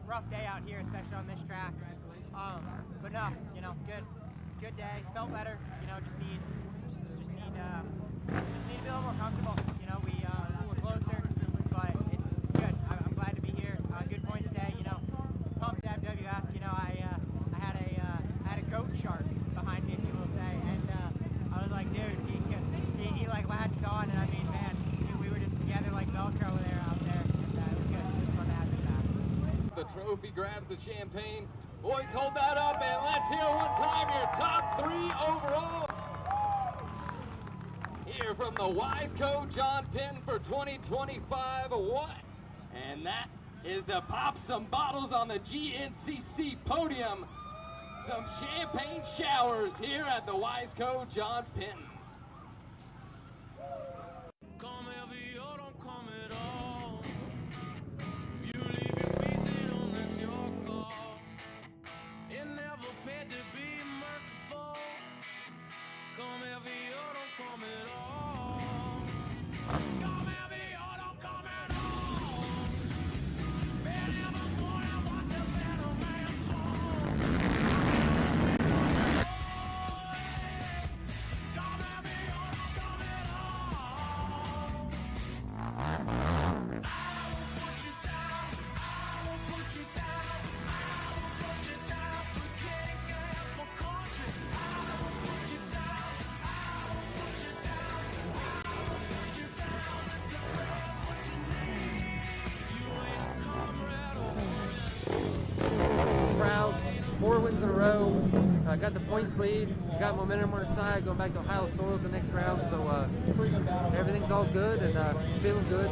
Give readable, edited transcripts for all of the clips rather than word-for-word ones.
rough day out here, especially on this track. But no, you know, good day. Felt better. You know, just need to be a little more comfortable. You know, we're closer, but it's good. I'm glad to be here. Good points day. You know, pumped to have WF. You know, I had a goat shark behind me, if you will say, and I was like, dude, he like latched on, and I mean, man, we were just together like Velcro there out there, and it was good. It was fun to have you back. The trophy grabs the champagne. Boys, hold that up, and let's hear one time your top 3 overall. Here from the Wiseco John Penn for 2025 award. And that is to pop some bottles on the GNCC podium. Some champagne showers here at the Wiseco John Penn. Come heavy or don't come at all. You leave your pieces on, that's your call. It never paid to be merciful. Come heavy or don't come at all. Come heavy or don't come at all. Been ever born and watch a better man fall. Come heavy or don't come at all. I will put you down. I will put you down. I will put you down for king and for country. I will put you down. I will put you down. I will put you down. The prayer what you need. You ain't a comrade or friend. Proud, 4 wins in a row. Got the points lead, got momentum on our side, going back to Ohio soil the next round. So everything's all good and feeling good.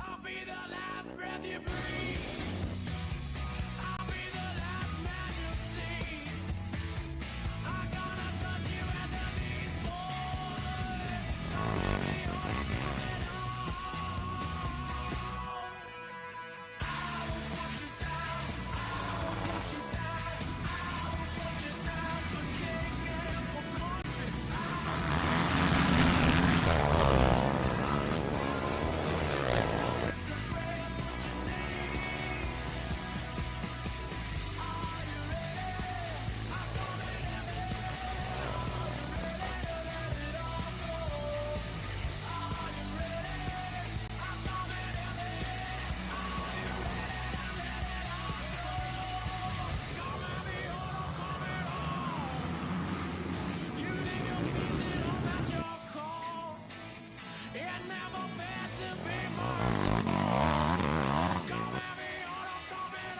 I'll be the last breath you breathe. I'll be the last man you see. I'm gonna touch you at the knees, boy. Come heavy or don't come at all. I will put you down. I will put you down. I will put you down for king and for country. You leave your pieces on, that's your call. It never meant to be merciful. Come heavy or don't come at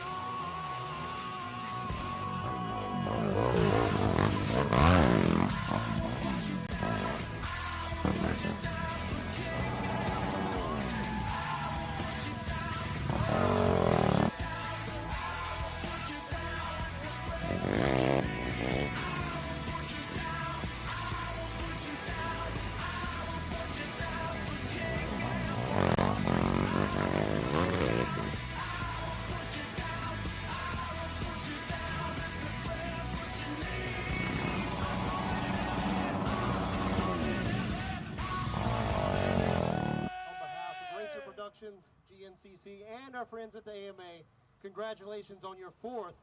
GNCC and our friends at the AMA, congratulations on your 4th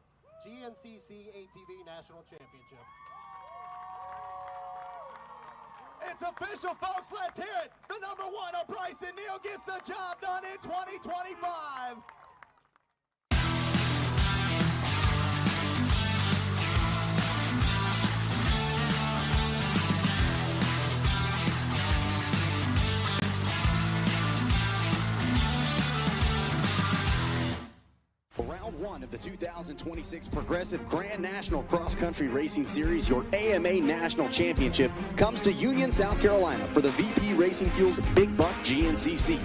GNCC ATV National Championship. It's official, folks. Let's hear it. The number 1 of Bryson Neal gets the job done in 2025. Round 1 of the 2026 Progressive Grand National Cross Country Racing Series, your AMA National Championship, comes to Union, South Carolina for the VP Racing Fuels Big Buck GNCC.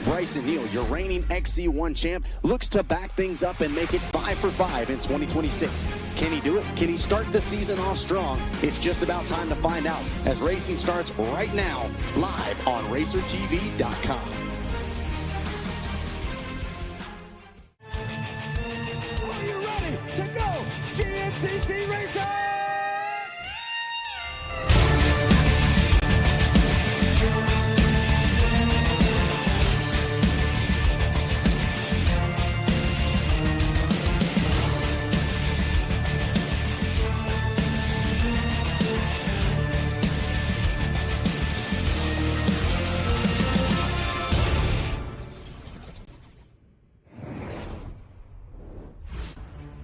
Bryson Neal, your reigning XC1 champ, looks to back things up and make it 5 for 5 in 2026. Can he do it? Can he start the season off strong? It's just about time to find out as racing starts right now, live on RacerTV.com. To go, GNCC Racing!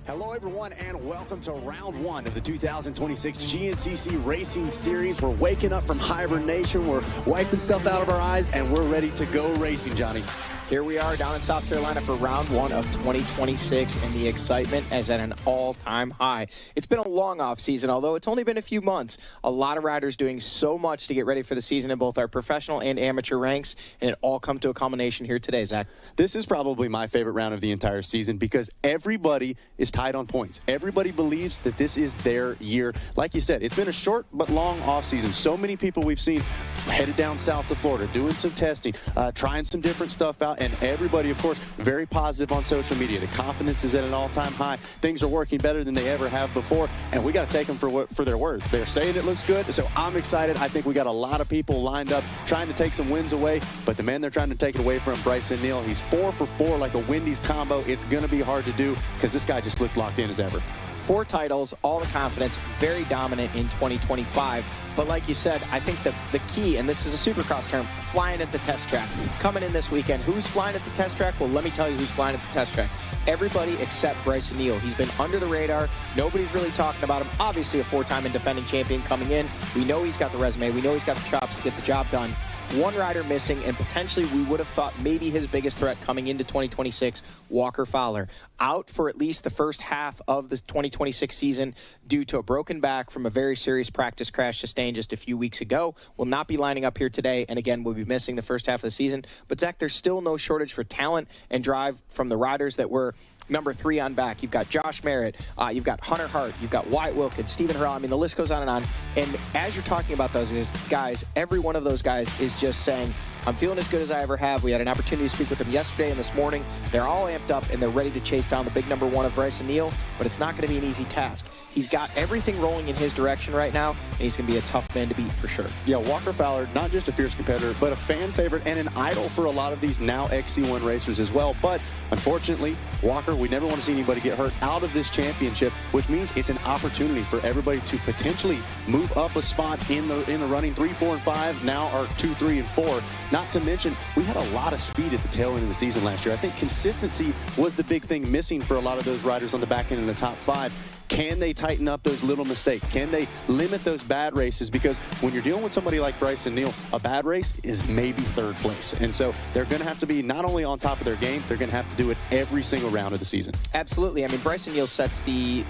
Hello, everyone, and welcome to round one of the 2026 GNCC Racing Series. We're waking up from hibernation. We're wiping stuff out of our eyes, and we're ready to go racing, Johnny. Here we are down in South Carolina for round one of 2026, and the excitement is at an all-time high. It's been a long off-season, although it's only been a few months. A lot of riders doing so much to get ready for the season in both our professional and amateur ranks, and it all come to a culmination here today, Zach. This is probably my favorite round of the entire season because everybody is tied on points. Everybody believes that this is their year. Like you said, it's been a short but long off-season. So many people we've seen headed down south to Florida, doing some testing, trying some different stuff out. And everybody, of course, very positive on social media. The confidence is at an all-time high. Things are working better than they ever have before, and we got to take them for their word. They're saying it looks good, so I'm excited. I think we got a lot of people lined up trying to take some wins away, but the man they're trying to take it away from, Bryson Neal, he's 4 for 4 like a Wendy's combo. It's going to be hard to do because this guy just looks locked in as ever. 4 titles, all the confidence, very dominant in 2025. But like you said, I think the key, and this is a supercross term, flying at the test track. Coming in this weekend, who's flying at the test track? Well, let me tell you who's flying at the test track. Everybody except Bryson Neal. He's been under the radar. Nobody's really talking about him. Obviously a 4-time and defending champion coming in. We know he's got the resume. We know he's got the chops to get the job done. One rider missing, and potentially we would have thought maybe his biggest threat coming into 2026, Walker Fowler. Out for at least the first half of the 2026 season due to a broken back from a very serious practice crash sustained just a few weeks ago. Will not be lining up here today, and again, will be missing the first half of the season. But, Zach, there's still no shortage for talent and drive from the riders that were number 3 on back. You've got Josh Merritt, you've got Hunter Hart, you've got Wyatt Wilkins, Stephen Harrell. I mean, the list goes on and on. And as you're talking about those guys, every one of those guys is just saying, I'm feeling as good as I ever have. We had an opportunity to speak with them yesterday and this morning. They're all amped up, and they're ready to chase down the big number 1 of Bryson Neal, but it's not going to be an easy task. He's got everything rolling in his direction right now, and he's going to be a tough man to beat for sure. Yeah, Walker Fowler, not just a fierce competitor, but a fan favorite and an idol for a lot of these now XC1 racers as well. But unfortunately, Walker, we never want to see anybody get hurt out of this championship, which means it's an opportunity for everybody to potentially move up a spot in the running. 3, 4, and 5 now are 2, 3, and 4. Not to mention, we had a lot of speed at the tail end of the season last year. I think consistency was the big thing missing for a lot of those riders on the back end in the top 5. Can they tighten up those little mistakes? Can they limit those bad races? Because when you're dealing with somebody like Bryson Neal, a bad race is maybe 3rd place. And so they're going to have to be not only on top of their game, they're going to have to do it every single round of the season. Absolutely. I mean, Bryson Neal sets the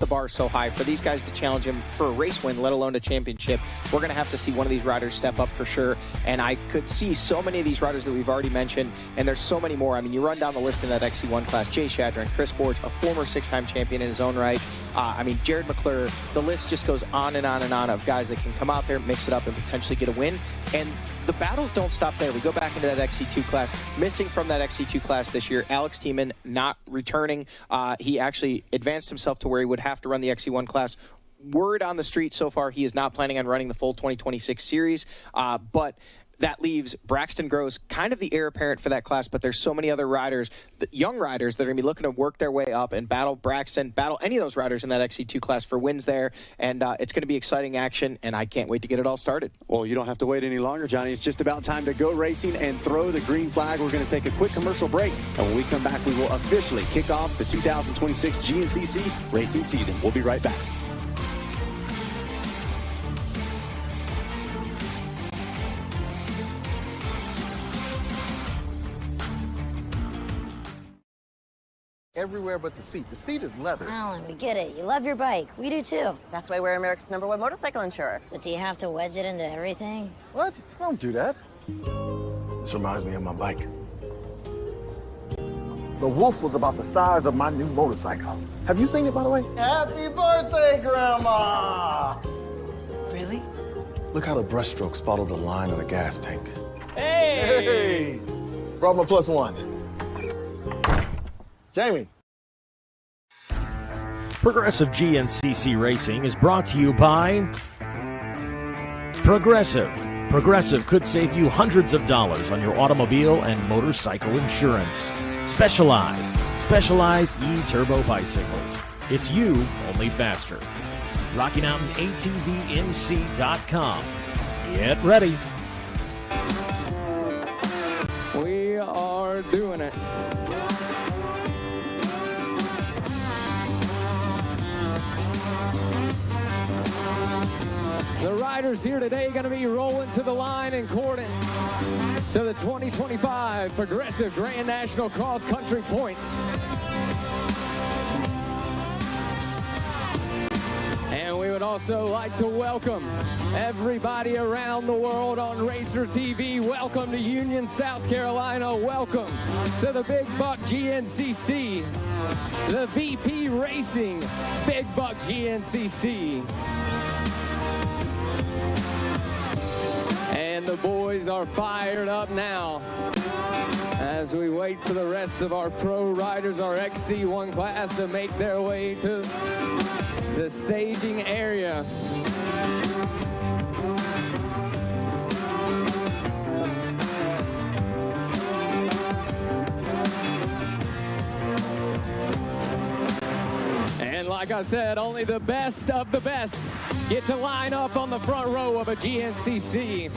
bar so high for these guys to challenge him for a race win, let alone a championship. We're going to have to see one of these riders step up for sure. And I could see so many of these riders that we've already mentioned, and there's so many more. I mean, you run down the list in that XC1 class, Jay Shadron, Chris Borge, a former 6-time champion in his own right. I mean, Jared McClure, the list just goes on and on and on of guys that can come out there, mix it up, and potentially get a win. And the battles don't stop there. We go back into that XC2 class. Missing from that XC2 class this year, Alex Tiemann not returning. He actually advanced himself to where he would have to run the XC1 class. Word on the street so far, he is not planning on running the full 2026 series, but that leaves Braxton Gross kind of the heir apparent for that class, but there's so many other riders, young riders, that are going to be looking to work their way up and battle Braxton, battle any of those riders in that XC2 class for wins there, and it's going to be exciting action, and I can't wait to get it all started. Well, you don't have to wait any longer, Johnny. It's just about time to go racing and throw the green flag. We're going to take a quick commercial break, and when we come back, we will officially kick off the 2026 GNCC racing season. We'll be right back. Everywhere but the seat. The seat is leather. Alan, we get it. You love your bike. We do too. That's why we're America's #1 motorcycle insurer. But do you have to wedge it into everything? What? I don't do that. This reminds me of my bike. The wolf was about the size of my new motorcycle. Have you seen it, by the way? Happy birthday, Grandma! Really? Look how the brushstrokes follow the line of the gas tank. Hey! Hey! Brought my +1. Jamie. Progressive GNCC Racing is brought to you by Progressive. Progressive could save you hundreds of dollars on your automobile and motorcycle insurance. Specialized E-Turbo bicycles. It's you, only faster. Rocky Mountain ATVNC.com. Get ready. We are doing it. The riders here today are going to be rolling to the line and courting to the 2025 Progressive Grand National Cross Country Points. And we would also like to welcome everybody around the world on Racer TV. Welcome to Union, South Carolina. Welcome to the Big Buck GNCC, the VP Racing Big Buck GNCC. And the boys are fired up now as we wait for the rest of our pro riders, our XC1 class, to make their way to the staging area. And like I said, only the best of the best get to line up on the front row of a GNCC.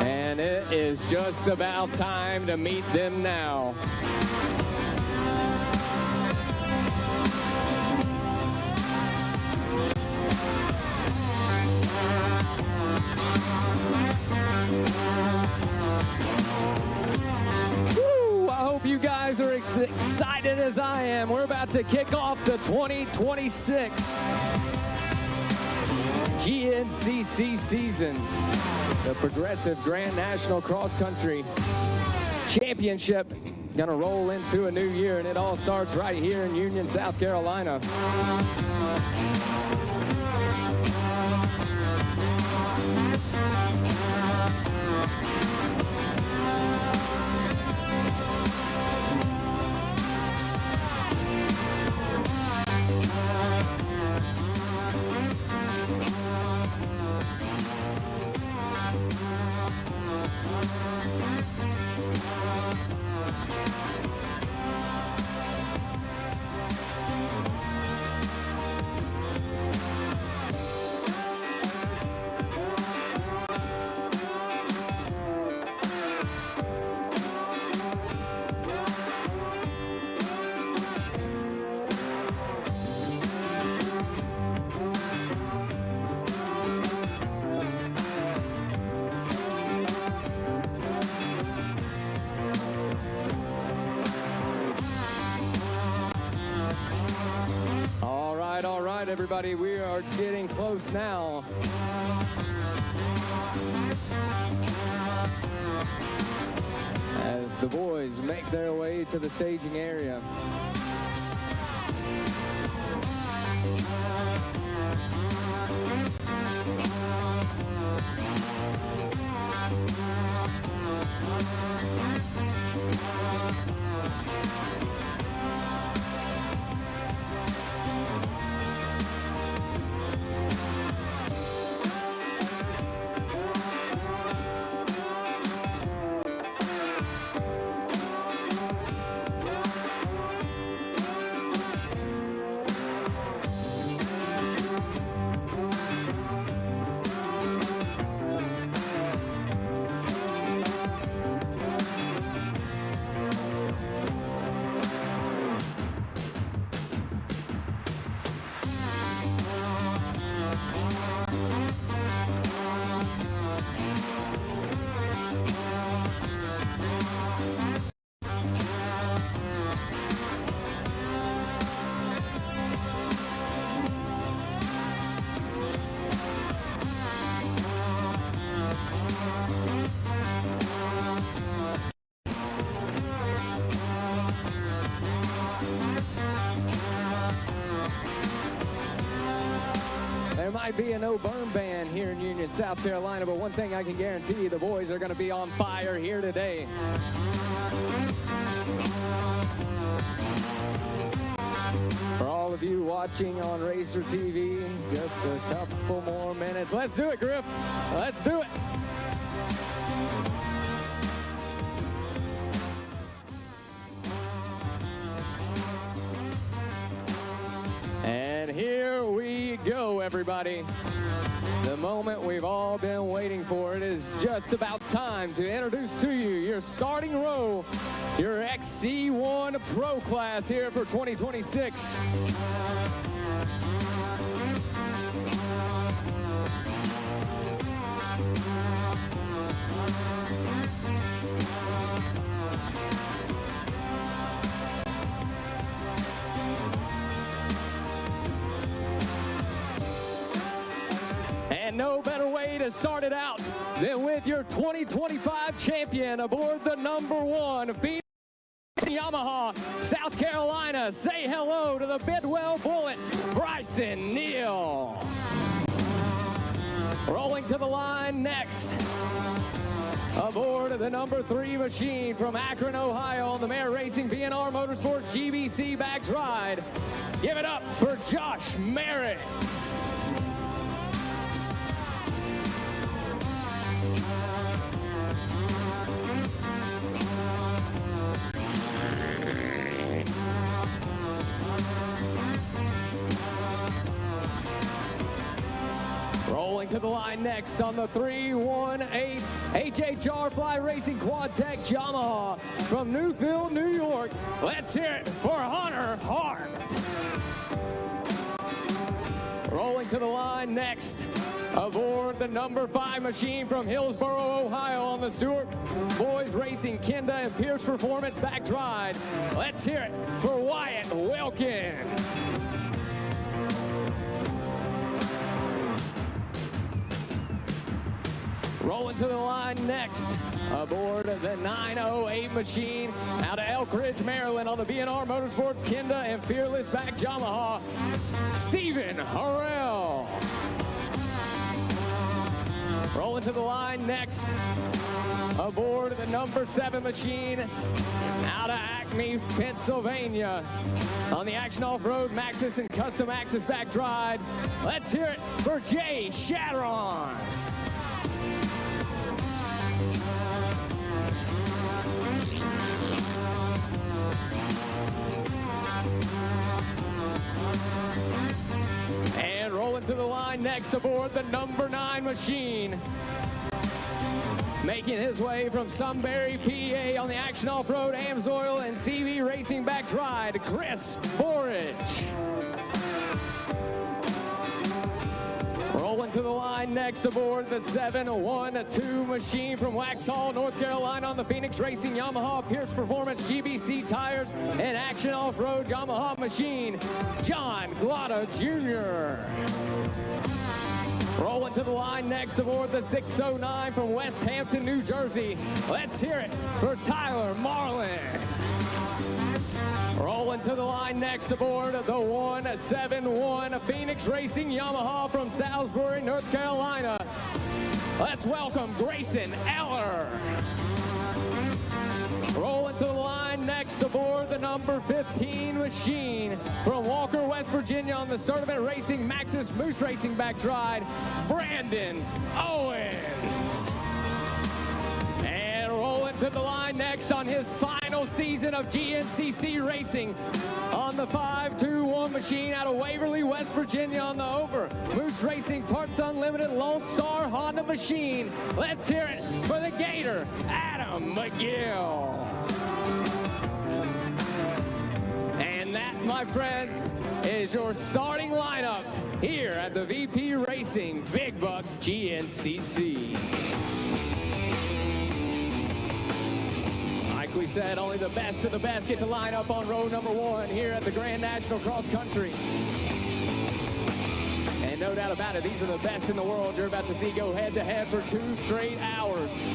And it is just about time to meet them now. You guys are as excited as I am. We're about to kick off the 2026 GNCC season, the Progressive Grand National Cross Country Championship. Gonna roll into a new year, and it all starts right here in Union, South Carolina. Everybody, we are getting close now. As the boys make their way to the staging area. There might be a no burn ban here in Union, South Carolina, but one thing I can guarantee you, the boys are going to be on fire here today. For all of you watching on Racer TV, just a couple more minutes. Let's do it, Griff. Let's do it. And here we go, everybody. The moment we've all been waiting for. It is just about time to introduce to you your starting row, your XC1 Pro class here for 2026. has started out. Then with your 2025 champion aboard the #1 Phoenix Yamaha, South Carolina. Say hello to the Bidwell Bullet, Bryson Neal. Rolling to the line next, aboard the #3 machine from Akron, Ohio on the Mare Racing BNR Motorsports GBC Bags Ride. Give it up for Josh Merritt. Rolling to the line next on the 318 HHR Fly Racing Quad Tech Yamaha from Newfield, New York. Let's hear it for Hunter Hart. Rolling to the line next, aboard the #5 machine from Hillsboro, Ohio on the Stewart Boys Racing Kenda and Pierce Performance Back Ride. Let's hear it for Wyatt Wilkin. Rolling to the line next, aboard the 908 machine out of Elk Ridge, Maryland on the BNR Motorsports Kenda and Fearless Back Yamaha, Stephen Harrell. Rolling to the line next, aboard the #7 machine out of Acme, Pennsylvania on the Action Off-Road Maxxis and Custom Axis Back Ride. Let's hear it for Jay Shatteron. And rolling to the line next aboard the #9 machine. Making his way from Sunbury, PA on the Action Off-Road Amsoil and CV Racing Back Ride, Chris Borich. Rolling to the line next aboard the 712 machine from Waxhaw, North Carolina on the Phoenix Racing Yamaha Pierce Performance GBC tires and Action Off-Road Yamaha machine, John Glotta Jr. Rolling to the line next aboard the 609 from West Hampton, New Jersey. Let's hear it for Tyler Marlin. Rolling to the line next aboard the 171 Phoenix Racing Yamaha from Salisbury, North Carolina. Let's welcome Grayson Eller. Rolling to the line next aboard the #15 machine from Walker, West Virginia on the Sturdivant Racing Maxxis Moose Racing Back Ride, Brandon Owens. And rolling to the line next on his final season of GNCC racing on the 521 machine out of Waverly, West Virginia on the Over Moose Racing Parts Unlimited Lone Star Honda machine. Let's hear it for the Gator, Adam McGill. And that, my friends, is your starting lineup here at the VP Racing Big Buck GNCC. Like we said, only the best of the best get to line up on row #1 here at the Grand National Cross Country. And no doubt about it, these are the best in the world you're about to see go head-to-head for 2 straight hours.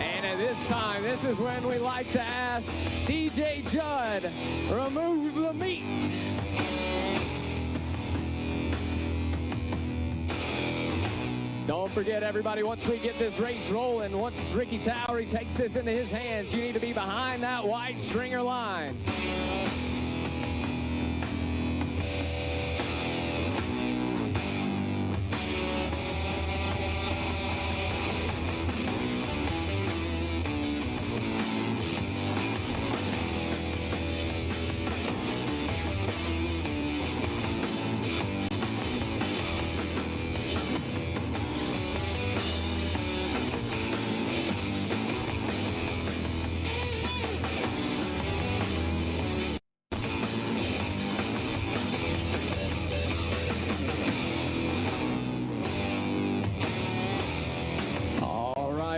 And at this time, this is when we like to ask DJ Judd, remove the meat. Don't forget, everybody, once we get this race rolling, once Ricky Towery takes this into his hands, you need to be behind that white stringer line.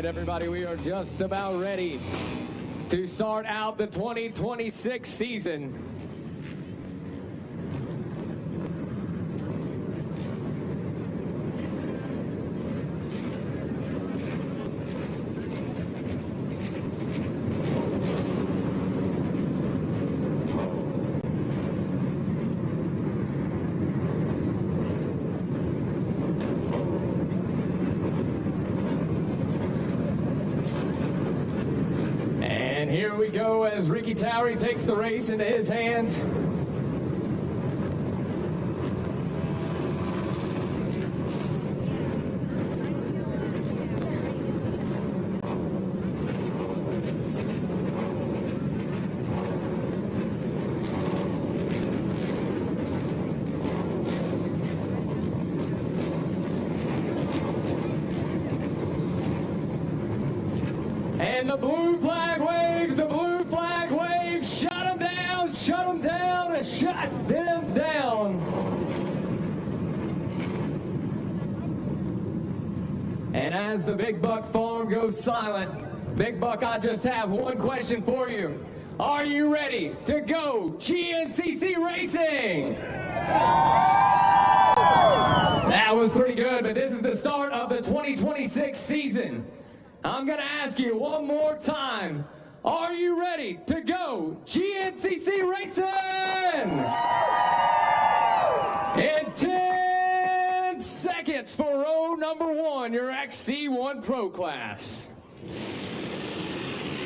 Everybody, we are just about ready to start out the 2026 season. Ricky Towery takes the race into his hands. And the blue flag waves, shut them down, shut them down, shut them down. And as the Big Buck farm goes silent, Big Buck, I just have one question for you. Are you ready to go GNCC racing? That was pretty good, but this is the start of the 2026 season. I'm going to ask you one more time. Are you ready to go GNCC racing? In 10 seconds for row number 1, your XC1 Pro class.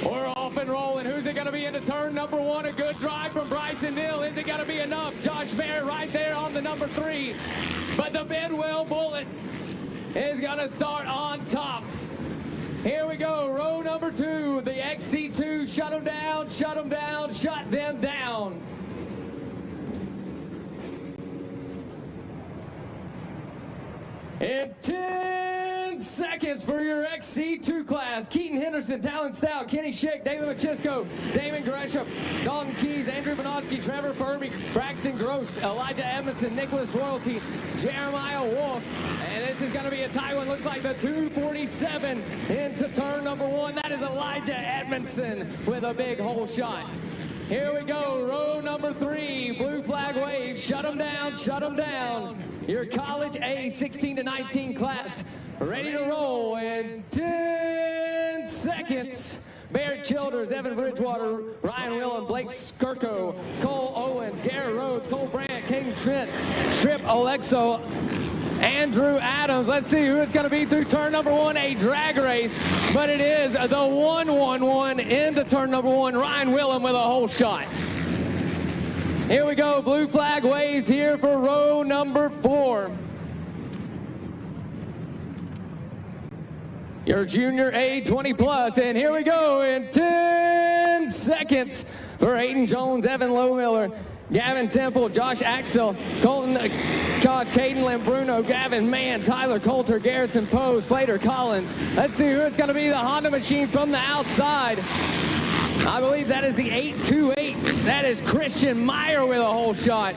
We're off and rolling. Who's it going to be into turn number 1? A good drive from Bryson Neal. Is it going to be enough? Josh Barrett right there on the number 3. But the Bidwell Bullet is going to start on top. Here we go, row number 2, the XC2, shut them down, shut them down, shut them down. In 10 seconds for your XC2 class, Keaton Henderson, Talon Stout, Kenny Schick, David Machisco, Damon Gresham, Dalton Keys, Andrew Bonoski, Trevor Furby, Braxton Gross, Elijah Edmondson, Nicholas Royalty, Jeremiah Wolf. And this is going to be a tight one. Looks like the 247 into turn number 1. That is Elijah Edmondson with a big hole shot. Here we go, row number 3, blue flag wave, shut them down, shut them down. Your college A 16 to 19 class, ready to roll in 10 seconds. Barrett Childers, Evan Bridgewater, Ryan Willen, Blake Skirko, Cole Owens, Garrett Rhodes, Cole Brandt, Caden Smith, Trip Olexo, Andrew Adams. Let's see who it's going to be through turn number 1, a drag race, but it is the 1-1-1 into turn number 1, Ryan Willen with a hole shot. Here we go, blue flag waves here for row number 4. Your junior A 20 plus, and here we go in 10 seconds for Hayden Jones, Evan Lowmiller, Gavin Temple, Josh Axel, Colton Josh, Caden Lambruno, Gavin Mann, Tyler Coulter, Garrison Poe, Slater Collins. Let's see who it's going to be, the Honda machine from the outside. I believe that is the 828. That is Christian Meyer with a hole shot.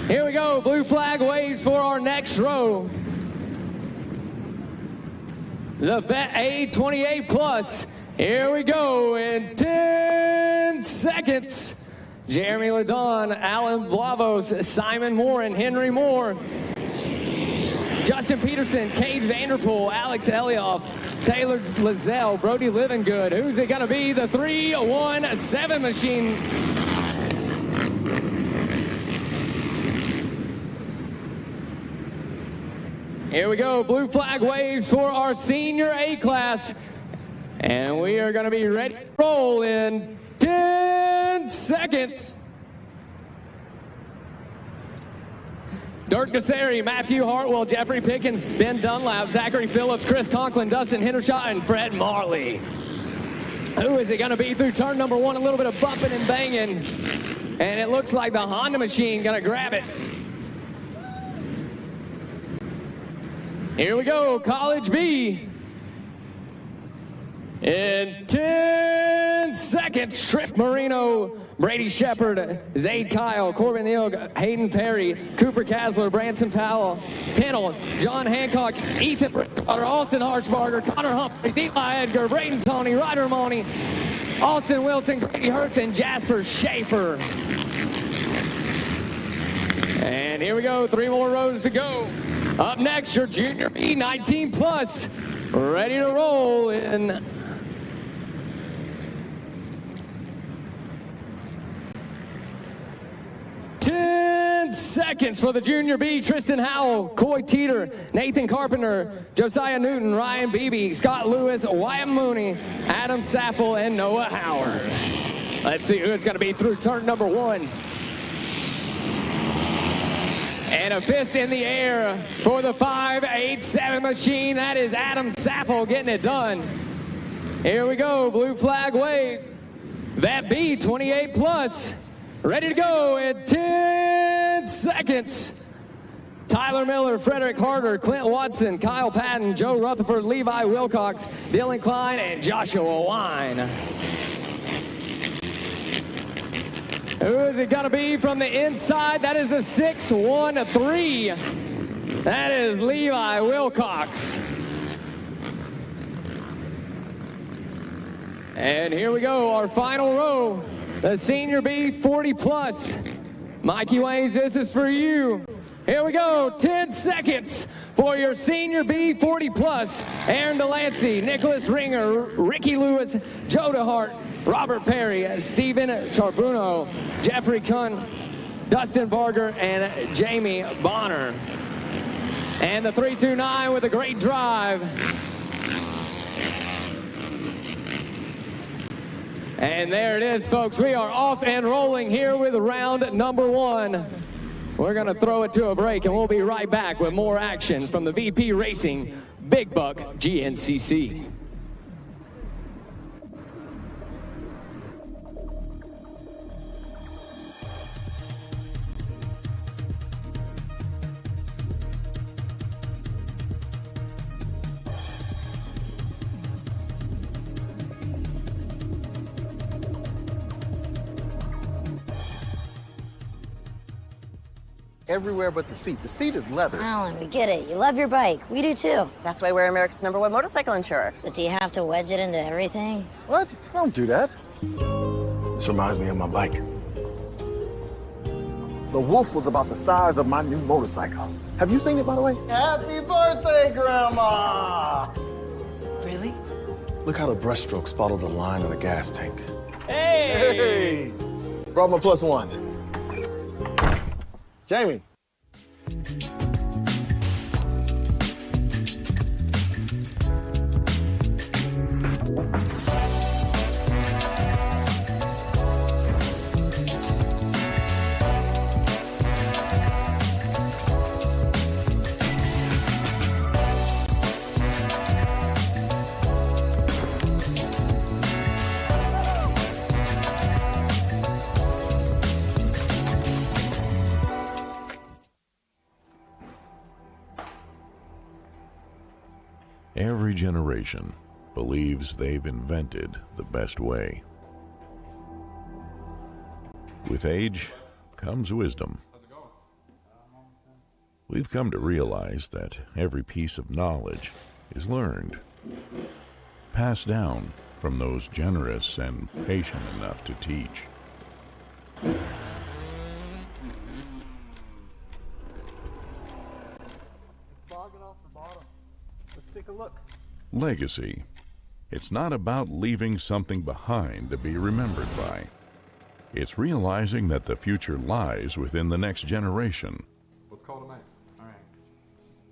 Here we go, blue flag waves for our next row. The Vet A28 plus. Here we go in 10 seconds. Jeremy Ladon, Alan Blavos, Simon Moore, and Henry Moore. Justin Peterson, Cade Vanderpool, Alex Elioff, Taylor Lizelle, Brody Livingood. Who's it going to be? The 317 machine. Here we go, blue flag waves for our senior A class. And we are going to be ready to roll in 10 seconds. Dirk Desari, Matthew Hartwell, Jeffrey Pickens, Ben Dunlap, Zachary Phillips, Chris Conklin, Dustin Hendershot, and Fred Marley. Who is it going to be through turn number 1? A little bit of bumping and banging. And it looks like the Honda machine going to grab it. Here we go, College B. In 10 seconds, Trip Marino, Brady Shepard, Zaid Kyle, Corbin Neal, Hayden Perry, Cooper Kasler, Branson Powell, Pennell, John Hancock, Ethan Bridgewater, Austin Harshbarger, Connor Humphrey, Eli Edgar, Braden Tony, Ryder Money, Austin Wilson, Grady Hurst, and Jasper Schaefer. And here we go, 3 more rows to go. Up next, your junior B 19 plus, ready to roll in 10 seconds for the junior B. Tristan Howell, Coy Teeter, Nathan Carpenter, Josiah Newton, Ryan Beebe, Scott Lewis, Wyatt Mooney, Adam Sappel, and Noah Howard. Let's see who it's going to be through turn number 1. And a fist in the air for the 587 machine. That is Adam Saffel getting it done. Here we go. Blue flag waves. That B28 plus. Ready to go in 10 seconds. Tyler Miller, Frederick Harder, Clint Watson, Kyle Patton, Joe Rutherford, Levi Wilcox, Dylan Klein, and Joshua Wine. Who is it going to be from the inside? That is the 613. That is Levi Wilcox. And here we go, our final row, the Senior B 40 plus. Mikey Waynes, this is for you. Here we go, 10 seconds for your Senior B 40 plus. Aaron Delancey, Nicholas Ringer, Ricky Lewis, Joe DeHart, Robert Perry, Stephen Charbonneau, Jeffrey Kuhn, Dustin Barger, and Jamie Bonner. And the 329 with a great drive. And there it is, folks. We are off and rolling here with round number 1. We're going to throw it to a break, and we'll be right back with more action from the VP Racing Big Buck GNCC. Everywhere but the seat. The seat is leather. Alan, we get it. You love your bike. We do too. That's why we're America's #1 motorcycle insurer. But do you have to wedge it into everything? What? Don't do that. This reminds me of my bike. The Wolf was about the size of my new motorcycle. Have you seen it, by the way? Happy birthday, Grandma! Really? Look how the brushstrokes follow the line of the gas tank. Hey! Hey! Brought my +1. Jamie. Every generation believes they've invented the best way. With age comes wisdom. We've come to realize that every piece of knowledge is learned, passed down from those generous and patient enough to teach. Take a look. Legacy. It's not about leaving something behind to be remembered by. It's realizing that the future lies within the next generation. Let's call it a night. All right.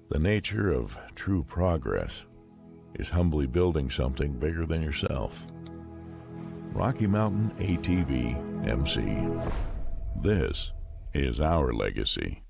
The nature of true progress is humbly building something bigger than yourself. Rocky Mountain ATV MC. This is our legacy.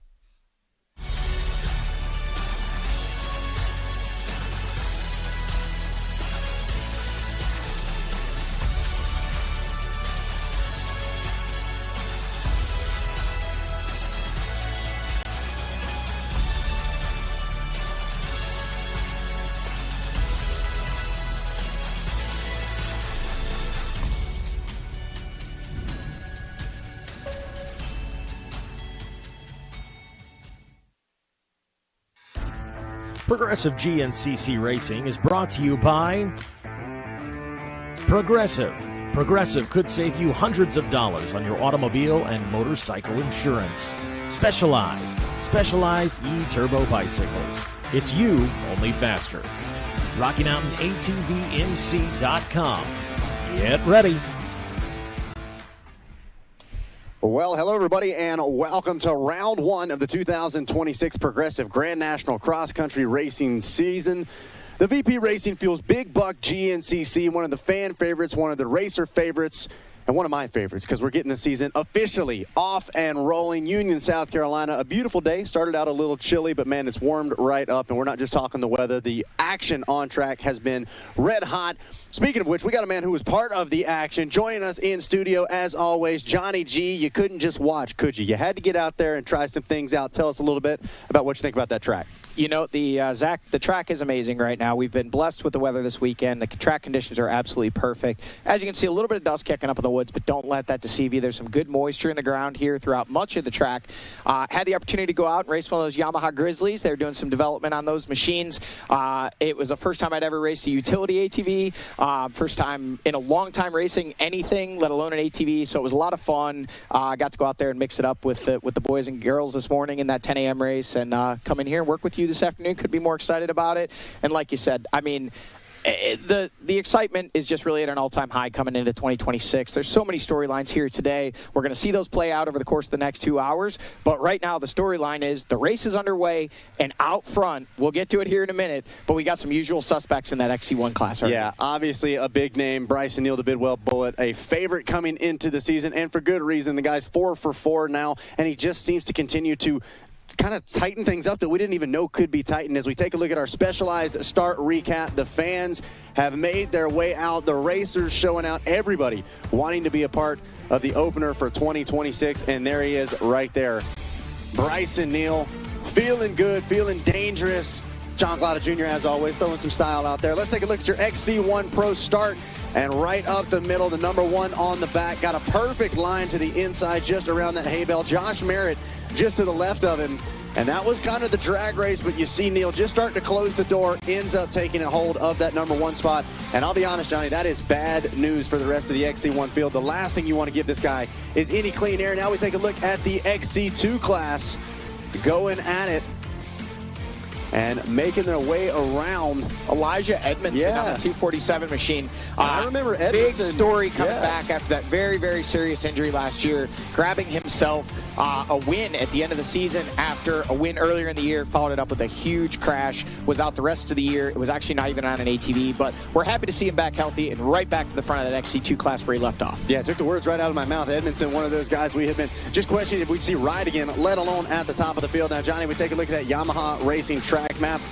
Progressive GNCC Racing is brought to you by Progressive. Progressive could save you hundreds of dollars on your automobile and motorcycle insurance. Specialized E-Turbo bicycles. It's you, only faster. RockyMountainATVMC.com. Get ready. Well, hello, everybody, and welcome to round 1 of the 2026 Progressive Grand National Cross Country Racing season. The VP Racing Fuels Big Buck GNCC, one of the fan favorites, one of the racer favorites. and one of my favorites because we're getting the season officially off and rolling. Union, South Carolina, a beautiful day. Started out a little chilly, but man, it's warmed right up, and we're not just talking the weather. The action on track has been red hot. Speaking of which, we got a man who was part of the action joining us in studio as always, Johnny G. You couldn't just watch, could you? You had to get out there and try some things out. Tell us a little bit about what you think about that track. You know, Zach, the track is amazing right now. We've been blessed with the weather this weekend. The track conditions are absolutely perfect. As you can see, a little bit of dust kicking up in the woods, but don't let that deceive you. There's some good moisture in the ground here throughout much of the track. Had the opportunity to go out and race one of those Yamaha Grizzlies. They're doing some development on those machines. It was the first time I'd ever raced a utility ATV. First time in a long time racing anything, let alone an ATV. So it was a lot of fun. I got to go out there and mix it up with the boys and girls this morning in that 10 a.m. race, and come in here and work with you this afternoon. Could be more excited about it. And like you said, I mean, the excitement is just really at an all-time high coming into 2026. There's so many storylines here today. We're going to see those play out over the course of the next 2 hours. But right now, the storyline is the race is underway, and out front, we'll get to it here in a minute, but we got some usual suspects in that XC1 class. Right? Yeah, obviously a big name, Bryson Neal, the Bidwell Bullet, a favorite coming into the season, and for good reason. The guy's 4 for 4 now, and he just seems to continue to kind of tighten things up that we didn't even know could be tightened. As we take a look at our specialized start recap, the fans have made their way out, the racers showing out, everybody wanting to be a part of the opener for 2026, and there he is right there. Bryson Neal, feeling good, feeling dangerous. John Glada Jr., as always, throwing some style out there. Let's take a look at your XC1 Pro start. And right up the middle, the number 1 on the back. Got a perfect line to the inside, just around that hay bale. Josh Merritt just to the left of him. And that was kind of the drag race, but you see Neal just starting to close the door, ends up taking a hold of that number 1 spot. And I'll be honest, Johnny, that is bad news for the rest of the XC1 field. The last thing you want to give this guy is any clean air. Now we take a look at the XC2 class going at it and making their way around. Elijah Edmondson on the 247 machine. I remember Edmondson. Big story coming back after that very, very serious injury last year, grabbing himself a win at the end of the season after a win earlier in the year, followed it up with a huge crash, was out the rest of the year. It was actually not even on an ATV, but we're happy to see him back healthy and right back to the front of that XC2 class where he left off. Yeah, took the words right out of my mouth. Edmondson, one of those guys we have been just questioning if we'd see ride again, let alone at the top of the field. Now, Johnny, we take a look at that Yamaha Racing track map.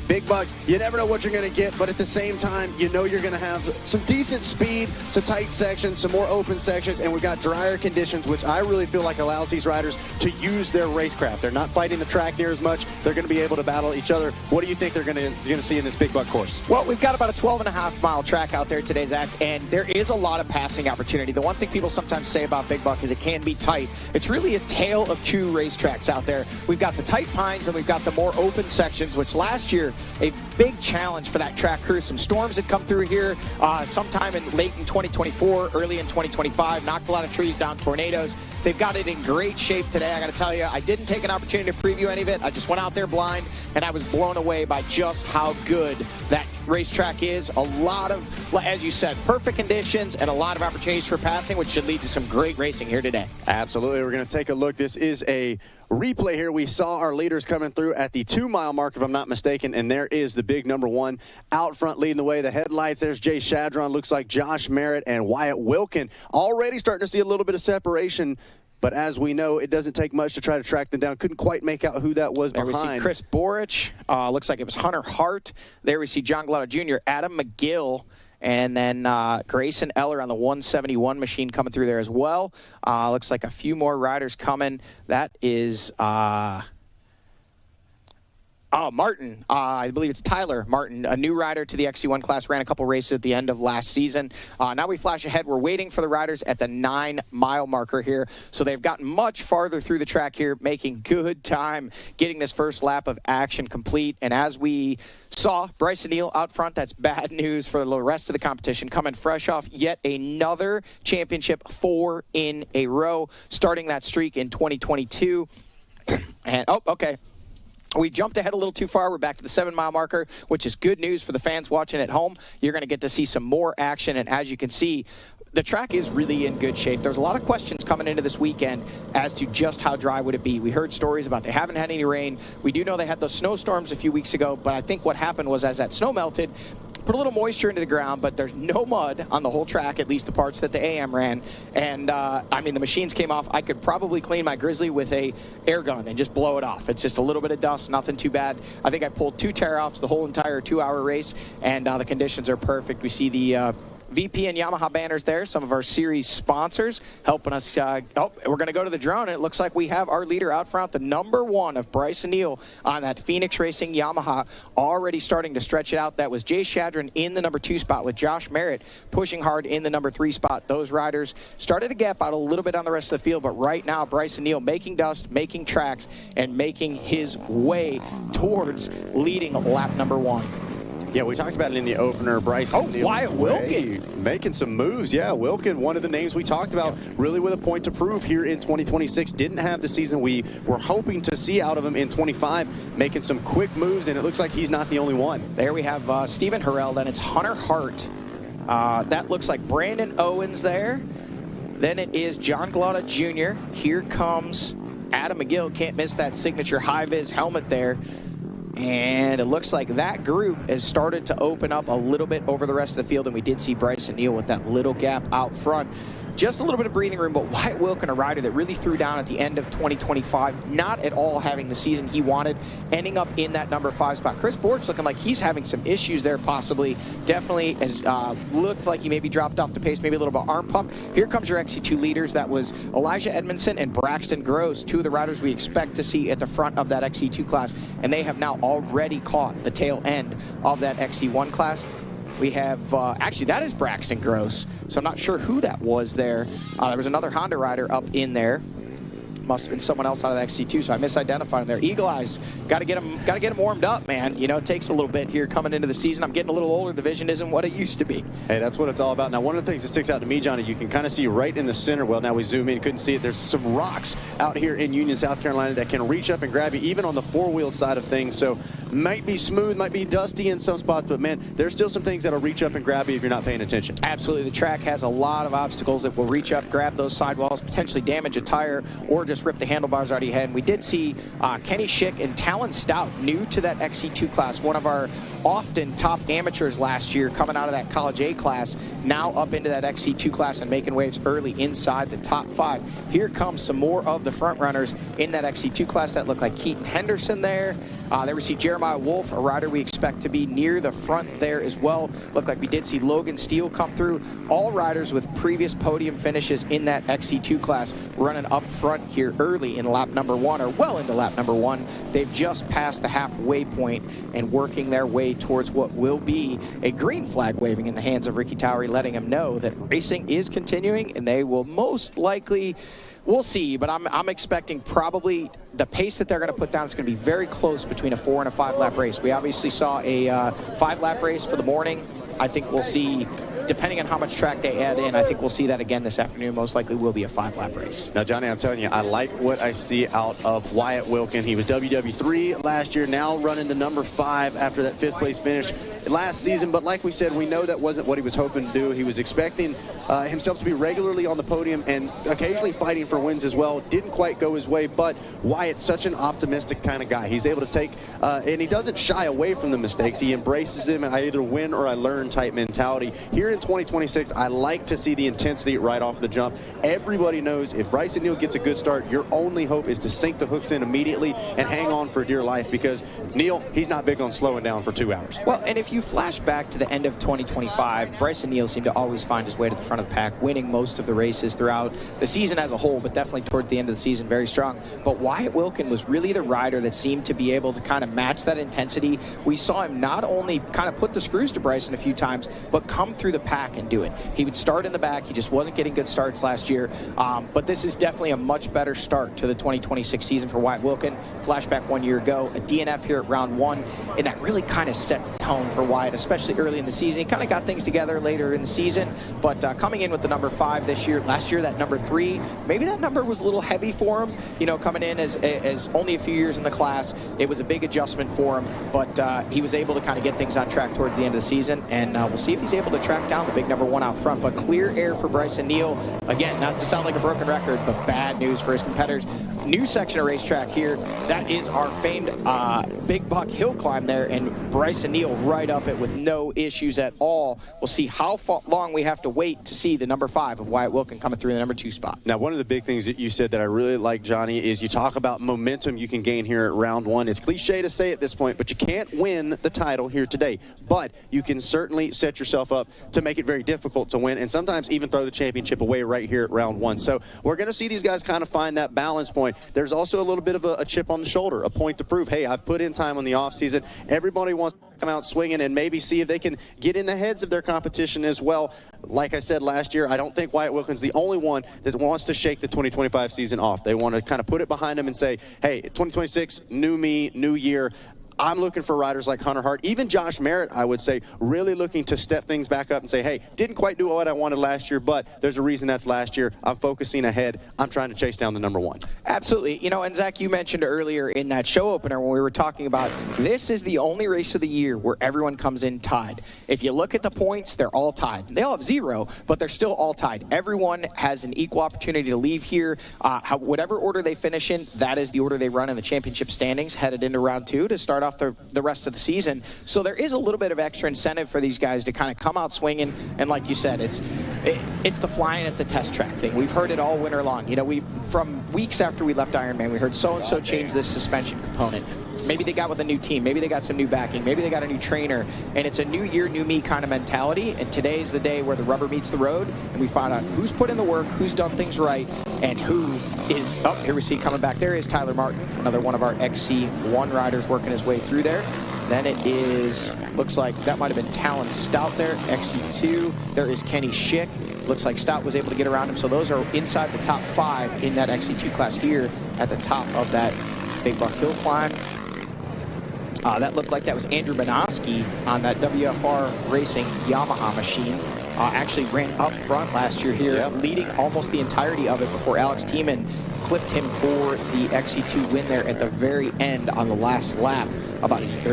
Big Buck, you never know what you're going to get, but at the same time, you know you're going to have some decent speed, some tight sections, some more open sections, and we've got drier conditions, which I really feel like allows these riders to use their racecraft. They're not fighting the track near as much. They're going to be able to battle each other. What do you think they're going to see in this Big Buck course? Well, we've got about a 12.5-mile track out there today, Zach, and there is a lot of passing opportunity. The one thing people sometimes say about Big Buck is it can be tight. It's really a tale of 2 racetracks out there. We've got the tight pines and we've got the more open sections, which last year, a big challenge for that track crew. Some storms had come through here sometime late in 2024, early in 2025, knocked a lot of trees down, tornadoes. They've got it in great shape today. I got to tell you, I didn't take an opportunity to preview any of it. I just went out there blind, and I was blown away by just how good that racetrack is. A lot of, as you said, perfect conditions and a lot of opportunities for passing, which should lead to some great racing here today. Absolutely. We're going to take a look. This is a replay here. We saw our leaders coming through at the 2-mile mark, if I'm not mistaken, and there is the big number 1 out front leading the way. The headlights, there's Jay Shadron, looks like Josh Merritt and Wyatt Wilkin. Already starting to see a little bit of separation, but as we know, it doesn't take much to try to track them down. Couldn't quite make out who that was behind. There we see Chris Borich. Looks like it was Hunter Hart. There we see John Glada Jr., Adam McGill, and then Grayson Eller on the 171 machine coming through there as well. Looks like a few more riders coming. That is Martin. I believe it's Tyler Martin, a new rider to the XC1 class, ran a couple races at the end of last season. Now we flash ahead. We're waiting for the riders at the 9-mile marker here. So they've gotten much farther through the track here, making good time getting this first lap of action complete. And as we saw, Bryson Neal out front, that's bad news for the rest of the competition, coming fresh off yet another championship, 4 in a row, starting that streak in 2022. And, okay. We jumped ahead a little too far. We're back to the 7-mile marker, which is good news for the fans watching at home. You're going to get to see some more action, and as you can see, the track is really in good shape. There's a lot of questions coming into this weekend as to just how dry would it be. We heard stories about they haven't had any rain. We do know they had those snowstorms a few weeks ago, but I think what happened was as that snow melted, put a little moisture into the ground, but there's no mud on the whole track, at least the parts that the AM ran. And, I mean, the machines came off. I could probably clean my Grizzly with a air gun and just blow it off. It's just a little bit of dust, nothing too bad. I think I pulled 2 tear-offs the whole entire 2-hour race, and the conditions are perfect. We see the VP and Yamaha banners there, some of our series sponsors helping us. We're going to go to the drone, and it looks like we have our leader out front, the number 1 of Bryson Neal on that Phoenix Racing Yamaha, already starting to stretch it out. That was Jay Shadron in the number 2 spot with Josh Merritt pushing hard in the number 3 spot. Those riders started to gap out a little bit on the rest of the field, but right now Bryson Neal making dust, making tracks, and making his way towards leading lap number 1. Yeah, we talked about it in the opener. Bryson Neal, Wyatt Wilkin making some moves. Yeah, Wilkin, one of the names we talked about, really with a point to prove here in 2026. Didn't have the season we were hoping to see out of him in 25, making some quick moves, and it looks like he's not the only one. There we have Stephen Harrell, then it's Hunter Hart. That looks like Brandon Owens there. Then it is John Glotta Jr. Here comes Adam McGill. Can't miss that signature high-vis helmet there. And it looks like that group has started to open up a little bit over the rest of the field, and we did see Bryson Neal with that little gap out front. Just a little bit of breathing room, but Wyatt Wilkin, a rider that really threw down at the end of 2025, not at all having the season he wanted, ending up in that number 5 spot. Chris Borch looking like he's having some issues there possibly. Definitely has looked like he maybe dropped off the pace, maybe a little bit arm pump. Here comes your XC2 leaders. That was Elijah Edmondson and Braxton Gross, 2 of the riders we expect to see at the front of that XC2 class, and they have now already caught the tail end of that XC1 class. We have, actually, that is Braxton Gross, so I'm not sure who that was there. There was another Honda rider up in there. Must have been someone else out of the XC2, so I misidentified him there. Eagle Eyes, got to get him warmed up, man. You know, it takes a little bit here coming into the season. I'm getting a little older. The vision isn't what it used to be. Hey, that's what it's all about. Now, one of the things that sticks out to me, Johnny, you can kind of see right in the center. Well, now we zoom in, couldn't see it. There's some rocks out here in Union, South Carolina that can reach up and grab you, even on the 4-wheel side of things. So, might be smooth, might be dusty in some spots, but man, there's still some things that'll reach up and grab you if you're not paying attention. Absolutely. The track has a lot of obstacles that will reach up, grab those sidewalls, potentially damage a tire, or just rip the handlebars out of your head. And we did see Kenny Schick and Talon Stout, new to that XC2 class, one of our often top amateurs last year, coming out of that College A class, now up into that XC2 class and making waves early inside the top 5. Here comes some more of the front runners in that XC2 class. That look like Keaton Henderson there. There we see Jeremiah Wolf, a rider we expect to be near the front there as well. Looked like we did see Logan Steele come through. All riders with previous podium finishes in that XC2 class running up front here early in lap number 1, or well into lap number 1. They've just passed the halfway point and working their way towards what will be a green flag waving in the hands of Ricky Towery, letting him know that racing is continuing, and they will most likely, we'll see, but I'm expecting probably the pace that they're going to put down is going to be very close between a 4 and a 5 lap race. We obviously saw a 5 lap race for the morning. I think we'll see, depending on how much track they add in, I think we'll see that again this afternoon. Most likely will be a 5 lap race. Now, Johnny, I'm telling you, I like what I see out of Wyatt Wilkin. He was WW3 last year, now running the number 5 after that 5th place finish last season. But like we said, we know that wasn't what he was hoping to do. He was expecting himself to be regularly on the podium and occasionally fighting for wins as well. Didn't quite go his way, but Wyatt's such an optimistic kind of guy. He's able to take, and he doesn't shy away from the mistakes. He embraces them, and I either win or I learn type mentality. Here in 2026, I like to see the intensity right off the jump. Everybody knows if Bryson Neal gets a good start, your only hope is to sink the hooks in immediately and hang on for dear life, because Neal, he's not big on slowing down for 2 hours. Well, and if you flash back to the end of 2025, Bryson Neal seemed to always find his way to the front of the pack, winning most of the races throughout the season as a whole, but definitely towards the end of the season, very strong. But Wyatt Wilkin was really the rider that seemed to be able to kind of match that intensity. We saw him not only kind of put the screws to Bryson a few times, but come through the pack and do it. He would start in the back. He just wasn't getting good starts last year. But this is definitely a much better start to the 2026 season for Wyatt Wilkin. Flashback 1 year ago, a DNF here at round 1, and that really kind of set the tone for Wyatt, especially early in the season. He kind of got things together later in the season, but coming in with the number 5 this year, last year that number 3, maybe that number was a little heavy for him, you know, coming in as only a few years in the class. It was a big adjustment for him, but he was able to kind of get things on track towards the end of the season, and we'll see if he's able to track down the big number 1 out front. But clear air for Bryson Neal. Again, not to sound like a broken record, but bad news for his competitors. new section of racetrack here. That is our famed Big Buck Hill climb there, and Bryson Neal right up it with no issues at all. We'll see how long we have to wait to see the number 5 of Wyatt Wilkin coming through the number 2 spot. Now, one of the big things that you said that I really like, Johnny, is you talk about momentum you can gain here at round 1. It's cliche to say at this point, but you can't win the title here today. But you can certainly set yourself up to make it very difficult to win, and sometimes even throw the championship away right here at round 1. So we're going to see these guys kind of find that balance point. There's also a little bit of a chip on the shoulder, a point to prove, hey, I've put in time on the offseason. Everybody wants to come out swinging and maybe see if they can get in the heads of their competition as well. Like I said last year, I don't think Wyatt Wilkins the only one that wants to shake the 2025 season off. They want to kind of put it behind them and say, hey, 2026, new me, new year. I'm looking for riders like Hunter Hart, even Josh Merritt, I would say, really looking to step things back up and say, hey, didn't quite do what I wanted last year, but there's a reason that's last year. I'm focusing ahead. I'm trying to chase down the number 1. Absolutely. You know, and Zach, you mentioned earlier in that show opener when we were talking about this is the only race of the year where everyone comes in tied. If you look at the points, they're all tied. They all have 0, but they're still all tied. Everyone has an equal opportunity to leave here. Whatever order they finish in, that is the order they run in the championship standings headed into round 2 to start off the rest of the season. So there is a little bit of extra incentive for these guys to kind of come out swinging, and like you said, it's the flying at the test track thing. We've heard it all winter long. You know, from weeks after we left Ironman, we heard so-and-so change this suspension component. Maybe they got with a new team. Maybe they got some new backing. Maybe they got a new trainer. And it's a new year, new me kind of mentality. And today's the day where the rubber meets the road, and we find out who's put in the work, who's done things right, and who is up. Here we see coming back. There is Tyler Martin, another one of our XC1 riders working his way through there. Then it is, looks like that might have been Talon Stout there, XC2. There is Kenny Schick. Looks like Stout was able to get around him. So those are inside the top 5 in that XC2 class here at the top of that Big Buck Hill climb. That looked like that was Andrew Banoski on that WFR Racing Yamaha machine. Actually ran up front last year here, leading almost the entirety of it before Alex Tiemann clipped him for the XC2 win there at the very end on the last lap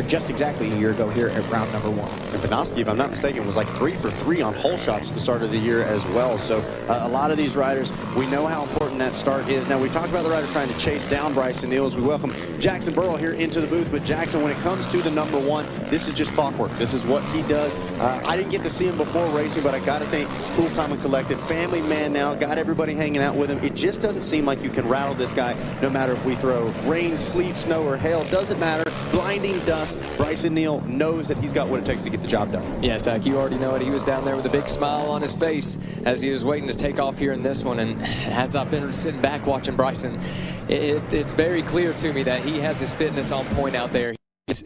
just exactly a year ago here at round number 1. And Banoski, if I'm not mistaken, was like 3 for 3 on hole shots at the start of the year as well. So a lot of these riders, we know how important that start is. Now, we talked about the riders trying to chase down Bryson Neal as we welcome Jackson Burrell here into the booth. But Jackson, when it comes to the number 1, this is just clockwork. This is what he does. I didn't get to see him before racing, but I got to think, cool, calm, and collected. Family man now, got everybody hanging out with him. It just doesn't seem like you can rattle this guy no matter if we throw rain, sleet, snow, or hail. Doesn't matter. Blinding dust. Bryson Neal knows that he's got what it takes to get the job done. Yeah, Zach, you already know it. He was down there with a big smile on his face as he was waiting to take off here in this one. And as I've been sitting back watching Bryson, it's very clear to me that he has his fitness on point out there. He's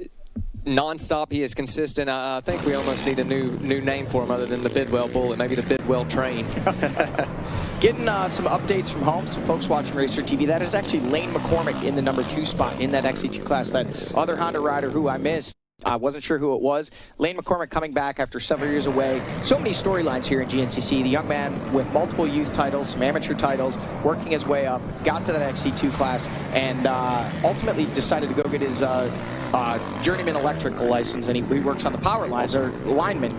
non-stop. He is consistent. I think we almost need a new name for him other than the Bidwell Bullet, maybe the Bidwell Train. Getting some updates from home, some folks watching Racer TV. That is actually Lane McCormick in the number 2 spot in that XC2 class. That other Honda rider who I missed. I wasn't sure who it was. Lane McCormick coming back after several years away. So many storylines here in GNCC. The young man with multiple youth titles, some amateur titles, working his way up, got to that XC2 class, and ultimately decided to go get his journeyman electrical license, and he works on the power lines, or lineman.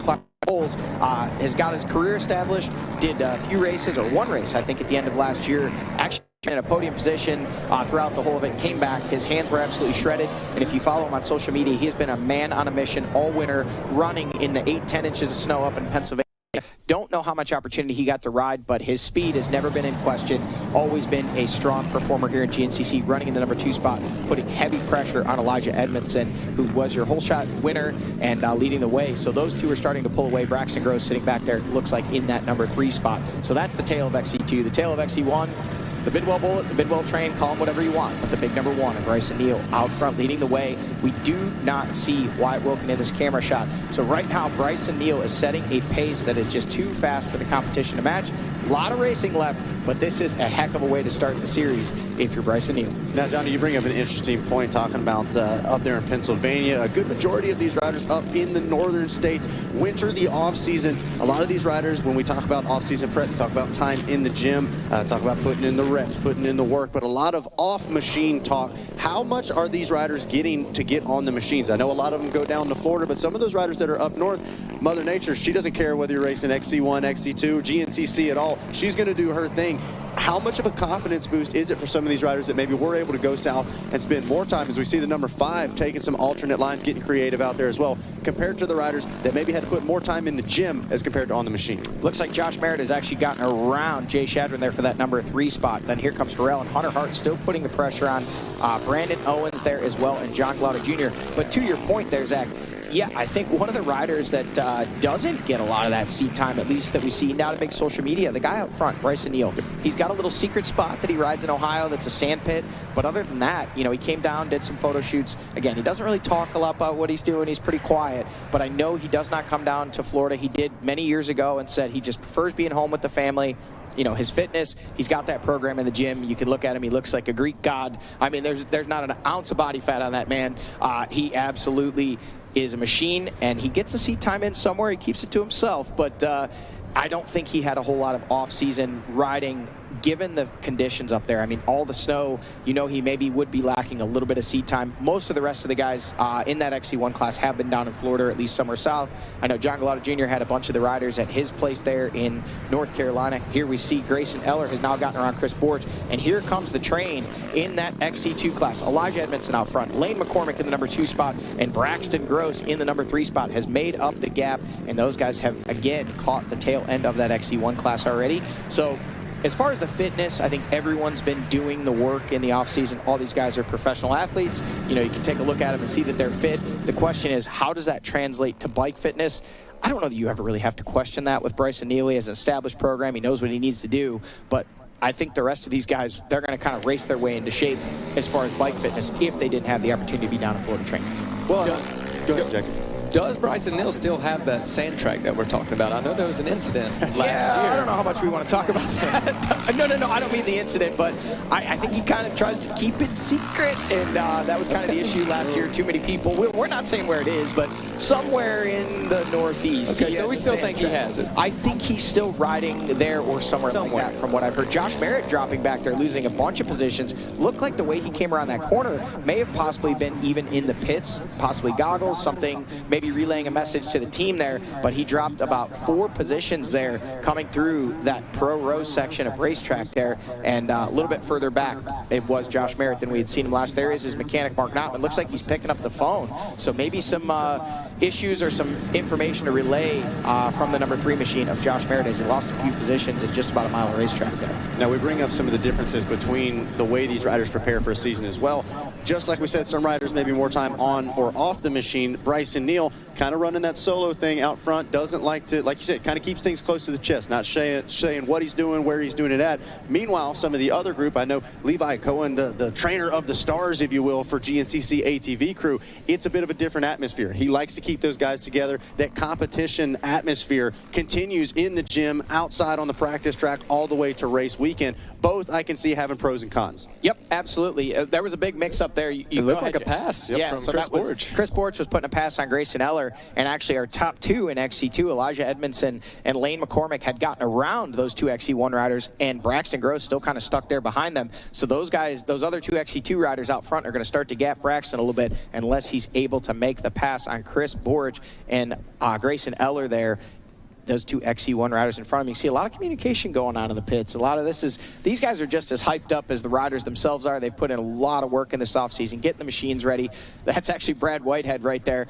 Bowles has got his career established, did a few races, or one race, I think, at the end of last year. Actually in a podium position throughout the whole of it, came back. His hands were absolutely shredded, and if you follow him on social media, he has been a man on a mission all winter, running in the 8-10 inches of snow up in Pennsylvania. Don't know how much opportunity he got to ride, but his speed has never been in question. Always been a strong performer here in GNCC, running in the number 2 spot, putting heavy pressure on Elijah Edmondson, who was your whole shot winner and leading the way. So those two are starting to pull away. Braxton Gross sitting back there, looks like in that number 3 spot. So that's the tail of XC2. The tail of XC1, the Bidwell Bullet, the Bidwell Train, call them whatever you want. But the big number 1, and Bryson Neal out front leading the way. We do not see Wyatt Wilkin in this camera shot. So right now, Bryson Neal is setting a pace that is just too fast for the competition to match. A lot of racing left, but this is a heck of a way to start the series if you're Bryson Neal. Now, Johnny, you bring up an interesting point talking about up there in Pennsylvania. A good majority of these riders up in the northern states. Winter, the off-season. A lot of these riders, when we talk about off-season prep, they talk about time in the gym, talk about putting in the reps, putting in the work, but a lot of off-machine talk. How much are these riders getting to get on the machines? I know a lot of them go down to Florida, but some of those riders that are up north, Mother Nature, she doesn't care whether you're racing XC1, XC2, GNCC at all. She's going to do her thing. how much of a confidence boost is it for some of these riders that maybe were able to go south and spend more time, as we see the number 5 taking some alternate lines, getting creative out there as well, compared to the riders that maybe had to put more time in the gym as compared to on the machine? Looks like Josh Merritt has actually gotten around Jay Shadron there for that number 3 spot. Then here comes Harrell, and Hunter Hart still putting the pressure on Brandon Owens there as well, and John Glaude Jr. But to your point there, Zach, yeah, I think one of the riders that doesn't get a lot of that seat time, at least that we see now to big social media, the guy out front, Bryson Neal. He's got a little secret spot that he rides in Ohio that's a sand pit. But other than that, you know, he came down, did some photo shoots. Again, he doesn't really talk a lot about what he's doing. He's pretty quiet. But I know he does not come down to Florida. He did many years ago and said he just prefers being home with the family. You know, his fitness, he's got that program in the gym. You can look at him. He looks like a Greek god. I mean, there's not an ounce of body fat on that man. He absolutely is a machine, and he gets the seat time in somewhere. He keeps it to himself, but I don't think he had a whole lot of off-season riding given the conditions up there. I mean, all the snow, you know, he maybe would be lacking a little bit of seat time. Most of the rest of the guys in that XC1 class have been down in Florida, or at least somewhere south. I know John Glaude Jr. had a bunch of the riders at his place there in North Carolina. Here we see Grayson Eller has now gotten around Chris Borge, and here comes the train in that XC2 class. Elijah Edmondson out front, Lane McCormick in the number 2 spot, and Braxton Gross in the number 3 spot has made up the gap, and those guys have, again, caught the tail end of that XC1 class already. So as far as the fitness, I think everyone's been doing the work in the offseason. All these guys are professional athletes. You know, you can take a look at them and see that they're fit. The question is, how does that translate to bike fitness? I don't know that you ever really have to question that with Bryson Neal. He has an established program. He knows what he needs to do. But I think the rest of these guys, they're going to kind of race their way into shape as far as bike fitness if they didn't have the opportunity to be down in Florida training. Well, go ahead, Jack. Does Bryson Neal still have that sand track that we're talking about? I know there was an incident last year. I don't know how much we want to talk about that. No, I don't mean the incident, but I think he kind of tries to keep it secret, and that was kind of the issue last year. Too many people. We're not saying where it is, but somewhere in the Northeast. Okay, so we still think he has it. I think he's still riding there or somewhere like that, from what I've heard. Josh Merritt dropping back there, losing a bunch of positions. Looked like the way he came around that corner may have possibly been even in the pits, possibly goggles, something, maybe relaying a message to the team there, but he dropped about 4 positions there coming through that pro row section of racetrack there, and a little bit further back it was Josh Merritt than we had seen him last. There is his mechanic Mark Notman. Looks like he's picking up the phone, so maybe some issues or some information to relay from the number 3 machine of Josh Merritt as he lost a few positions in just about a mile of racetrack there. Now we bring up some of the differences between the way these riders prepare for a season as well. Just like we said, some riders maybe more time on or off the machine. Bryson Neal kind of running that solo thing out front, doesn't like to, like you said, kind of keeps things close to the chest, not saying what he's doing, where he's doing it at. Meanwhile, some of the other group, I know Levi Cohen, the trainer of the stars, if you will, for GNCC ATV crew, it's a bit of a different atmosphere. He likes to keep those guys together. That competition atmosphere continues in the gym, outside on the practice track, all the way to race weekend. Both I can see having pros and cons. Yep, absolutely. There was a big mix-up there. It looked like a pass from Chris Borge. Chris Borge was putting a pass on Grayson Eller, and actually our top 2 in XC2, Elijah Edmondson and Lane McCormick, had gotten around those 2 XC1 riders, and Braxton Gross still kind of stuck there behind them. So those guys, those other 2 XC2 riders out front are going to start to gap Braxton a little bit unless he's able to make the pass on Chris Borge and Grayson Eller there. Those 2 XC1 riders in front of me. You see a lot of communication going on in the pits. A lot of this is, these guys are just as hyped up as the riders themselves are. They've put in a lot of work in this offseason, getting the machines ready. That's actually Brad Whitehead right there.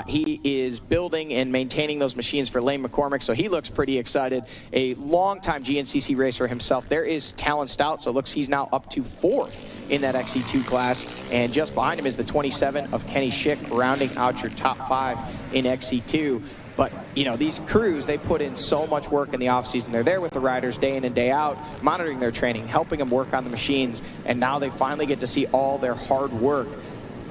He is building and maintaining those machines for Lane McCormick, so he looks pretty excited. A longtime GNCC racer himself. There is Talon Stout, so it looks he's now up to 4th in that XC2 class, and just behind him is the 27 of Kenny Schick, rounding out your top 5 in XC2. But, you know, these crews, they put in so much work in the offseason. They're there with the riders day in and day out, monitoring their training, helping them work on the machines, and now they finally get to see all their hard work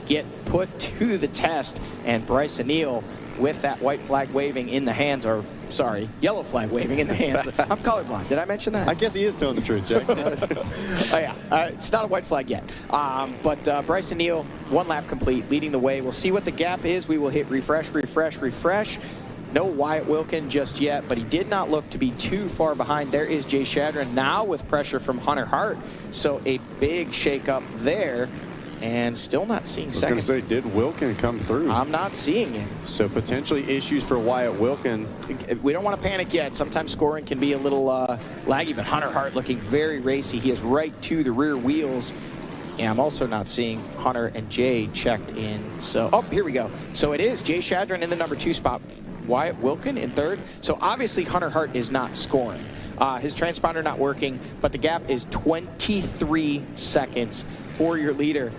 get put to the test. And Bryson Neal, with that white flag waving in the hands, or sorry, yellow flag waving in the hands. I'm colorblind. Did I mention that? I guess he is telling the truth, Jack. Oh, yeah. It's not a white flag yet. But Bryson Neal, 1 lap complete, leading the way. We'll see what the gap is. We will hit refresh, refresh, refresh. No Wyatt Wilkin just yet, but he did not look to be too far behind. There is Jay Shadron now with pressure from Hunter Hart. So a big shakeup there. and still not seeing second. I was going to say, did Wilkin come through? I'm not seeing him. So potentially issues for Wyatt Wilkin. We don't want to panic yet. Sometimes scoring can be a little laggy, but Hunter Hart looking very racy. He is right to the rear wheels. And I'm also not seeing Hunter and Jay checked in. So, oh, here we go. So it is Jay Shadron in the number 2 spot. Wyatt Wilkin in 3rd. So obviously Hunter Hart is not scoring. His transponder not working, but the gap is 23 seconds for your leader.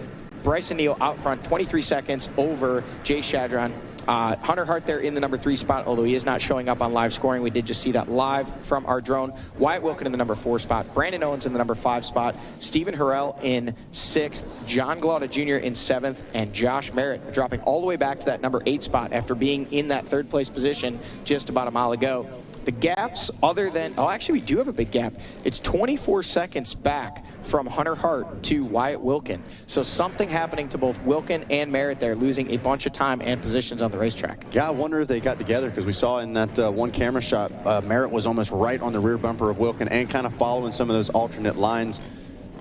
Bryson Neal out front, 23 seconds over Jay Shadron. Hunter Hart there in the number 3 spot, although he is not showing up on live scoring. We did just see that live from our drone. Wyatt Wilkin in the number 4 spot. Brandon Owens in the number 5 spot. Stephen Harrell in 6th. John Glauda Jr. in 7th. And Josh Merritt dropping all the way back to that number 8 spot after being in that 3rd place position just about a mile ago. The gaps other than, oh, actually we do have a big gap. It's 24 seconds back from Hunter Hart to Wyatt Wilkin. So something happening to both Wilkin and Merritt there, losing a bunch of time and positions on the racetrack. Yeah, I wonder if they got together, because we saw in that one camera shot, Merritt was almost right on the rear bumper of Wilkin and kind of following some of those alternate lines.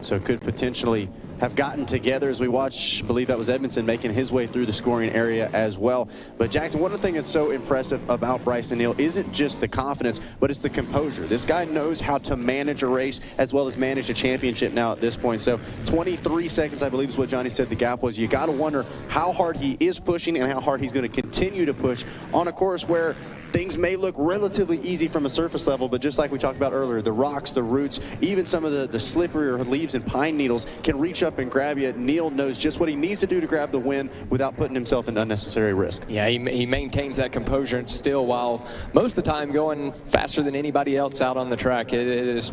So could potentially have gotten together as we watch. I believe that was Edmondson making his way through the scoring area as well. But Jackson, one of the things that's so impressive about Bryson Neal isn't just the confidence, but it's the composure. This guy knows how to manage a race as well as manage a championship now at this point. So 23 seconds, I believe, is what Johnny said the gap was. You got to wonder how hard he is pushing and how hard he's going to continue to push on a course where things may look relatively easy from a surface level, but just like we talked about earlier, the rocks, the roots, even some of the slipperier leaves and pine needles can reach up and grab you. Neal knows just what he needs to do to grab the win without putting himself in unnecessary risk. Yeah, he maintains that composure still, while most of the time going faster than anybody else out on the track. It is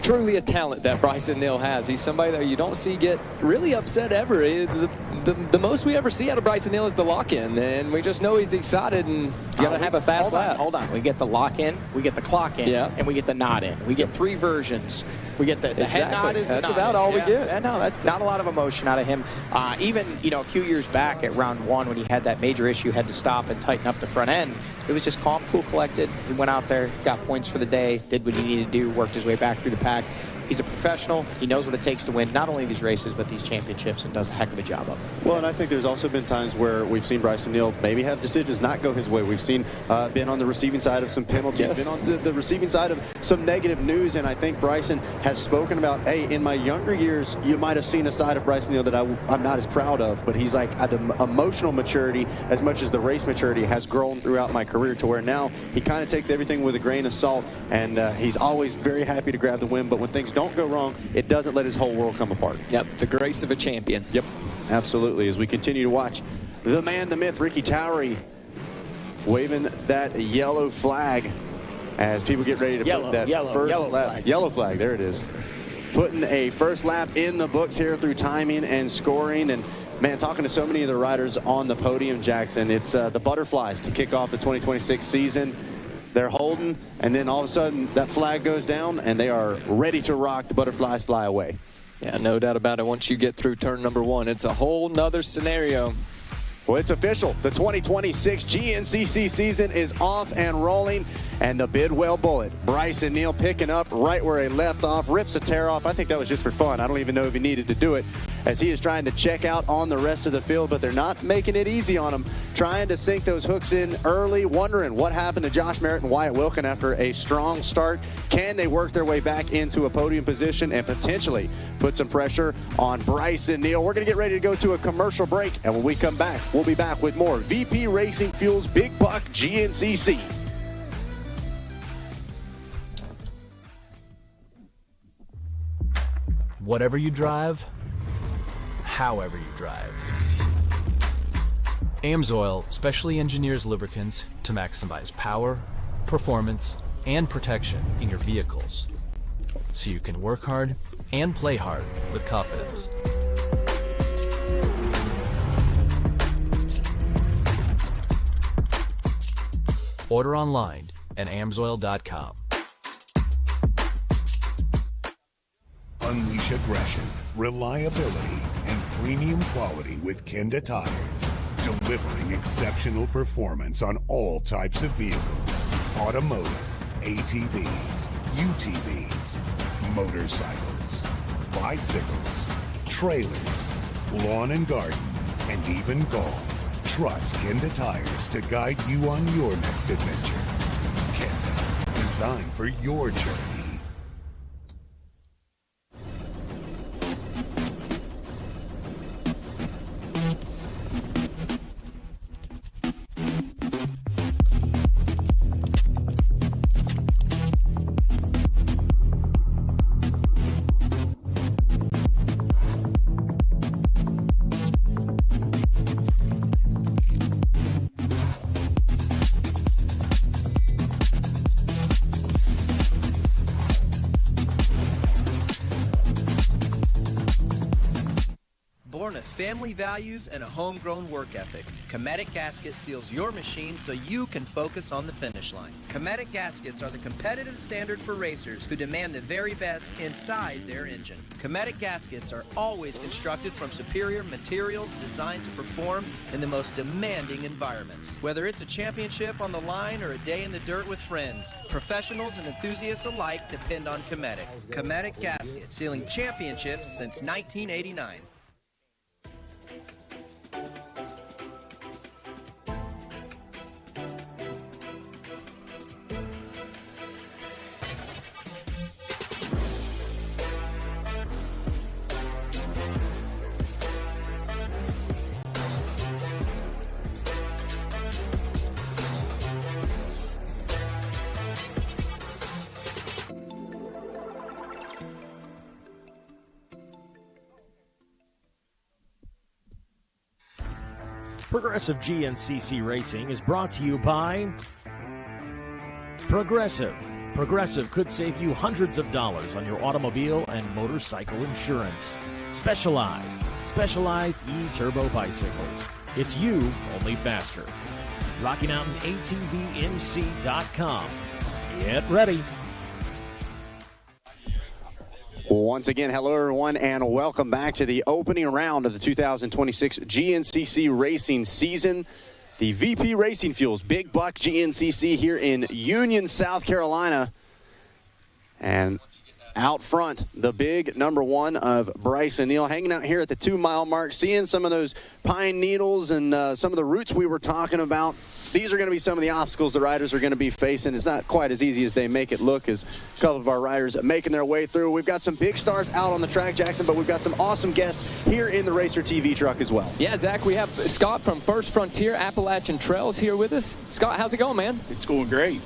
truly a talent that Bryson Neal has. He's somebody that you don't see get really upset ever. The most we ever see out of Bryson Neal is the lock-in, and we just know he's excited and got to have a fast lap. Hold on. We get the lock-in, we get the clock-in, and we get the nod-in. We get 3 versions. We get the head nod is the That's nod. about all we get. Yeah, no, that's not a lot of emotion out of him. Even, a few years back at round 1 when he had that major issue, had to stop and tighten up the front end, it was just calm, cool, collected. He went out there, got points for the day, did what he needed to do, worked his way back through the pack. He's a professional. He knows what it takes to win not only these races, but these championships, and does a heck of a job of it. Well, and I think there's also been times where we've seen Bryson Neal maybe have decisions not go his way. We've seen been on the receiving side of some penalties, been on the receiving side of some negative news, and I think Bryson has spoken about, hey, in my younger years, you might have seen a side of Bryson Neal that I'm not as proud of, but he's like, the emotional maturity, as much as the race maturity, has grown throughout my career to where now he kind of takes everything with a grain of salt, and he's always very happy to grab the win, but when things don't go wrong, it doesn't let his whole world come apart. Yep, the grace of a champion. Yep, absolutely. As we continue to watch the man, the myth, Ricky Towery, waving that yellow flag as people get ready to put that first lap. Yellow flag, there it is. Putting a first lap in the books here through timing and scoring. And man, talking to so many of the riders on the podium, Jackson, it's the butterflies to kick off the 2026 season. They're holding, and then all of a sudden that flag goes down, and they are ready to rock. The butterflies fly away. Yeah, no doubt about it. Once you get through turn number 1, it's a whole nother scenario. Well, it's official. The 2026 GNCC season is off and rolling, and the Bidwell Bullet, Bryson Neal, picking up right where he left off, rips a tear off. I think that was just for fun. I don't even know if he needed to do it, as he is trying to check out on the rest of the field, but they're not making it easy on him, trying to sink those hooks in early, wondering what happened to Josh Merritt and Wyatt Wilkin after a strong start. Can they work their way back into a podium position and potentially put some pressure on Bryson Neal? We're going to get ready to go to a commercial break, and when we come back, we'll be back with more VP Racing Fuels Big Buck GNCC. Whatever you drive, however you drive. AMSOIL specially engineers lubricants to maximize power, performance, and protection in your vehicles, so you can work hard and play hard with confidence. Order online at amsoil.com. Unleash aggression, reliability, and premium quality with Kenda tires, delivering exceptional performance on all types of vehicles: automotive, ATVs, UTVs, motorcycles, bicycles, trailers, lawn and garden, and even golf. Trust Kenda Tires to guide you on your next adventure. Kenda, designed for your journey. Born of family values and a homegrown work ethic, Cometic Gasket seals your machine so you can focus on the finish line. Cometic Gaskets are the competitive standard for racers who demand the very best inside their engine. Cometic Gaskets are always constructed from superior materials designed to perform in the most demanding environments. Whether it's a championship on the line or a day in the dirt with friends, professionals and enthusiasts alike depend on Cometic. Cometic Gasket, sealing championships since 1989. Progressive GNCC Racing is brought to you by Progressive. Progressive could save you hundreds of dollars on your automobile and motorcycle insurance. Specialized E-Turbo bicycles. It's you, only faster. Rocky Mountain ATVMC.com. Get ready. Once again, hello everyone, and welcome back to the opening round of the 2026 GNCC racing season. The VP Racing Fuels Big Buck GNCC here in Union, South Carolina. And out front, the big number one of Bryson Neal, hanging out here at the 2-mile mark, seeing some of those pine needles and some of the roots we were talking about. These are going to be some of the obstacles the riders are going to be facing. It's not quite as easy as they make it look, as a couple of our riders making their way through. We've got some big stars out on the track, Jackson, but we've got some awesome guests here in the Racer TV truck as well. Yeah, Zach, we have Scott from First Frontier Appalachian Trails here with us. Scott, how's it going, man? It's going great.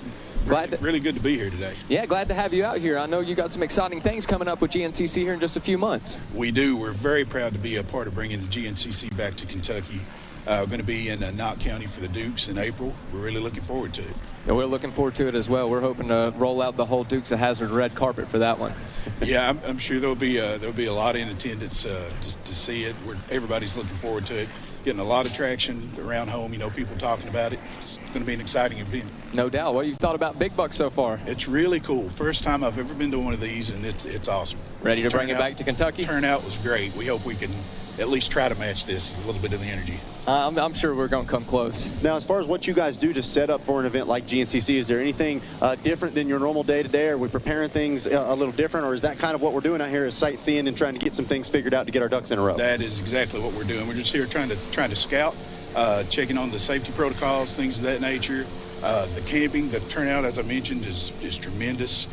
Really good to be here today. Yeah, glad to have you out here. I know you got some exciting things coming up with GNCC here in just a few months. We do. We're very proud to be a part of bringing the GNCC back to Kentucky. We're going to be in Knott County for the Dukes in April. We're really looking forward to it. And we're looking forward to it as well. We're hoping to roll out the whole Dukes of Hazzard red carpet for that one. Yeah, I'm sure there'll be a lot in attendance to see it. Everybody's looking forward to it. Getting a lot of traction around home. You know, people talking about it. It's going to be an exciting event. No doubt. What have you thought about Big Buck so far? It's really cool. First time I've ever been to one of these, and it's awesome. Ready to bring it back to Kentucky? Turnout was great. We hope we can at least try to match this, a little bit of the energy. I'm sure we're going to come close. Now, as far as what you guys do to set up for an event like GNCC, is there anything different than your normal day-to-day? Are we preparing things a little different, or is that kind of what we're doing out here, is sightseeing and trying to get some things figured out to get our ducks in a row? That is exactly what we're doing. We're just here trying to scout, checking on the safety protocols, things of that nature. The camping, the turnout, as I mentioned, is tremendous.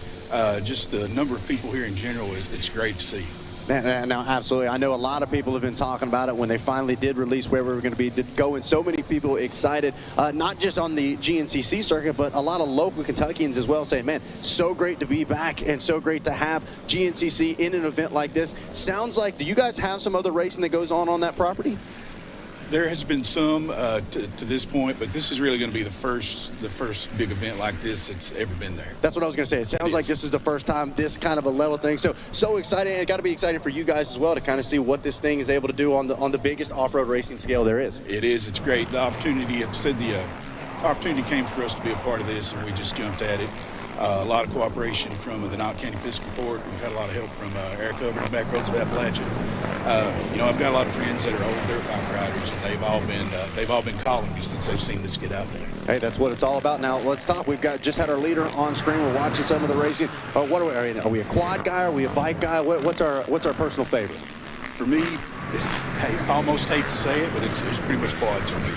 Just the number of people here in general, it's great to see. Now, absolutely. I know a lot of people have been talking about it when they finally did release where we were going to be going. So many people excited, not just on the GNCC circuit, but a lot of local Kentuckians as well, saying, man, so great to be back and so great to have GNCC in an event like this. Sounds like, do you guys have some other racing that goes on that property? There has been some to this point, but this is really going to be the first big event like this that's ever been there. That's what I was going to say. It sounds like this is the first time this kind of a level thing. So exciting, and it got to be exciting for you guys as well to kind of see what this thing is able to do on the biggest off-road racing scale there is. It is. It's great. The opportunity, opportunity came for us to be a part of this, and we just jumped at it. A lot of cooperation from the Knott County Fiscal Court. We've had a lot of help from Eric over the back roads of Appalachia. I've got a lot of friends that are old dirt bike riders, and they've all been calling me since they've seen this get out there. Hey, that's what it's all about. Now let's talk. We've just had our leader on screen. We're watching some of the racing. What are we? Are we a quad guy? Are we a bike guy? What's our personal favorite? For me, I almost hate to say it, but it's pretty much quads for me.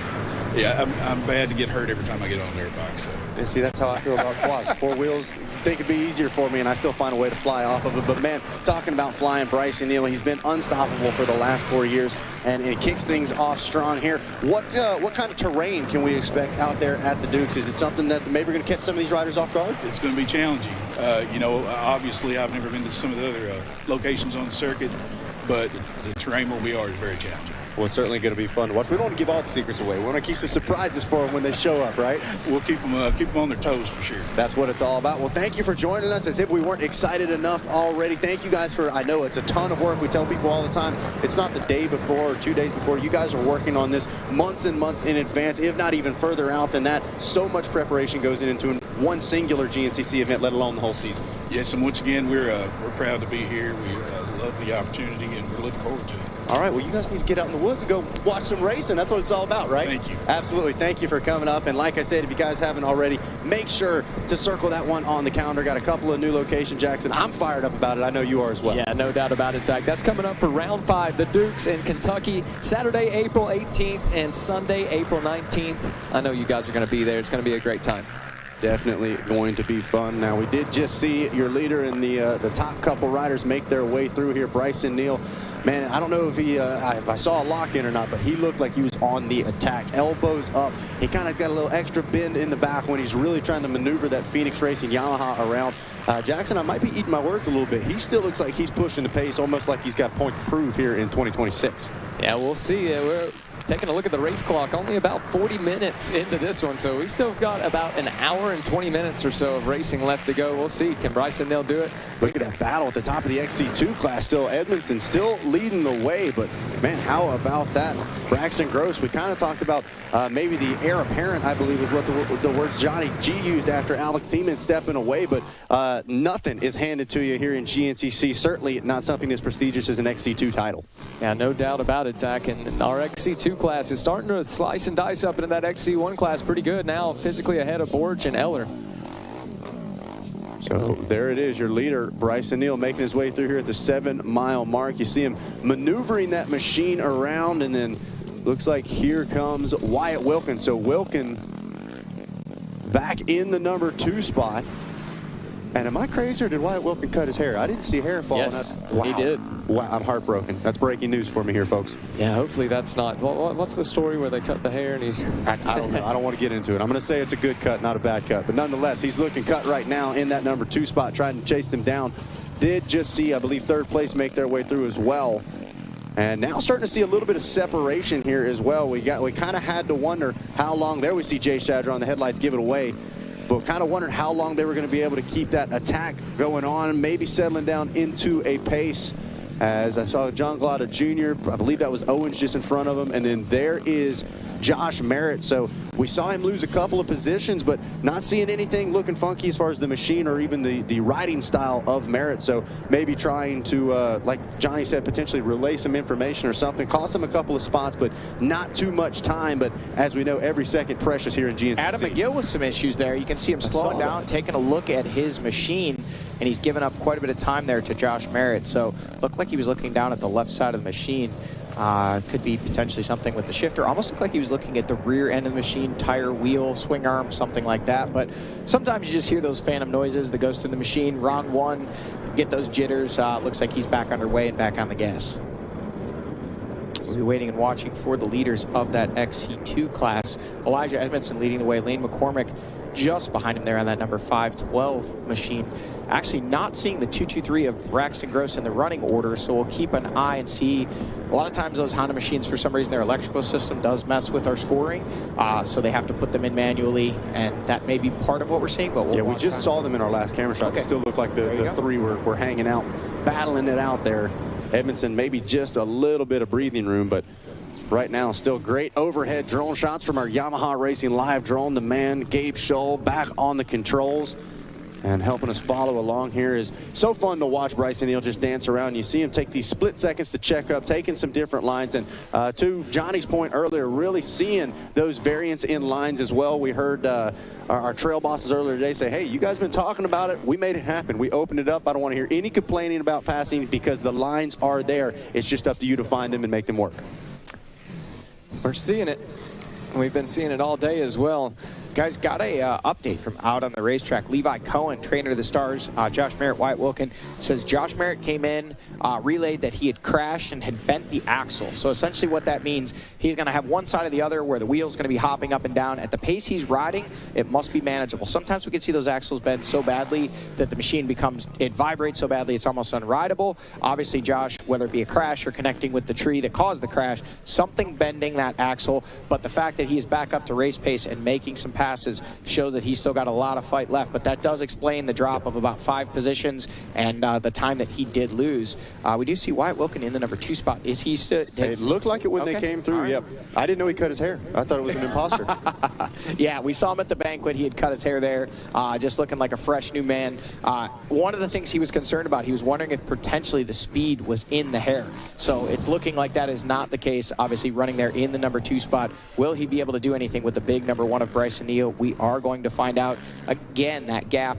Yeah, I'm bad to get hurt every time I get on a dirt bike. So. And see, that's how I feel about quads. 4 wheels, they could be easier for me, and I still find a way to fly off of it. But, man, talking about flying Bryson Neal, he's been unstoppable for the last 4 years, and it kicks things off strong here. What kind of terrain can we expect out there at the Dukes? Is it something that maybe we're going to catch some of these riders off guard? It's going to be challenging. Obviously, I've never been to some of the other locations on the circuit, but the terrain where we are is very challenging. Well, it's certainly going to be fun to watch. We don't want to give all the secrets away. We want to keep the surprises for them when they show up, right? We'll keep them on their toes for sure. That's what it's all about. Well, thank you for joining us. As if we weren't excited enough already. Thank you guys for, I know it's a ton of work. We tell people all the time, it's not the day before or 2 days before. You guys are working on this months and months in advance, if not even further out than that. So much preparation goes into one singular GNCC event, let alone the whole season. Yes, and once again, we're proud to be here. We love the opportunity, and we're looking forward to it. All right, well, you guys need to get out in the woods and go watch some racing. That's what it's all about, right? Thank you. Absolutely. Thank you for coming up. And like I said, if you guys haven't already, make sure to circle that one on the calendar. Got a couple of new locations, Jackson. I'm fired up about it. I know you are as well. Yeah, no doubt about it, Zach. That's coming up for round 5, the Dukes in Kentucky, Saturday, April 18th, and Sunday, April 19th. I know you guys are going to be there. It's going to be a great time. Definitely going to be fun. Now, we did just see your leader and the top couple riders make their way through here. Bryson Neal, man, I don't know if if I saw a lock-in or not, but he looked like he was on the attack. Elbows up. He kind of got a little extra bend in the back when he's really trying to maneuver that Phoenix Racing Yamaha around. Jackson, I might be eating my words a little bit. He still looks like he's pushing the pace, almost like he's got a point to prove here in 2026. Yeah, we'll see. We're taking a look at the race clock, only about 40 minutes into this one, so we still have got about an hour and 20 minutes or so of racing left to go. We'll see. Can Bryson Neal do it? Look at that battle at the top of the XC2 class. Still Edmondson still leading the way, but man, how about that? Braxton Gross, we kind of talked about maybe the heir apparent, I believe is what the words Johnny G used after Alex Tiemann stepping away, but nothing is handed to you here in GNCC. Certainly not something as prestigious as an XC2 title. Yeah, no doubt about it, Zach. And our XC2 class is starting to slice and dice up into that XC1 class pretty good now, physically ahead of Borch and Eller. So there it is, your leader, Bryson Neal, making his way through here at the 7-mile mark. You see him maneuvering that machine around, and then looks like here comes Wyatt Wilkin. So Wilkin back in the number 2 spot. And am I crazy, or did Wyatt Wilkin cut his hair? I didn't see hair falling yes, out. Wow. He did. Wow, I'm heartbroken. That's breaking news for me here, folks. Yeah, hopefully that's not. What's the story where they cut the hair and he's... I don't know. I don't want to get into it. I'm going to say it's a good cut, not a bad cut. But nonetheless, he's looking cut right now in that number 2 spot, trying to chase them down. Did just see, I believe, 3rd place make their way through as well. And now starting to see a little bit of separation here as well. We kind of had to wonder how long. There we see Jay Shadron on the headlights give it away. But kind of wondered how long they were going to be able to keep that attack going on, maybe settling down into a pace. As I saw John Glotta Jr., I believe that was Owens just in front of him, and then there is Josh Merritt. So we saw him lose a couple of positions, but not seeing anything looking funky as far as the machine or even the riding style of Merritt. So maybe trying to, like Johnny said, potentially relay some information or something. Cost him a couple of spots, but not too much time. But as we know, every second precious here in GNCC. Adam McGill with some issues there. You can see him slowing down, taking a look at his machine, and he's given up quite a bit of time there to Josh Merritt. So looked like he was looking down at the left side of the machine. Could be potentially something with the shifter. Almost looked like he was looking at the rear end of the machine, tire, wheel, swing arm, something like that. But sometimes you just hear those phantom noises that goes through the machine. Round 1, get those jitters. Looks like he's back underway and back on the gas. We'll be waiting and watching for the leaders of that XC2 class. Elijah Edmondson leading the way. Lane McCormick just behind him there on that number 512 machine. Actually not seeing the 223 of Braxton Gross in the running order, so we'll keep an eye and see. A lot of times those Honda machines, for some reason, their electrical system does mess with our scoring, so they have to put them in manually, and that may be part of what we're seeing. But we'll we just saw them in our last camera shot. Okay. They still look like the 3 were hanging out, battling it out there. Edmondson, maybe just a little bit of breathing room, but right now, still great overhead drone shots from our Yamaha Racing Live drone. The man, Gabe Scholl, back on the controls. And helping us follow along here is so fun to watch Bryson Neal just dance around. You see him take these split seconds to check up, taking some different lines. And to Johnny's point earlier, really seeing those variants in lines as well. We heard our trail bosses earlier today say, hey, you guys been talking about it. We made it happen. We opened it up. I don't want to hear any complaining about passing because the lines are there. It's just up to you to find them and make them work. We're seeing it. We've been seeing it all day as well. Guys, got a update from out on the racetrack. Levi Cohen, trainer of the Stars, Josh Merritt, Wyatt Wilkin, says Josh Merritt came in, relayed that he had crashed and had bent the axle. So essentially what that means, he's going to have one side or the other where the wheel's going to be hopping up and down. At the pace he's riding, it must be manageable. Sometimes we can see those axles bend so badly that the machine it vibrates so badly it's almost unrideable. Obviously, Josh, whether it be a crash or connecting with the tree that caused the crash, something bending that axle. But the fact that he is back up to race pace and making some passes shows that he's still got a lot of fight left, but that does explain the drop of about 5 positions and the time that he did lose. We do see Wyatt Wilkin in the number 2 spot. Is he still? It looked like it when they came through. Right. Yep. I didn't know he cut his hair. I thought it was an imposter. Yeah, we saw him at the banquet. He had cut his hair there, just looking like a fresh new man. One of the things he was concerned about, he was wondering if potentially the speed was in the hair. So it's looking like that is not the case. Obviously running there in the number 2 spot. Will he be able to do anything with the big number 1 of Bryson Neal? We are going to find out. Again, that gap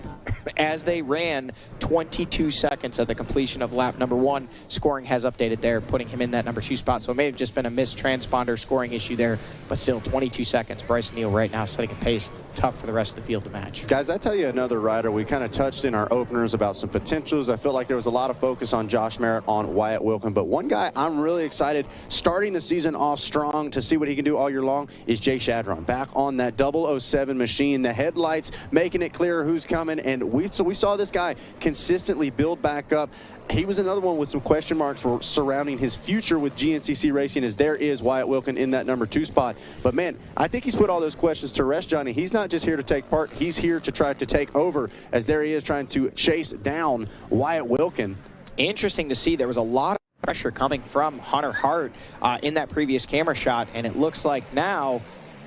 as they ran 22 seconds at the completion of lap number 1. Scoring has updated there, putting him in that number 2 spot. So it may have just been a missed transponder scoring issue there, but still 22 seconds. Bryson Neal right now setting a pace tough for the rest of the field to match. Guys, I tell you another rider. We kind of touched in our openers about some potentials. I feel like there was a lot of focus on Josh Merritt, on Wyatt Wilkin, but one guy I'm really excited starting the season off strong to see what he can do all year long is Jay Shadron. Back on that 007 machine, the headlights making it clear who's coming, and we saw this guy consistently build back up. He was another one with some question marks surrounding his future with GNCC Racing, as there is Wyatt Wilkin in that number 2 spot. But, man, I think he's put all those questions to rest, Johnny. He's not just here to take part. He's here to try to take over, as there he is trying to chase down Wyatt Wilkin. Interesting to see. There was a lot of pressure coming from Hunter Hart in that previous camera shot, and it looks like now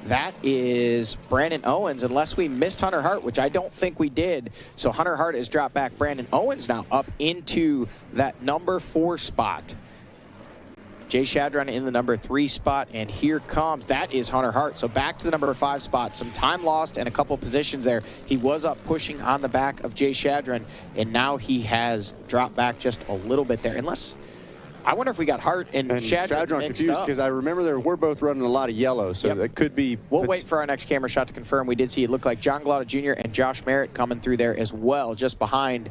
that is Brandon Owens, unless we missed Hunter Hart, which I don't think we did. So Hunter Hart has dropped back. Brandon Owens now up into that number 4 spot. Jay Shadron in the number 3 spot, and here comes, that is Hunter Hart. So back to the number 5 spot. Some time lost and a couple positions there. He was up pushing on the back of Jay Shadron, and now he has dropped back just a little bit there. Unless, I wonder if we got Hart and Shadron confused, because I remember we're both running a lot of yellow, so that could be. We'll wait for our next camera shot to confirm. We did see it look like John Galata Jr. and Josh Merritt coming through there as well, just behind.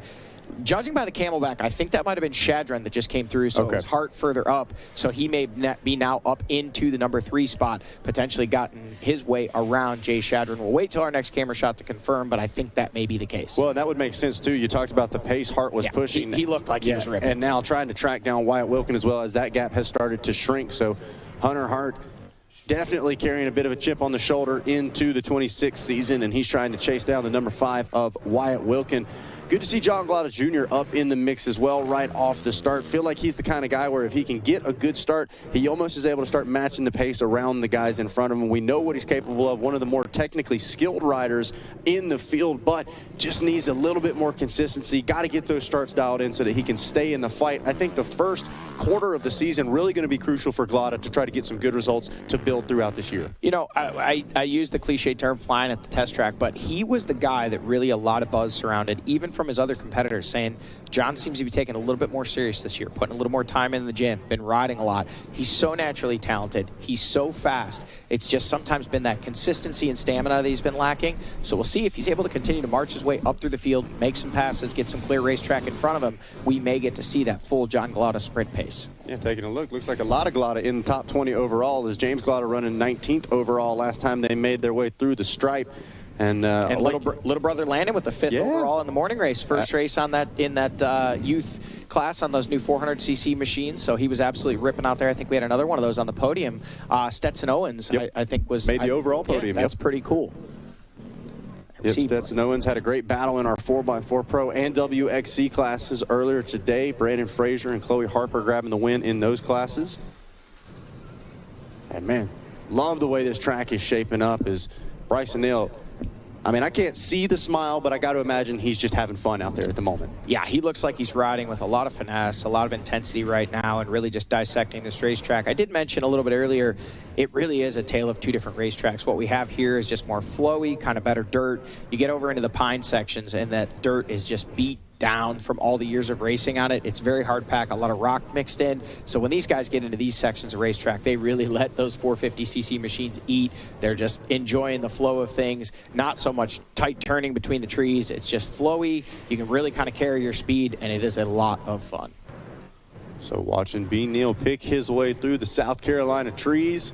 Judging by the camelback, I think that might have been Shadron that just came through, so it was Hart further up, so he may be now up into the number 3 spot, potentially gotten his way around Jay Shadron. We'll wait till our next camera shot to confirm, but I think that may be the case. Well, and that would make sense, too. You talked about the pace Hart was pushing. He looked like he was ripping. And now trying to track down Wyatt Wilkin as well, as that gap has started to shrink. So Hunter Hart definitely carrying a bit of a chip on the shoulder into the 26th season, and he's trying to chase down the number 5 of Wyatt Wilkin. Good to see John Galata Jr. up in the mix as well right off the start. Feel like he's the kind of guy where if he can get a good start, he almost is able to start matching the pace around the guys in front of him. We know what he's capable of, one of the more technically skilled riders in the field, but just needs a little bit more consistency. Got to get those starts dialed in so that he can stay in the fight. I think the first quarter of the season really going to be crucial for Galata to try to get some good results to build throughout this year. You know, I use the cliche term flying at the test track, but he was the guy that really a lot of buzz surrounded, even from his other competitors, saying John seems to be taking a little bit more serious this year, putting a little more time in the gym, been riding a lot. He's so naturally talented. He's so fast. It's just sometimes been that consistency and stamina that he's been lacking. So we'll see if he's able to continue to march his way up through the field, make some passes, get some clear racetrack in front of him. We may get to see that full John Galata sprint pace. Yeah, taking a look. Looks like a lot of Galata in the top 20 overall, as James Galata running 19th overall last time they made their way through the stripe. And little brother Landon with the 5th overall in the morning race. First race on that in that youth class on those new 400cc machines. So he was absolutely ripping out there. I think we had another one of those on the podium. Stetson Owens, I think, made the overall podium. That's pretty cool. Yep, Stetson Owens had a great battle in our 4x4 Pro and WXC classes earlier today. Brandon Frazier and Chloe Harper grabbing the win in those classes. And, man, love the way this track is shaping up as Bryson Neal I mean, I can't see the smile, but I got to imagine he's just having fun out there at the moment. Yeah, he looks like he's riding with a lot of finesse, a lot of intensity right now, and really just dissecting this racetrack. I did mention a little bit earlier, it really is a tale of two different racetracks. What we have here is just more flowy, kind of better dirt. You get over into the pine sections, and that dirt is just beat down from all the years of racing on it. It's very hard pack, a lot of rock mixed in. So when these guys get into these sections of racetrack, they really let those 450cc machines eat. They're just enjoying the flow of things, not so much tight turning between the trees. It's just flowy. You can really kind of carry your speed, and it is a lot of fun. So watching B. Neal pick his way through the South Carolina trees.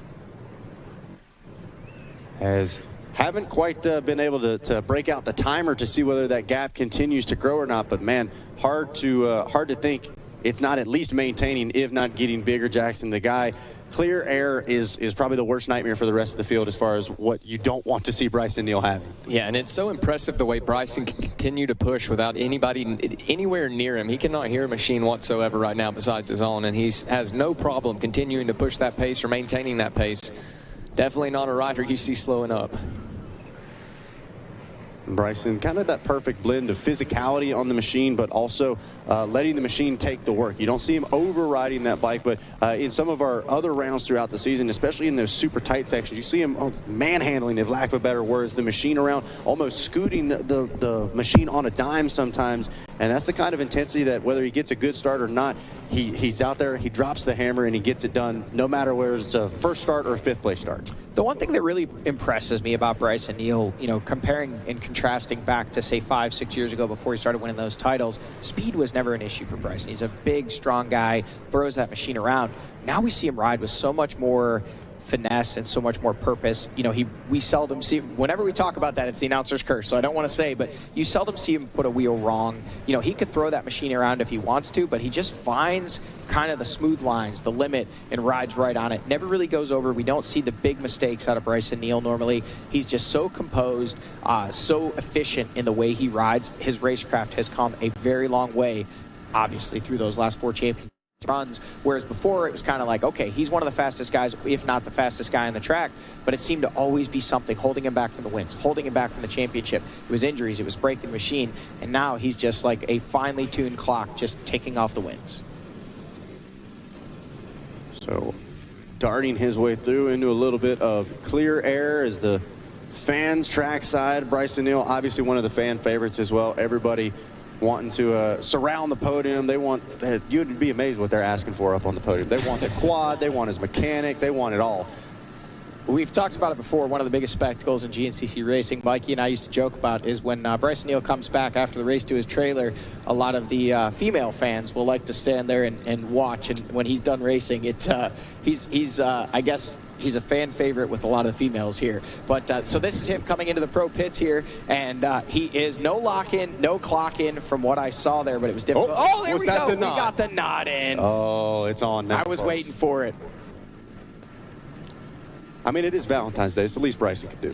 Haven't quite been able to break out the timer to see whether that gap continues to grow or not. But man, hard to think it's not at least maintaining, if not getting bigger. Jackson, the guy, clear air is probably the worst nightmare for the rest of the field as far as what you don't want to see Bryson Neal having. Yeah, and it's so impressive the way Bryson can continue to push without anybody anywhere near him. He cannot hear a machine whatsoever right now besides his own, and he has no problem continuing to push that pace or maintaining that pace. Definitely not a rider you see slowing up. Bryson, kind of that perfect blend of physicality on the machine, but also letting the machine take the work. You don't see him overriding that bike, but in some of our other rounds throughout the season, especially in those super tight sections, you see him manhandling, if lack of better words, the machine around, almost scooting the machine on a dime sometimes. And that's the kind of intensity that whether he gets a good start or not, he's out there, he drops the hammer, and he gets it done no matter whether it's a first start or a fifth place start. The one thing that really impresses me about Bryson Neal, comparing and contrasting back to, say, 5-6 years ago before he started winning those titles, speed was never an issue for Bryson. He's a big, strong guy, throws that machine around. Now we see him ride with so much more finesse and so much more purpose. We seldom see him, whenever we talk about that, it's the announcer's curse, so I don't want to say, but you seldom see him put a wheel wrong. He could throw that machine around if he wants to, but he just finds kind of the smooth lines, the limit, and rides right on it. Never really goes over. We don't see the big mistakes out of Bryson Neal normally. He's just so composed, so efficient in the way he rides. His racecraft has come a very long way, obviously, through those last 4 championships runs, whereas before it was kind of like, okay, he's one of the fastest guys, if not the fastest guy on the track, but it seemed to always be something holding him back from the wins, holding him back from the championship. It was injuries, it was breaking the machine, and now he's just like a finely tuned clock, just taking off the wins. So darting his way through into a little bit of clear air as the fans trackside. Bryson Neal, obviously one of the fan favorites as well. Everybody wanting to surround the podium. They want, you'd be amazed what they're asking for up on the podium. They want the quad, they want his mechanic, they want it all. We've talked about it before. One of the biggest spectacles in GNCC racing, Mikey and I used to joke about, is when Bryson Neal comes back after the race to his trailer, a lot of the female fans will like to stand there and watch. And when he's done racing, I guess he's a fan favorite with a lot of the females here. But so this is him coming into the pro pits here, and he is no lock-in, no clock-in from what I saw there, but it was difficult. Oh, there we go. We got the nod in. Oh, it's on now. I was waiting for it. I mean, it is Valentine's Day. It's the least Bryson could do.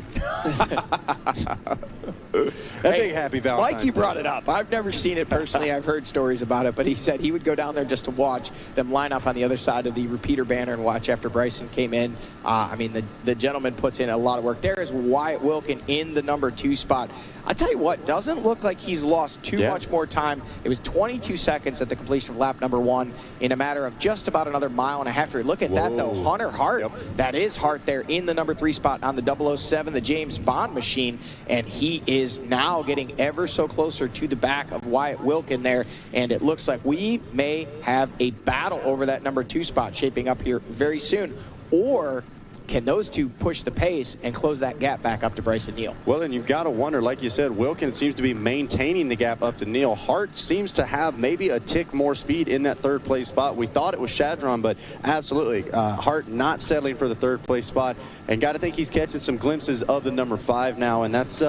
Big happy Valentine's Day. Mikey brought it up. I've never seen it personally. I've heard stories about it, but he said he would go down there just to watch them line up on the other side of the repeater banner and watch after Bryson came in. I mean, the gentleman puts in a lot of work. There is Wyatt Wilkin in the number 2 spot. I tell you what, doesn't look like he's lost too much more time. It was 22 seconds at the completion of lap number 1 in a matter of just about another mile and a half. Look at that, though. Hunter Hart, that is Hart there in the number 3 spot on the 007, the James Bond machine, and he is now getting ever so closer to the back of Wyatt Wilkin there, and it looks like we may have a battle over that number 2 spot shaping up here very soon. Or can those two push the pace and close that gap back up to Bryson Neal? Well, and you've got to wonder, like you said, Wilkin seems to be maintaining the gap up to Neal. Hart seems to have maybe a tick more speed in that 3rd place spot. We thought it was Shadron, but absolutely, Hart not settling for the 3rd place spot. And got to think he's catching some glimpses of the number 5 now, and that's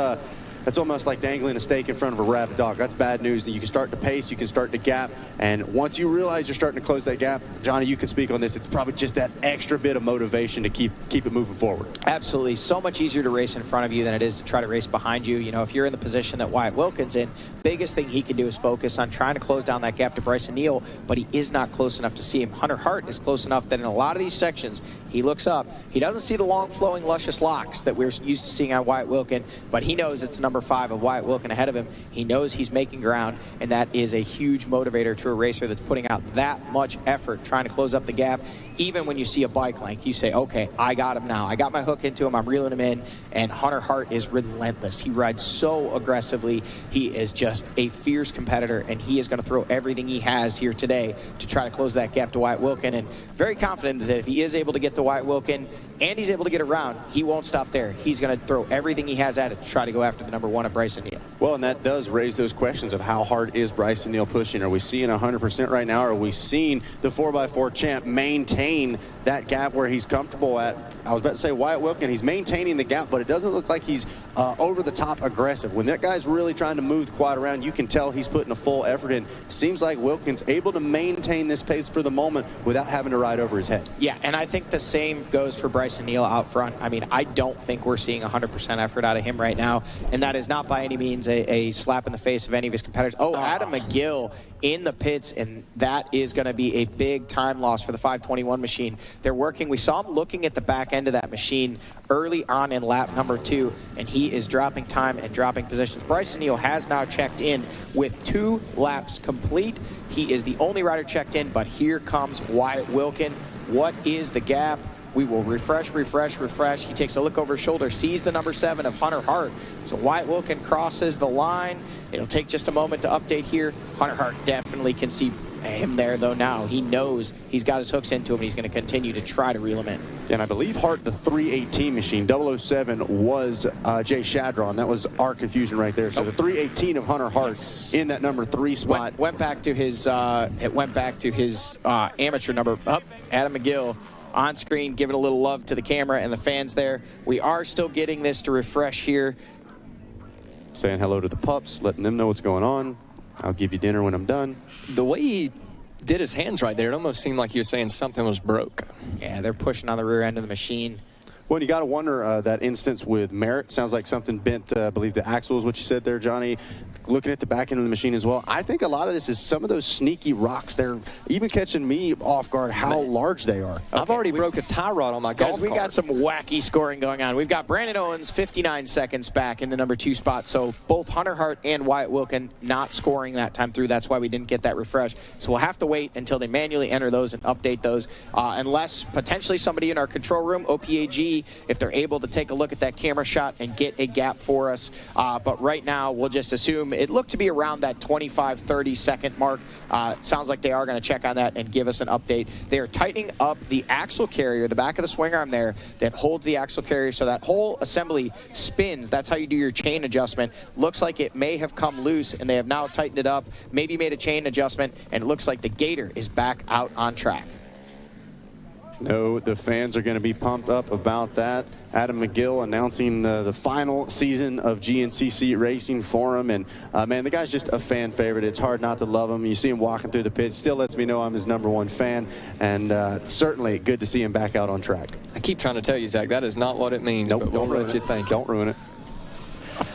that's almost like dangling a steak in front of a rabid dog. That's bad news. You can start to pace, you can start to gap, and once you realize you're starting to close that gap, Johnny, you can speak on this. It's probably just that extra bit of motivation to keep it moving forward. Absolutely. So much easier to race in front of you than it is to try to race behind you. You know, if you're in the position that Wyatt Wilkins in, biggest thing he can do is focus on trying to close down that gap to Bryson Neal, but he is not close enough to see him. Hunter Hart is close enough that in a lot of these sections, he looks up. He doesn't see the long, flowing, luscious locks that we're used to seeing on Wyatt Wilkin, but he knows it's number 5 of Wyatt Wilkin ahead of him. He knows he's making ground, and that is a huge motivator to a racer that's putting out that much effort trying to close up the gap. Even when you see a bike length, you say, okay, I got him now. I got my hook into him. I'm reeling him in. And Hunter Hart is relentless. He rides so aggressively. He is just a fierce competitor, and he is going to throw everything he has here today to try to close that gap to Wyatt Wilkin. And very confident that if he is able to get to Wyatt Wilkin and he's able to get around, he won't stop there. He's going to throw everything he has at it to try to go after the number 1 of Bryson Neal. Well, and that does raise those questions of how hard is Bryson Neal pushing? Are we seeing 100% right now? Are we seeing the 4x4 champ maintain that gap where he's comfortable at? I was about to say Wyatt Wilkin, he's maintaining the gap, but it doesn't look like he's over the top aggressive. When that guy's really trying to move the quad around, you can tell he's putting a full effort in. Seems like Wilkin's able to maintain this pace for the moment without having to ride over his head. Yeah, and I think the same goes for Bryson Neal out front. I mean, I don't think we're seeing 100% effort out of him right now, and that is not by any means a slap in the face of any of his competitors. Oh, Adam McGill in the pits, and that is going to be a big time loss for the 521 machine. They're working. We saw him looking at the back end of that machine early on in lap number 2, and he is dropping time and dropping positions. Bryson Neal has now checked in with 2 laps complete. He is the only rider checked in, but here comes Wyatt Wilkin. What is the gap? We will refresh. He takes a look over his shoulder, sees the number 7 of Hunter Hart. So Wyatt Wilkin crosses the line. It'll take just a moment to update here. Hunter Hart definitely can see him there, though, now. He knows he's got his hooks into him. He's going to continue to try to reel him in. And I believe Hart, the 318 machine, 007 was Jay Shadron. That was our confusion right there. So the 318 of Hunter Hart in that number 3 spot. Went back to his amateur number. Adam McGill on screen, giving a little love to the camera and the fans there. We are still getting this to refresh here. Saying hello to the pups, letting them know what's going on. I'll give you dinner when I'm done. The way he did his hands right there, it almost seemed like he was saying something was broke. Yeah, they're pushing on the rear end of the machine. Well, you got to wonder that instance with Merritt. Sounds like something bent, I believe the axle is what you said there, Johnny. Looking at the back end of the machine as well. I think a lot of this is some of those sneaky rocks. They're even catching me off guard how large they are. I've already broke a tie rod on my golf cart. We got some wacky scoring going on. We've got Brandon Owens 59 seconds back in the number 2 spot. So both Hunter Hart and Wyatt Wilkin not scoring that time through. That's why we didn't get that refresh. So we'll have to wait until they manually enter those and update those. Unless potentially somebody in our control room, OPAG, if they're able to take a look at that camera shot and get a gap for us. But right now, we'll just assume it looked to be around that 25-30 second mark. Sounds like they are going to check on that and give us an update. They are tightening up the axle carrier, the back of the swing arm there that holds the axle carrier, so that whole assembly spins. That's how you do your chain adjustment. Looks like it may have come loose, and they have now tightened it up, maybe made a chain adjustment, and it looks like the Gator is back out on track. No, the fans are going to be pumped up about that. Adam McGill announcing the final season of GNCC racing for him. And, man, the guy's just a fan favorite. It's hard not to love him. You see him walking through the pits. Still lets me know I'm his number 1 fan. And certainly good to see him back out on track. I keep trying to tell you, Zach, that is not what it means. Nope, but don't we'll ruin let you it. think. Don't ruin it.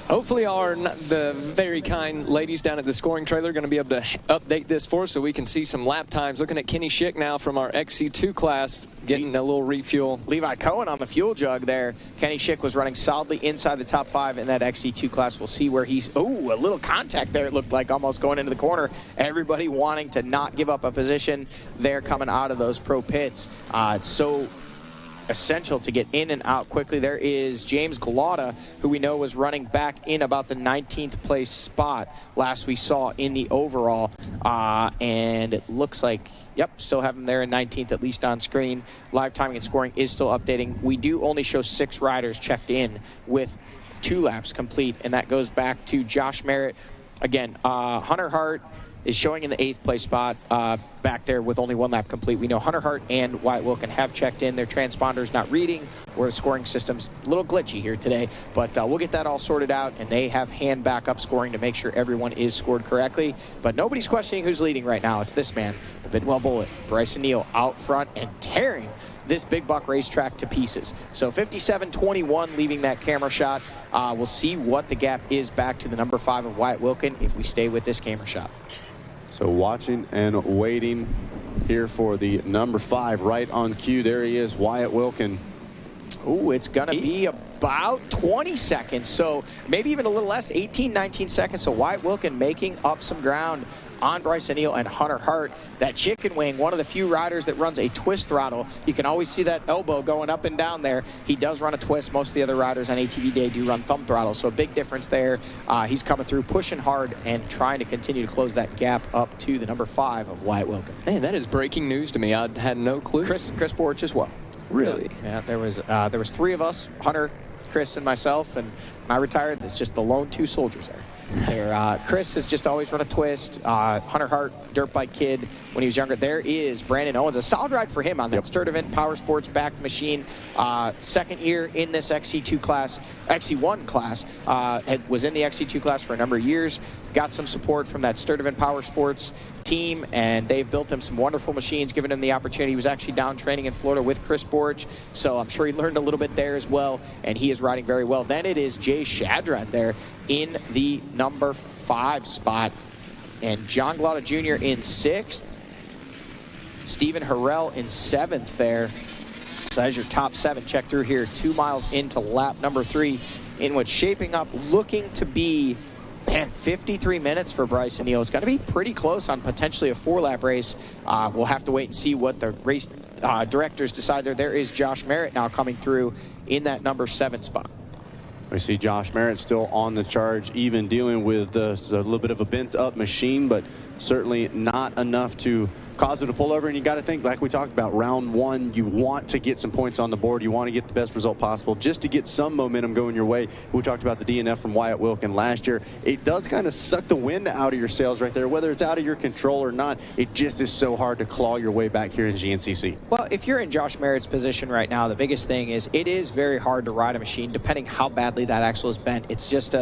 Hopefully the very kind ladies down at the scoring trailer are going to be able to update this for us so we can see some lap times. Looking at Kenny Schick now from our XC2 class, getting a little refuel. Levi Cohen on the fuel jug there. Kenny Schick was running solidly inside the top 5 in that XC2 class. We'll see where he's... Oh, a little contact there. It looked like almost going into the corner. Everybody wanting to not give up a position there coming out of those pro pits. It's so essential to get in and out quickly. There is James Galata, who we know was running back in about the 19th place spot last we saw in the overall. And it looks like, yep, still have him there in 19th, at least on screen. Live timing and scoring is still updating. We do only show 6 riders checked in with 2 laps complete, and that goes back to Josh Merritt. Again, Hunter Hart is showing in the 8th place spot back there with only 1 lap complete. We know Hunter Hart and Wyatt Wilkin have checked in. Their transponders not reading, or the scoring system's a little glitchy here today. But we'll get that all sorted out, and they have hand backup scoring to make sure everyone is scored correctly. But nobody's questioning who's leading right now. It's this man, the Bidwell Bullet, Bryson Neal, out front and tearing this big buck racetrack to pieces. So 57-21 leaving that camera shot. We'll see what the gap is back to the number 5 of Wyatt Wilkin if we stay with this camera shot. So watching and waiting here for the number 5 right on cue. There he is, Wyatt Wilkin. Oh, it's going to be about 20 seconds. So maybe even a little less, 18, 19 seconds. So Wyatt Wilkin making up some ground on Bryson Neal and Hunter Hart. That chicken wing, one of the few riders that runs a twist throttle. You can always see that elbow going up and down there. He does run a twist. Most of the other riders on ATV Day do run thumb throttle, so a big difference there. He's coming through, pushing hard, and trying to continue to close that gap up to the number 5 of Wyatt Wilkin. Hey, that is breaking news to me. I had no clue. Chris Borch as well. Really? Yeah, there was 3 of us, Hunter, Chris, and myself, and when I retired, it's just the lone 2 soldiers there. Chris has just always run a twist. Hunter Hart, dirt bike kid when he was younger. There is Brandon Owens. A solid ride for him on that Sturtevant Power Sports backed machine. Second year in this XC1 class. Was in the XC2 class for a number of years. Got some support from that Sturtevant Power Sports team, and they've built him some wonderful machines, given him the opportunity. He was actually down training in Florida with Chris Borch, so I'm sure he learned a little bit there as well, and he is riding very well. Then it is Jay Shadron there in the number 5 spot, and John Glauda Jr. in 6th. Stephen Harrell in 7th there. So as your top 7, check through here, 2 miles into lap number 3, in what's shaping up looking to be, 53 minutes for Bryson Neal. It's going to be pretty close on potentially a 4-lap race. We'll have to wait and see what the race directors decide there. There is Josh Merritt now coming through in that number 7 spot. We see Josh Merritt still on the charge, even dealing with a little bit of a bent-up machine, but certainly not enough to cause him to pull over. And you got to think, like we talked about, round 1, you want to get some points on the board. You want to get the best result possible just to get some momentum going your way. We talked about the DNF from Wyatt Wilkin last year. It does kind of suck the wind out of your sails right there, whether it's out of your control or not. It just is so hard to claw your way back here in GNCC. Well, if you're in Josh Merritt's position right now, the biggest thing is it is very hard to ride a machine, depending how badly that axle is bent. It's just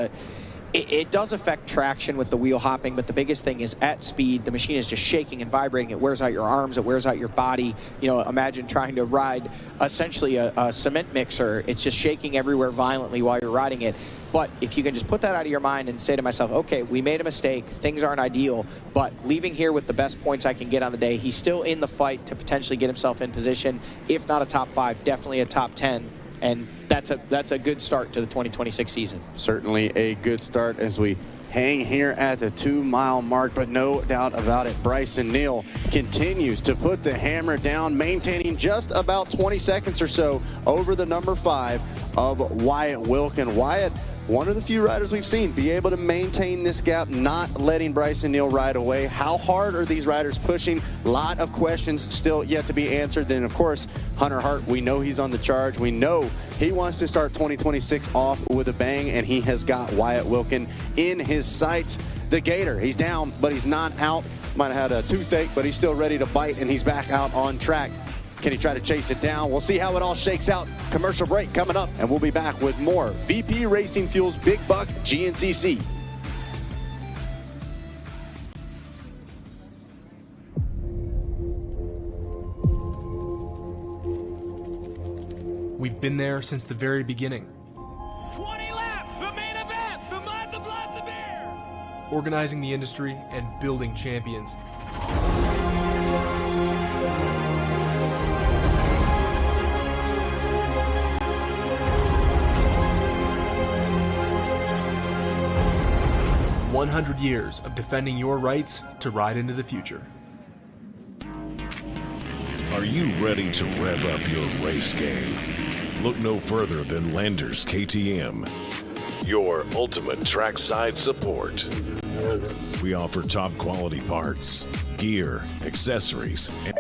it does affect traction with the wheel hopping, but the biggest thing is at speed, the machine is just shaking and vibrating. It wears out your arms, it wears out your body. You know, imagine trying to ride essentially a cement mixer. It's just shaking everywhere violently while you're riding it. But if you can just put that out of your mind and say to myself, okay, we made a mistake, things aren't ideal, but leaving here with the best points I can get on the day, he's still in the fight to potentially get himself in position, if not a top 5, definitely a top 10. And that's a good start to the 2026 season. Certainly a good start as we hang here at the 2-mile mark, but no doubt about it, Bryson Neal continues to put the hammer down, maintaining just about 20 seconds or so over the number 5 of Wyatt Wilkin. Wyatt, one of the few riders we've seen be able to maintain this gap, not letting Bryson Neal ride away. How hard are these riders pushing? A lot of questions still yet to be answered. Then, of course, Hunter Hart, we know he's on the charge. We know he wants to start 2026 off with a bang, and he has got Wyatt Wilkin in his sights. The Gator, he's down, but he's not out. Might have had a toothache, but he's still ready to bite, and he's back out on track. Can he try to chase it down? We'll see how it all shakes out. Commercial break coming up, and we'll be back with more VP Racing Fuels Big Buck GNCC. We've been there since the very beginning. 20 laps, the main event, the mud, the blood, the beer. Organizing the industry and building champions. "100 years of defending your rights to ride into the future." Are you ready to rev up your race game? Look no further than Landers KTM, your ultimate trackside support. We offer top quality parts, gear, accessories, and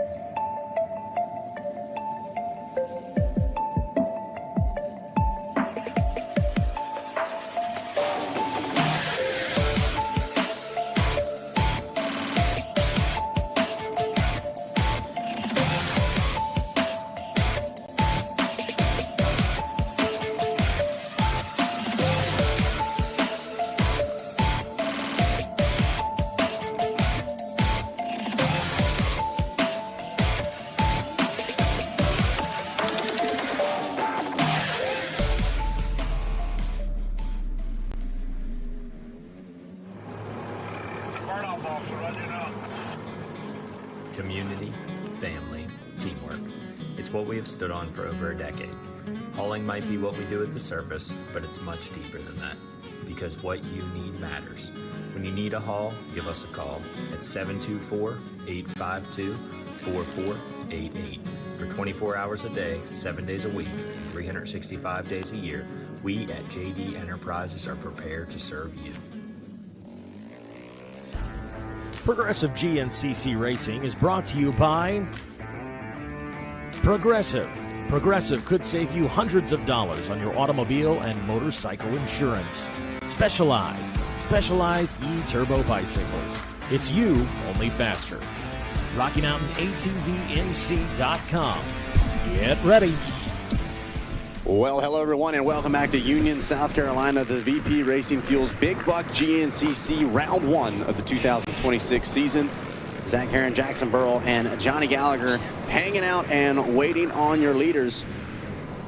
community, family, teamwork. It's what we have stood on for over a decade. Hauling might be what we do at the surface, but it's much deeper than that, because what you need matters. When you need a haul, give us a call at 724-852-4488. For 24 hours a day, 7 days a week, 365 days a year, we at JD Enterprises are prepared to serve you. Progressive GNCC Racing is brought to you by Progressive. Progressive could save you hundreds of dollars on your automobile and motorcycle insurance. Specialized e-turbo bicycles. It's you, only faster. Rocky Mountain ATVMC.com. Get ready. Well, hello everyone, and welcome back to Union, South Carolina, the VP Racing Fuels Big Buck GNCC Round 1 of the 2026 season. Zach Herron, Jackson Burrell, and Johnny Gallagher hanging out and waiting on your leaders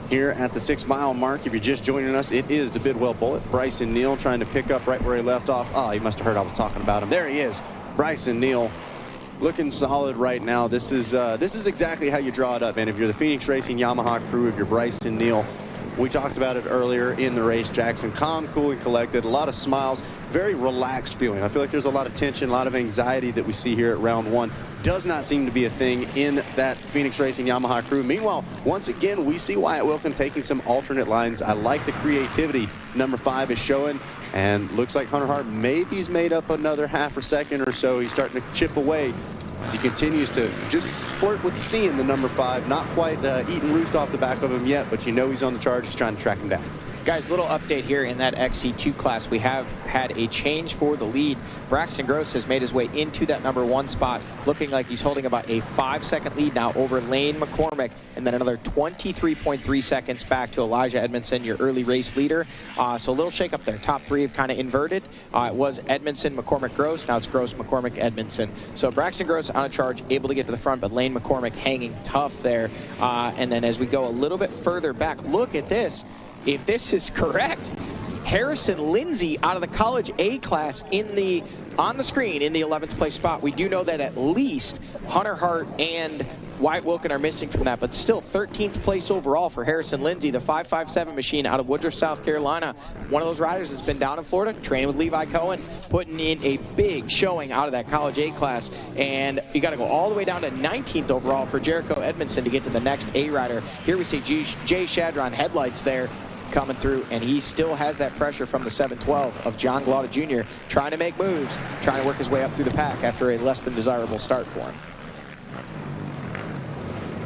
here at the 6 mile mark. If you're just joining us, it is the Bidwell Bullet. Bryson Neal trying to pick up right where he left off. Oh, you must have heard I was talking about him. There he is, Bryson Neal. Looking solid right now. This is exactly how you draw it up, man. If you're the Phoenix Racing Yamaha crew, if you're Bryson Neal, we talked about it earlier in the race, Jackson. Calm, cool, and collected. A lot of smiles. Very relaxed feeling. I feel like there's a lot of tension, a lot of anxiety that we see here at round 1. Does not seem to be a thing in that Phoenix Racing Yamaha crew. Meanwhile, once again, we see Wyatt Wilkin taking some alternate lines. I like the creativity number 5 is showing. And looks like Hunter Hart maybe he's made up another half a second or so. He's starting to chip away as he continues to just flirt with seeing the number 5. Not quite eating roost off the back of him yet, but you know he's on the charge. He's trying to track him down. Guys, little update here in that XC2 class. We have had a change for the lead. Braxton Gross has made his way into that number 1 spot, looking like he's holding about a 5-second lead now over Lane McCormick, and then another 23.3 seconds back to Elijah Edmondson, your early race leader. So a little shake up there. Top 3 have kind of inverted. It was Edmondson, McCormick, Gross. Now it's Gross, McCormick, Edmondson. So Braxton Gross on a charge, able to get to the front, but Lane McCormick hanging tough there. And then as we go a little bit further back, look at this. If this is correct, Harrison Lindsay out of the College A class on the screen in the 11th place spot. We do know that at least Hunter Hart and Wyatt Wilkin are missing from that, but still 13th place overall for Harrison Lindsay, the 557 machine out of Woodruff, South Carolina. One of those riders that's been down in Florida, training with Levi Cohen, putting in a big showing out of that College A class. And you got to go all the way down to 19th overall for Jericho Edmondson to get to the next A rider. Here we see Jay Shadron headlights there coming through, and he still has that pressure from the 712 of John Glaude Jr. trying to make moves, trying to work his way up through the pack after a less than desirable start for him.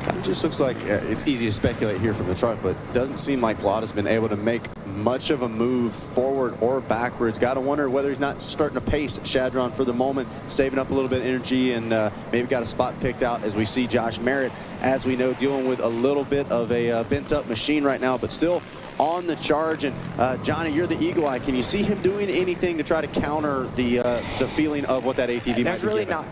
It just looks like it's easy to speculate here from the chart, but doesn't seem like Glaude has been able to make much of a move forward or backwards. Got to wonder whether he's not starting to pace Shadron for the moment, saving up a little bit of energy, and maybe got a spot picked out as we see Josh Merritt, as we know, dealing with a little bit of a bent-up machine right now, but still on the charge. And Johnny, you're the eagle eye. Can you see him doing anything to try to counter the feeling of what that ATV might be giving?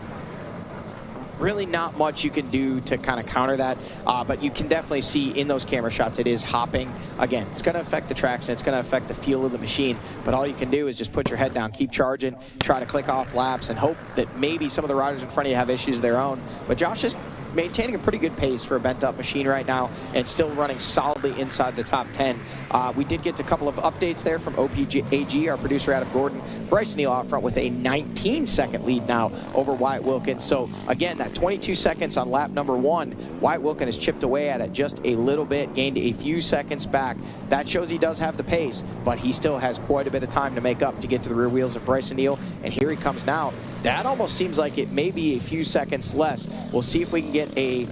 Really not much you can do to kind of counter that, but you can definitely see in those camera shots it is hopping. Again, it's going to affect the traction, it's going to affect the feel of the machine, but all you can do is just put your head down, keep charging, try to click off laps, and hope that maybe some of the riders in front of you have issues of their own. But Josh is maintaining a pretty good pace for a bent-up machine right now and still running solidly inside the top 10. We did get a couple of updates there from OPAG, our producer Adam Gordon. Bryson Neal out front with a 19-second lead now over Wyatt Wilkin. So again, that 22 seconds on lap number 1, Wyatt Wilkin has chipped away at it just a little bit, gained a few seconds back. That shows he does have the pace, but he still has quite a bit of time to make up to get to the rear wheels of Bryson Neal. And here he comes now. That almost seems like it may be a few seconds less. We'll see if we can get a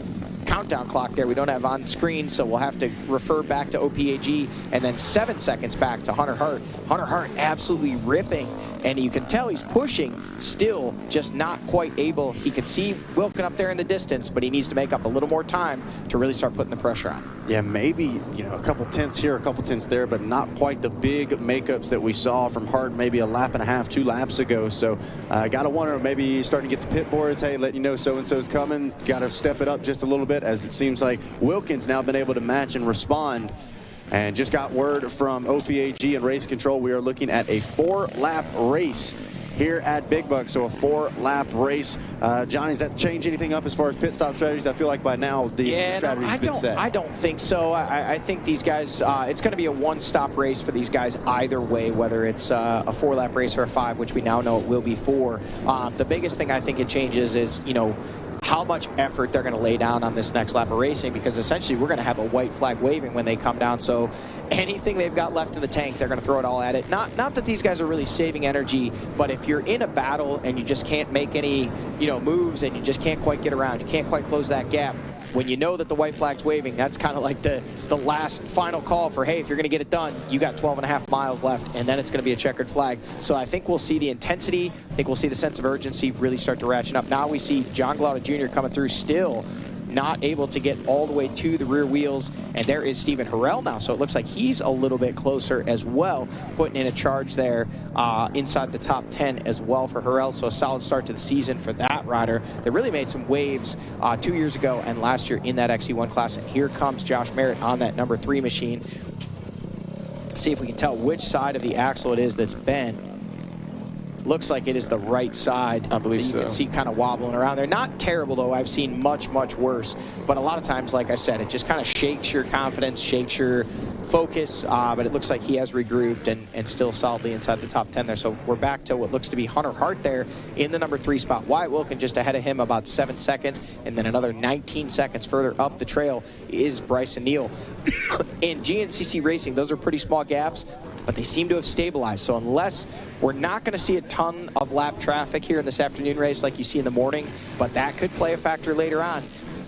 countdown clock there we don't have on screen, so we'll have to refer back to OPAG, and then 7 seconds back to Hunter Hart. Hunter Hart absolutely ripping, and you can tell he's pushing, still just not quite able. He can see Wilkin up there in the distance, but he needs to make up a little more time to really start putting the pressure on. Yeah, maybe, a couple tenths here, a couple tenths there, but not quite the big makeups that we saw from Hart maybe a lap and a half, 2 laps ago. So got to wonder, maybe starting to get the pit boards, hey, let you know so-and-so's coming. Got to step it up just a little bit, as it seems like Wilkin's now been able to match and respond. And just got word from OPAG and Race Control, we are looking at a 4-lap race here at Big Buck. So a 4-lap race. Johnny, does that change anything up as far as pit stop strategies? I feel like by now the strategy's been set. I don't think so. I think these guys, it's going to be a one-stop race for these guys either way, whether it's a 4-lap race or a 5, which we now know it will be 4. The biggest thing I think it changes is, how much effort they're going to lay down on this next lap of racing, because essentially we're going to have a white flag waving when they come down. So anything they've got left in the tank, they're going to throw it all at it. Not that these guys are really saving energy, but if you're in a battle and you just can't make any, moves, and you just can't quite get around, you can't quite close that gap, when you know that the white flag's waving, that's kind of like the last final call for, hey, if you're going to get it done, you got 12.5 miles left, and then it's going to be a checkered flag. So I think we'll see the intensity, I think we'll see the sense of urgency really start to ratchet up. Now we see John Glaude Jr. coming through, still not able to get all the way to the rear wheels, and there is Stephen Harrell now, so it looks like he's a little bit closer as well, putting in a charge there inside the top 10 as well for Harrell. So a solid start to the season for that rider that really made some waves 2 years ago and last year in that XC1 class. And here comes Josh Merritt on that number 3 machine. See if we can tell which side of the axle it is that's bent. Looks like it is the right side. I believe so. You can see kind of wobbling around there. Not terrible, though. I've seen much, much worse. But a lot of times, like I said, it just kind of shakes your confidence, shakes your focus. But it looks like he has regrouped and still solidly inside the top 10 there. So we're back to what looks to be Hunter Hart there in the number 3 spot. Wyatt Wilkin just ahead of him about 7 seconds. And then another 19 seconds further up the trail is Bryson Neal. In GNCC racing, those are pretty small gaps, but they seem to have stabilized. So unless we're not going to see a ton of lap traffic here in this afternoon race like you see in the morning, but that could play a factor later on.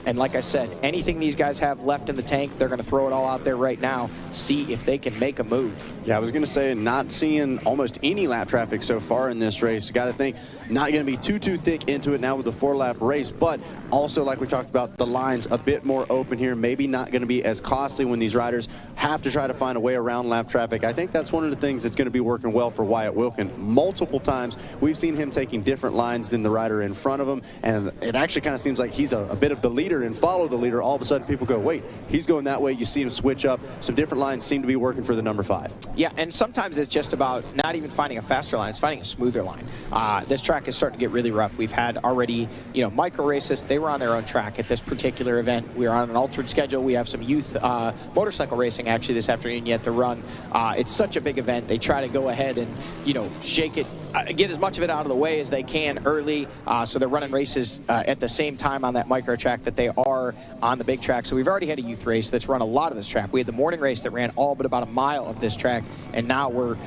And like I said, anything these guys have left in the tank, they're going to throw it all out there right now, see if they can make a move. Yeah, I was going to say, not seeing almost any lap traffic so far in this race. Got to think, not going to be too thick into it now with the 4-lap race, but also, like we talked about, the lines a bit more open here. Maybe not going to be as costly when these riders have to try to find a way around lap traffic. I think that's one of the things that's going to be working well for Wyatt Wilkin. Multiple times, we've seen him taking different lines than the rider in front of him, and it actually kind of seems like he's a bit of the leader and follow the leader. All of a sudden people go, wait, he's going that way. You see him switch up. Some different lines seem to be working for the number 5. Yeah, and sometimes it's just about not even finding a faster line, it's finding a smoother line. This track is starting to get really rough. We've had already, micro races. They were on their own track at this particular event. We are on an altered schedule. We have some youth motorcycle racing actually this afternoon yet to run. It's such a big event. They try to go ahead and, shake it, get as much of it out of the way as they can early. So they're running races at the same time on that micro track that they are on the big track. So we've already had a youth race that's run a lot of this track. We had the morning race that ran all but about a mile of this track, and now we're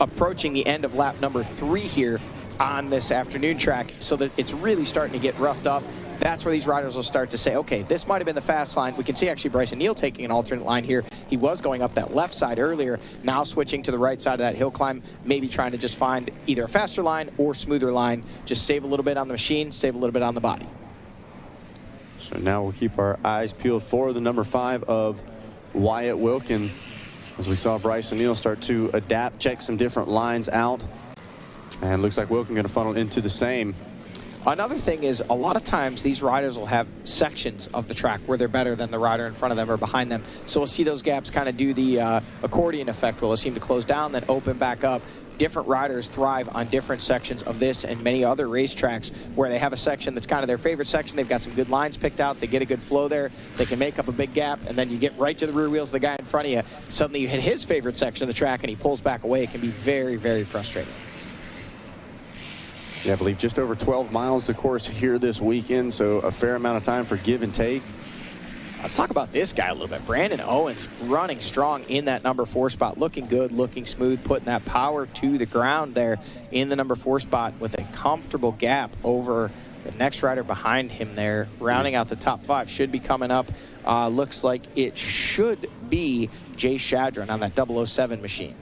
approaching the end of lap number 3 here on this afternoon track, so that it's really starting to get roughed up. That's where these riders will start to say, okay, this might have been the fast line. We can see actually Bryson Neal taking an alternate line here. He was going up that left side earlier, now switching to the right side of that hill climb, maybe trying to just find either a faster line or smoother line, just save a little bit on the machine, save a little bit on the body. So now we'll keep our eyes peeled for the number 5 of Wyatt Wilkin, as we saw Bryson Neal start to adapt, check some different lines out, and looks like Wilkin going to funnel into the same. Another thing is, a lot of times these riders will have sections of the track where they're better than the rider in front of them or behind them. So we'll see those gaps kind of do the accordion effect, where they'll seem to close down, then open back up. Different riders thrive on different sections of this and many other racetracks where they have a section that's kind of their favorite section. They've got some good lines picked out. They get a good flow there. They can make up a big gap, and then you get right to the rear wheels of the guy in front of you. Suddenly you hit his favorite section of the track, and he pulls back away. It can be very, very frustrating. Yeah, I believe just over 12 miles the course here this weekend, so a fair amount of time for give and take. Let's talk about this guy a little bit. Brandon Owens running strong in that number 4 spot, looking good, looking smooth, putting that power to the ground there in the number 4 spot with a comfortable gap over the next rider behind him there, rounding out the top 5. Should be coming up. Looks like it should be Jay Shadron on that 007 machine.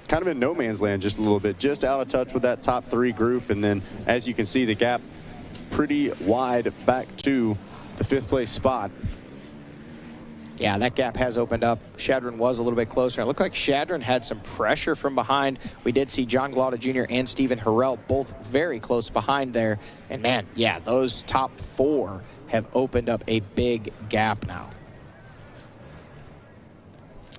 Kind of in no man's land just a little bit, just out of touch with that top 3 group, and then as you can see, the gap pretty wide back to the 5th place spot. Yeah, that gap has opened up. Shadron was a little bit closer. It looked like Shadron had some pressure from behind. We did see John Glaude Jr. and Stephen Harrell both very close behind there. And man, yeah, those top 4 have opened up a big gap now.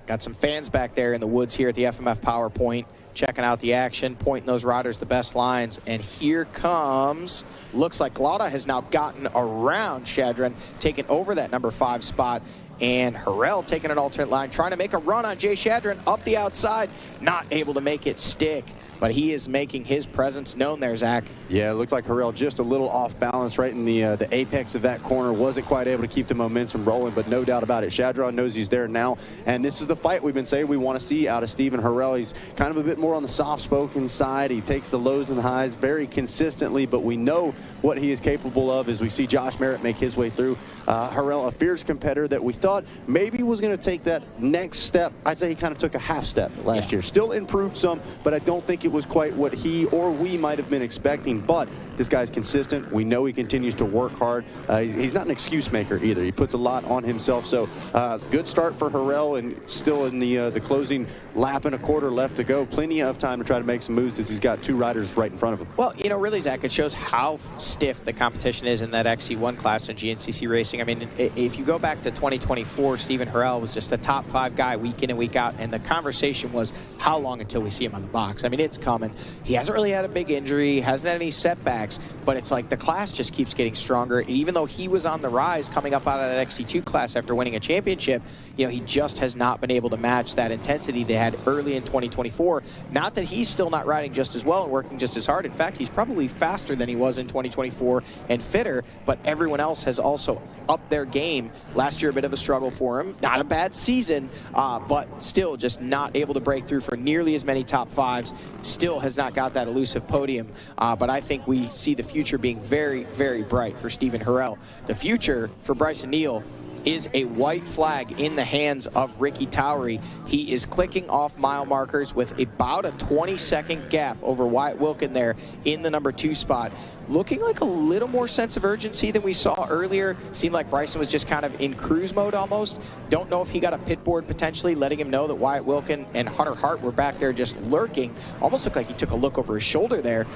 Got some fans back there in the woods here at the FMF Power Point, checking out the action, pointing those riders the best lines. And here comes, looks like Lauda has now gotten around Shadron, taking over that number 5 spot. And Harrell taking an alternate line, trying to make a run on Jay Shadron up the outside, not able to make it stick. But he is making his presence known there, Zach. Yeah, it looked like Harrell just a little off balance right in the apex of that corner. Wasn't quite able to keep the momentum rolling, but no doubt about it. Shadron knows he's there now, and this is the fight we've been saying we want to see out of Stephen Harrell. He's kind of a bit more on the soft-spoken side. He takes the lows and the highs very consistently, but we know what he is capable of as we see Josh Merritt make his way through. Harrell, a fierce competitor that we thought maybe was going to take that next step. I'd say he kind of took a half step last year. Still improved some, but I don't think it was quite what he or we might have been expecting. But this guy's consistent. We know he continues to work hard. He's not an excuse maker either. He puts a lot on himself. So good start for Harrell, and still in the closing lap and a quarter left to go. Plenty of time to try to make some moves as he's got 2 riders right in front of him. Well, you know, really, Zach, it shows how stiff the competition is in that XC1 class in GNCC racing. I mean, if you go back to 2024, Stephen Harrell was just a top 5 guy week in and week out, and the conversation was how long until we see him on the box. I mean, it's coming. He hasn't really had a big injury, hasn't had any setbacks, but it's like the class just keeps getting stronger. And even though he was on the rise coming up out of that XC2 class after winning a championship, you know, he just has not been able to match that intensity they had early in 2024. Not that he's still not riding just as well and working just as hard. In fact, he's probably faster than he was in 2024 and fitter, but everyone else has also upped their game. Last year, a bit of a struggle for him. Not a bad season, but still just not able to break through for nearly as many top 5s. Still has not got that elusive podium, but I think we see the future being very, very bright for Stephen Harrell. The future for Bryson Neal is a white flag in the hands of Ricky Towery. He is clicking off mile markers with about a 20-second gap over Wyatt Wilkin there in the number 2 spot. Looking like a little more sense of urgency than we saw earlier. Seemed like Bryson was just kind of in cruise mode almost. Don't know if he got a pit board potentially, letting him know that Wyatt Wilkin and Hunter Hart were back there just lurking. Almost looked like he took a look over his shoulder there,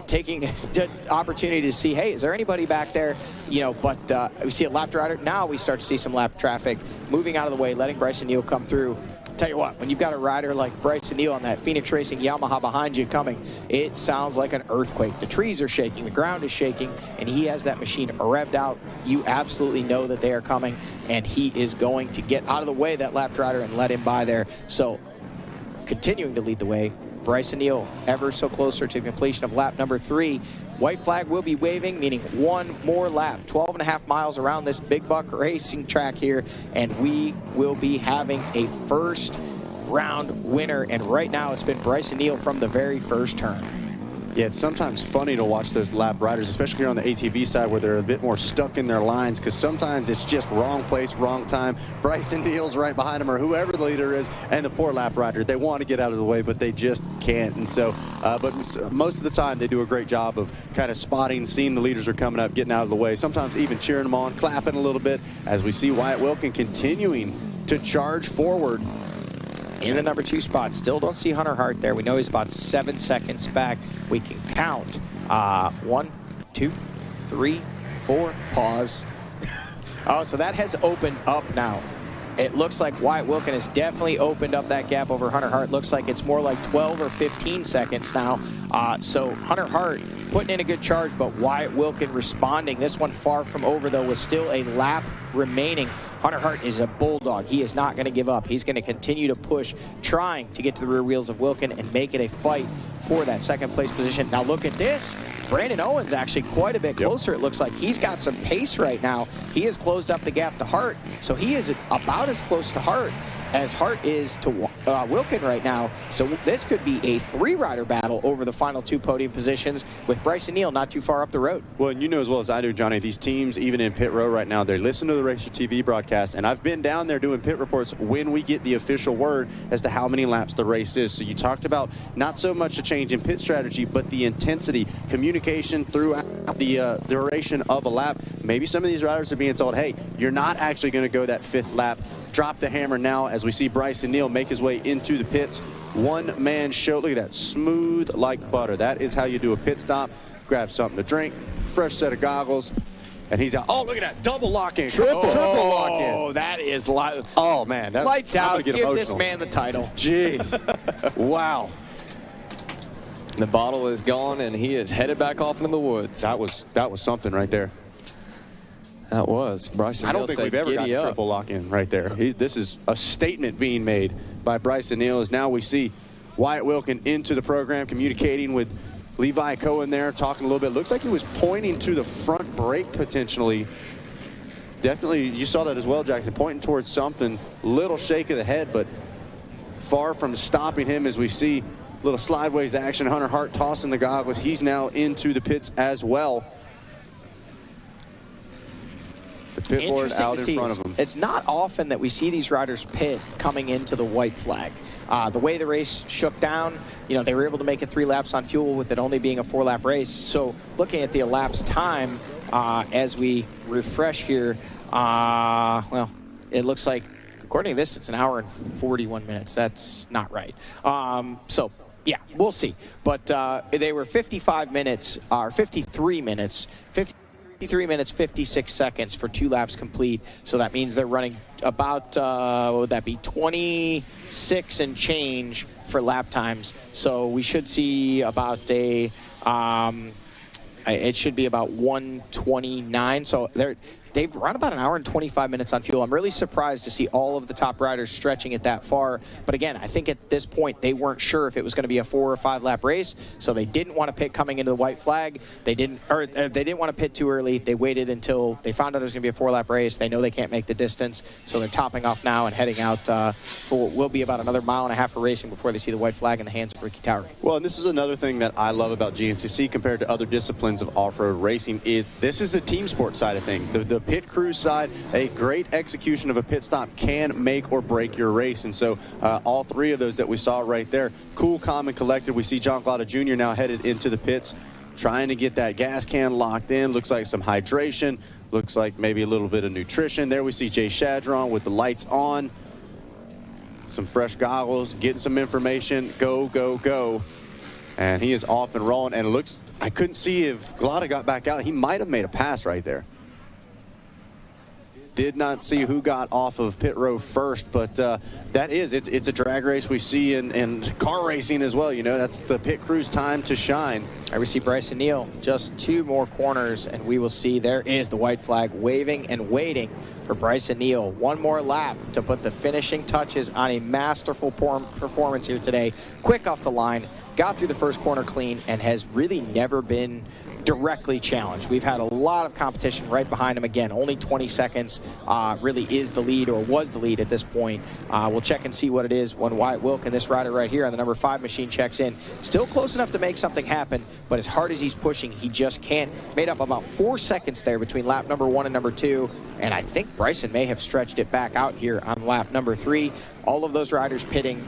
taking the opportunity to see, hey, is there anybody back there? You know, but we see a lap rider. Now we start to see some lap traffic moving out of the way, letting Bryson Neal come through. Tell you what, when you've got a rider like Bryson Neal on that Phoenix Racing Yamaha behind you coming, it sounds like an earthquake. The trees are shaking, the ground is shaking, and he has that machine revved out. You absolutely know that they are coming, and he is going to get out of the way, that lap rider, and let him by there. So continuing to lead the way, Bryson Neal ever so closer to the completion of lap number 3. White flag will be waving, meaning one more lap, 12.5 miles around this big buck racing track here, and we will be having a first round winner. And right now it's been Bryson Neal from the very first turn. Yeah, it's sometimes funny to watch those lap riders, especially here on the ATV side where they're a bit more stuck in their lines, because sometimes it's just wrong place, wrong time. Bryson Neal's right behind him, or whoever the leader is, and the poor lap rider, they want to get out of the way, but they just can't. And so, but most of the time they do a great job of kind of spotting, seeing the leaders are coming up, getting out of the way, sometimes even cheering them on, clapping a little bit, as we see Wyatt Wilkin continuing to charge forward. In the number 2 spot, still don't see Hunter Hart there. We know he's about 7 seconds back. We can count 1, 2, 3, 4, pause. Oh, so that has opened up now. It looks like Wyatt Wilkin has definitely opened up that gap over Hunter Hart. Looks like it's more like 12 or 15 seconds now. So Hunter Hart putting in a good charge, but Wyatt Wilkin responding. This one far from over, though, with still a lap remaining. Hunter Hart is a bulldog. He is not going to give up. He's going to continue to push, trying to get to the rear wheels of Wilkin and make it a fight for that second place position. Now look at this. Brandon Owens actually quite a bit closer. It looks like he's got some pace right now. He has closed up the gap to Hart, so he is about as close to Hart as Hart is to Wilkin right now. So this could be a 3-rider battle over the final 2 podium positions, with Bryson Neal not too far up the road. Well, and you know as well as I do, Johnny, these teams, even in pit row right now, they listen to the Racer TV broadcast, and I've been down there doing pit reports when we get the official word as to how many laps the race is. So you talked about not so much a change in pit strategy, but the intensity, communication throughout the duration of a lap. Maybe some of these riders are being told, hey, you're not actually going to go that 5th lap. Drop the hammer now, as we see Bryson Neal make his way into the pits. One-man show. Look at that, smooth like butter. That is how you do a pit stop. Grab something to drink, fresh set of goggles, and he's out. Oh, look at that, double lock-in, triple lock-in. Oh, that is oh, man. Lights out. Give this man the title. Jeez. Wow. The bottle is gone, and he is headed back off into the woods. That was something right there. That was. Bryson I don't Neal think said, we've ever got a triple lock in right there. This is a statement being made by Bryson Neal, as now we see Wyatt Wilkin into the program, communicating with Levi Cohen there, talking a little bit. Looks like he was pointing to the front brake potentially. Definitely, you saw that as well, Jackson, pointing towards something. Little shake of the head, but far from stopping him, as we see a little slideways action. Hunter Hart tossing the goggles. He's now into the pits as well. The pit board out in front of him. It's not often that we see these riders pit coming into the white flag. The way the race shook down, they were able to make it 3 laps on fuel with it only being a 4-lap race. So looking at the elapsed time as we refresh here, well, it looks like, according to this, it's 1 hour and 41 minutes. That's not right. So, yeah, we'll see. But they were 55 minutes, or 53 minutes, 53 minutes, 56 seconds for 2 laps complete. So that means they're running about, what would that be, 26 and change for lap times. So we should see about it should be about 1:29. So they've run about 1 hour and 25 minutes on fuel. I'm really surprised to see all of the top riders stretching it that far. But again, I think at this point they weren't sure if it was going to be a 4 or 5 lap race, so they didn't want to pit coming into the white flag. They didn't want to pit too early. They waited until they found out it was going to be a 4-lap race. They know they can't make the distance, so they're topping off now and heading out for what will be about another 1.5 miles of racing before they see the white flag in the hands of Ricky Towery. Well, and this is another thing that I love about GNCC compared to other disciplines of off-road racing. This is the team sport side of things. The pit crew side, a great execution of a pit stop can make or break your race. And so all 3 of those that we saw right there, cool, calm, and collected. We see John Claude Jr. now headed into the pits, trying to get that gas can locked in. Looks like some hydration. Looks like maybe a little bit of nutrition. There we see Jay Shadron with the lights on. Some fresh goggles, getting some information. Go, go, go. And he is off and rolling. And it looks, I couldn't see if Glada got back out. He might have made a pass right there. Did not see who got off of pit row first, but it's a drag race we see in car racing as well. That's the pit crew's time to shine. We see Bryson Neal, just 2 more corners, and we will see there is the white flag waving and waiting for Bryson Neal. 1 more lap to put the finishing touches on a masterful performance here today. Quick off the line, got through the first corner clean, and has really never been directly challenged. We've had a lot of competition right behind him. Again, only 20 seconds really is the lead, or was the lead at this point. We'll check and see what it is when Wyatt Wilkin, this rider right here on the number 5 machine, checks in. Still close enough to make something happen, but as hard as he's pushing, he just can't. Made up about 4 seconds there between lap number 1 and number 2, and I think Bryson may have stretched it back out here on lap number 3. All of those riders pitting.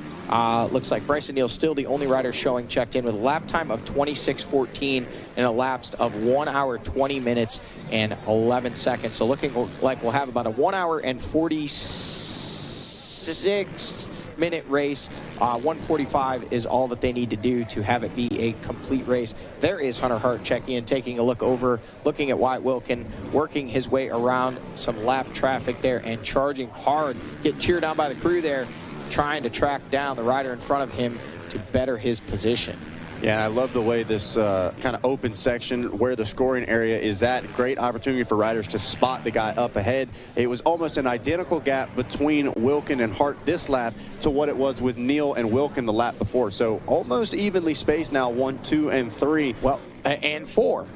Looks like Bryson Neal's still the only rider showing checked in with a lap time of 26:14 and elapsed of 1 hour, 20 minutes, and 11 seconds. So looking like we'll have about a 1 hour and 46-minute race. 1:45 is all that they need to do to have it be a complete race. There is Hunter Hart checking in, taking a look over, looking at Wyatt Wilkin, working his way around some lap traffic there and charging hard. Getting cheered on by the crew there, trying to track down the rider in front of him to better his position. Yeah, and I love the way this kind of open section where the scoring area is at. Great opportunity for riders to spot the guy up ahead. It was almost an identical gap between Wilkin and Hart this lap to what it was with Neal and Wilkin the lap before. So almost evenly spaced now, 1, 2, and 3. Well, and 4.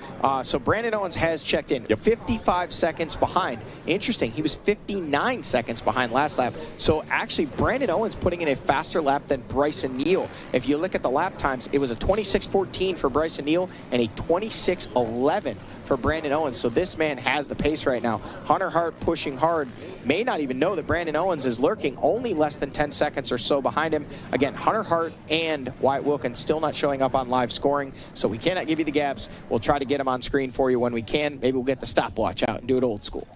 So Brandon Owens has checked in. 55 seconds behind. Interesting. He was 59 seconds behind last lap. So actually, Brandon Owens putting in a faster lap than Bryson Neal. If you look at the lap times, it was a 26:14 for Bryson Neal and a 26:11 for Brandon Owens. So this man has the pace right now. Hunter Hart pushing hard. May not even know that Brandon Owens is lurking, only less than 10 seconds or so behind him. Again, Hunter Hart and Wyatt Wilkin still not showing up on live scoring, so we cannot give you the gaps. We'll try to get them on screen for you when we can. Maybe we'll get the stopwatch out and do it old school.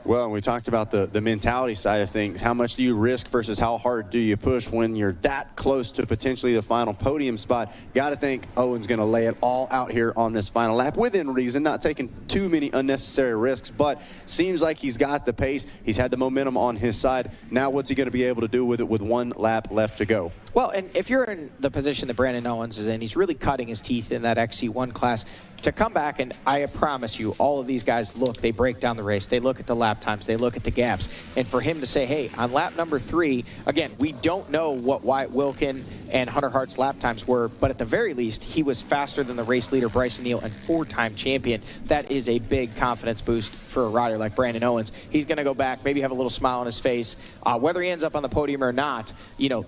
Well, we talked about the mentality side of things. How much do you risk versus how hard do you push when you're that close to potentially the final podium spot? Got to think Owen's going to lay it all out here on this final lap within reason, not taking too many unnecessary risks, but seems like he's got the pace. He's had the momentum on his side. Now what's he going to be able to do with it with one lap left to go? Well, and if you're in the position that Brandon Owens is in, he's really cutting his teeth in that XC1 class. To come back, and I promise you, all of these guys they break down the race. They look at the lap times. They look at the gaps. And for him to say, hey, on lap number 3, again, we don't know what Wyatt Wilkin and Hunter Hart's lap times were, but at the very least, he was faster than the race leader, Bryson Neal, and 4-time champion. That is a big confidence boost for a rider like Brandon Owens. He's going to go back, maybe have a little smile on his face. Whether he ends up on the podium or not,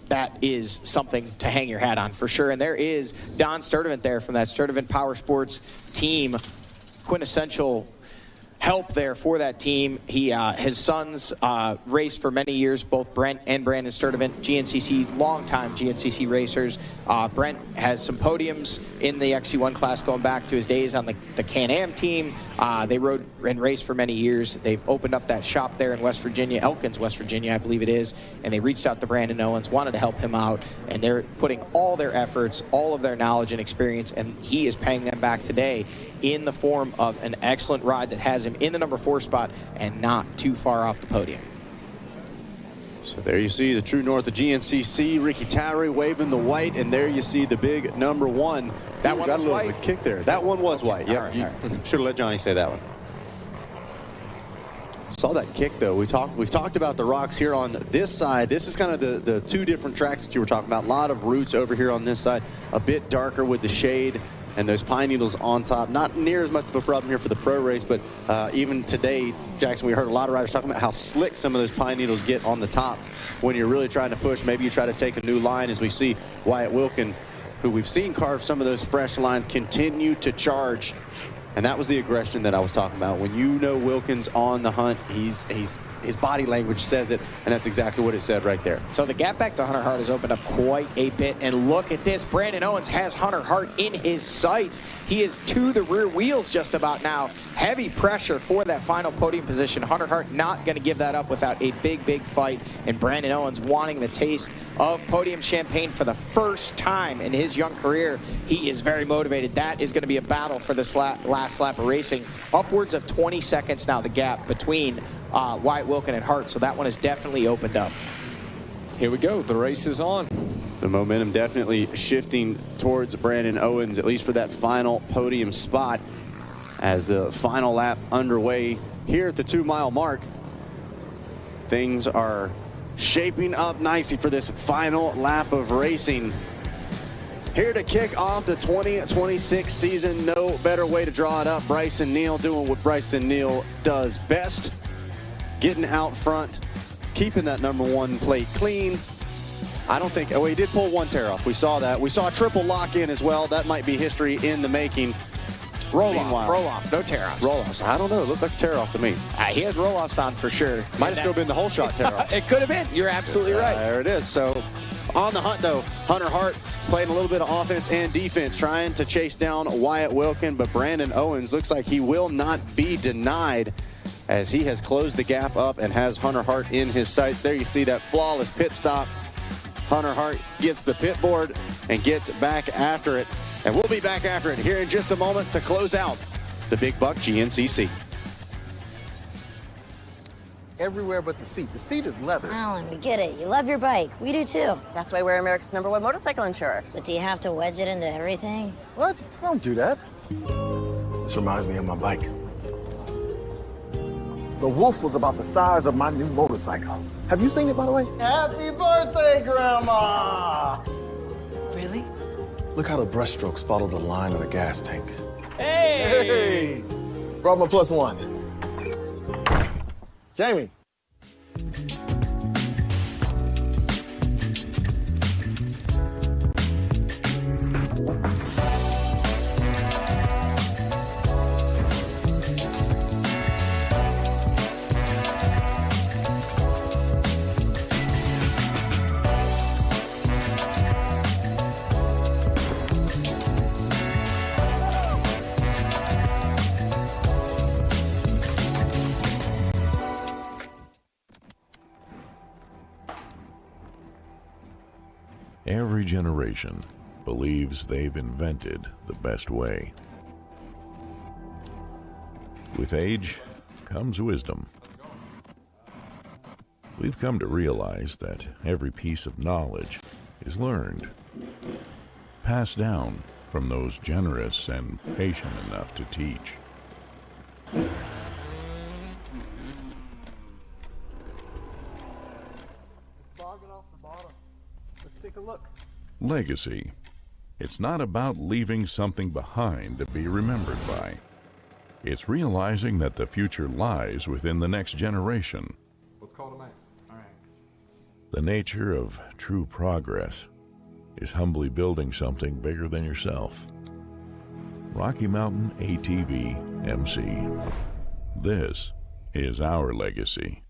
that is something to hang your hat on for sure. And there is Don Sturdivant there from that Sturdivant Power Sports team, quintessential help there for that team. His sons raced for many years, both Brent and Brandon Sturdivant, GNCC, longtime GNCC racers. Brent has some podiums in the XC1 class going back to his days on the Can-Am team. They rode and raced for many years. They've opened up that shop there in West Virginia, Elkins, West Virginia, I believe it is, and they reached out to Brandon Owens, wanted to help him out, and they're putting all their efforts, all of their knowledge and experience, and he is paying them back today in the form of an excellent ride that has him in the number 4 spot and not too far off the podium. So there you see the True North of GNCC, Ricky Towery waving the white, and there you see the big number 1. That one got was a little white? bit kick there. That one was white. Yeah, all right. Should have let Johnny say that one. Saw that kick though. We've talked about the rocks here on this side. This is kind of the 2 different tracks that you were talking about. A lot of roots over here on this side, a bit darker with the shade and those pine needles on top. Not near as much of a problem here for the pro race, but even today, Jackson, we heard a lot of riders talking about how slick some of those pine needles get on the top when you're really trying to push. Maybe you try to take a new line, as we see Wyatt Wilkin, who we've seen carve some of those fresh lines, continue to charge. And that was the aggression that I was talking about. When you know Wilkins on the hunt, his body language says it, and that's exactly what it said right there. So the gap back to Hunter Hart has opened up quite a bit, and look at this. Brandon Owens has Hunter Hart in his sights. He is to the rear wheels just about now. Heavy pressure for that final podium position. Hunter Hart not going to give that up without a big fight, and Brandon Owens wanting the taste of podium champagne for the first time in his young career. He is very motivated. That is going to be a battle for this last lap of racing. Upwards of 20 seconds now, the gap between Wyatt Wilkin and Hart, so that one has definitely opened up. Here we go. The race is on. The momentum definitely shifting towards Brandon Owens, at least for that final podium spot, as the final lap underway here at the 2-mile mark. Things are shaping up nicely for this final lap of racing. Here to kick off the 2026 season, no better way to draw it up. Bryson Neal doing what Bryson Neal does best. Getting out front, keeping that number 1 plate clean. I don't think, he did pull 1 tear off. We saw that. We saw a triple lock in as well. That might be history in the making. Roll off, no tear-offs. Roll-offs, I don't know. It looked like a tear-off to me. He had roll-offs on for sure. Might have still been the whole shot tear-off. It could have been. You're absolutely right. There it is. So on the hunt, though, Hunter Hart playing a little bit of offense and defense, trying to chase down Wyatt Wilkin, but Brandon Owens looks like he will not be denied, as he has closed the gap up and has Hunter Hart in his sights. There you see that flawless pit stop. Hunter Hart gets the pit board and gets back after it. And we'll be back after it here in just a moment to close out the Big Buck GNCC. Everywhere but the seat. The seat is leather. Alan, we get it. You love your bike. We do too. That's why we're America's #1 motorcycle insurer. But do you have to wedge it into everything? What? I don't do that. This reminds me of my bike. The Wolf was about the size of my new motorcycle. Have you seen it, by the way? Happy birthday, Grandma! Really? Look how the brushstrokes follow the line of the gas tank. Hey! Brought my +1. Jamie. Every generation believes they've invented the best way. With age comes wisdom. We've come to realize that every piece of knowledge is learned, passed down from those generous and patient enough to teach. Let's take a look. Legacy. It's not about leaving something behind to be remembered by. It's realizing that the future lies within the next generation. Let's call it a night. All right. The nature of true progress is humbly building something bigger than yourself. Rocky Mountain ATV MC. This is our legacy.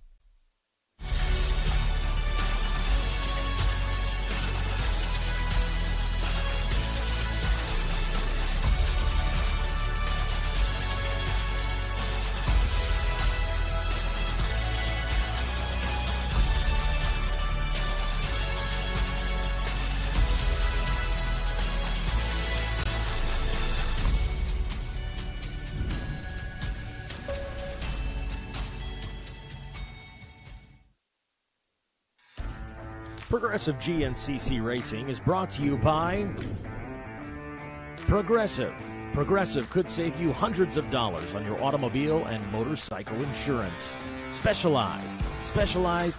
Progressive GNCC Racing is brought to you by Progressive. Progressive could save you hundreds of dollars on your automobile and motorcycle insurance. Specialized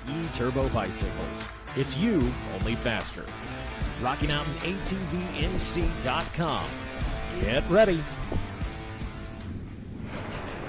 e-turbo bicycles. It's you, only faster. RockyMountainATVMC.com. Get ready.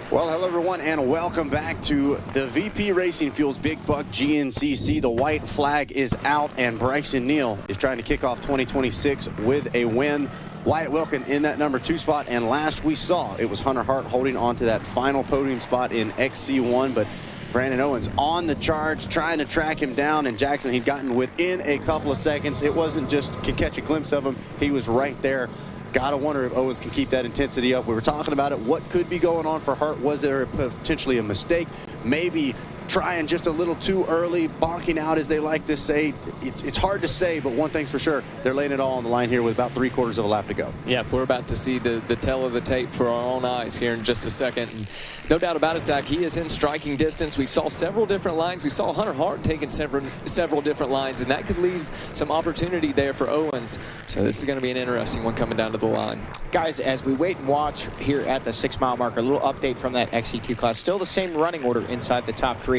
Well, hello everyone, and welcome back to the VP Racing Fuels Big Buck GNCC. The white flag is out, and Bryson Neal is trying to kick off 2026 with a win. Wyatt Wilkin in that number 2 spot, and last we saw, it was Hunter Hart holding on to that final podium spot in XC1, but Brandon Owens on the charge, trying to track him down, and Jackson, he'd gotten within a couple of seconds. It wasn't just could catch a glimpse of him, he was right there. Gotta wonder if Owens can keep that intensity up. We were talking about it. What could be going on for Hart? Was there potentially a mistake? Maybe trying just a little too early, bonking out, as they like to say. It's hard to say, but one thing's for sure, they're laying it all on the line here with about 3/4 of a lap to go. Yeah, we're about to see the tell of the tape for our own eyes here in just a second. And no doubt about it, Zach, he is in striking distance. We saw several different lines. We saw Hunter Hart taking several different lines, and that could leave some opportunity there for Owens. So this is going to be an interesting one coming down to the line. Guys, as we wait and watch here at the 6-mile marker, a little update from that XC2 class. Still the same running order inside the top 3.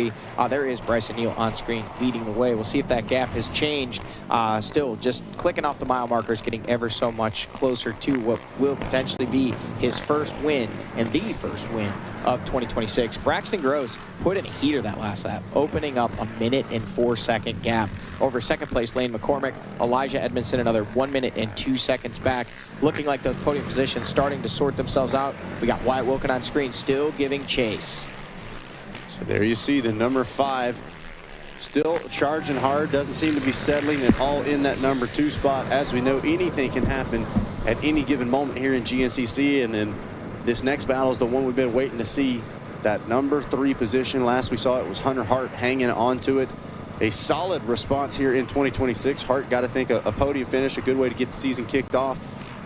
There is Bryson Neal on screen leading the way. We'll see if that gap has changed. Still just clicking off the mile markers, getting ever so much closer to what will potentially be his first win and the first win of 2026. Braxton Gross put in a heater that last lap, opening up a 1-4 gap over second place Lane McCormick. Elijah Edmondson another 1 minute and 2 seconds back. Looking like those podium positions starting to sort themselves out. We got Wyatt Wilkin on screen still giving chase. So there you see the number 5 still charging hard, doesn't seem to be settling at all in that number 2 spot. As we know, anything can happen at any given moment here in GNCC, and then this next battle is the one we've been waiting to see. That number 3 position, last we saw it was Hunter Hart hanging onto it. A solid response here in 2026. Hart got to think a podium finish, a good way to get the season kicked off.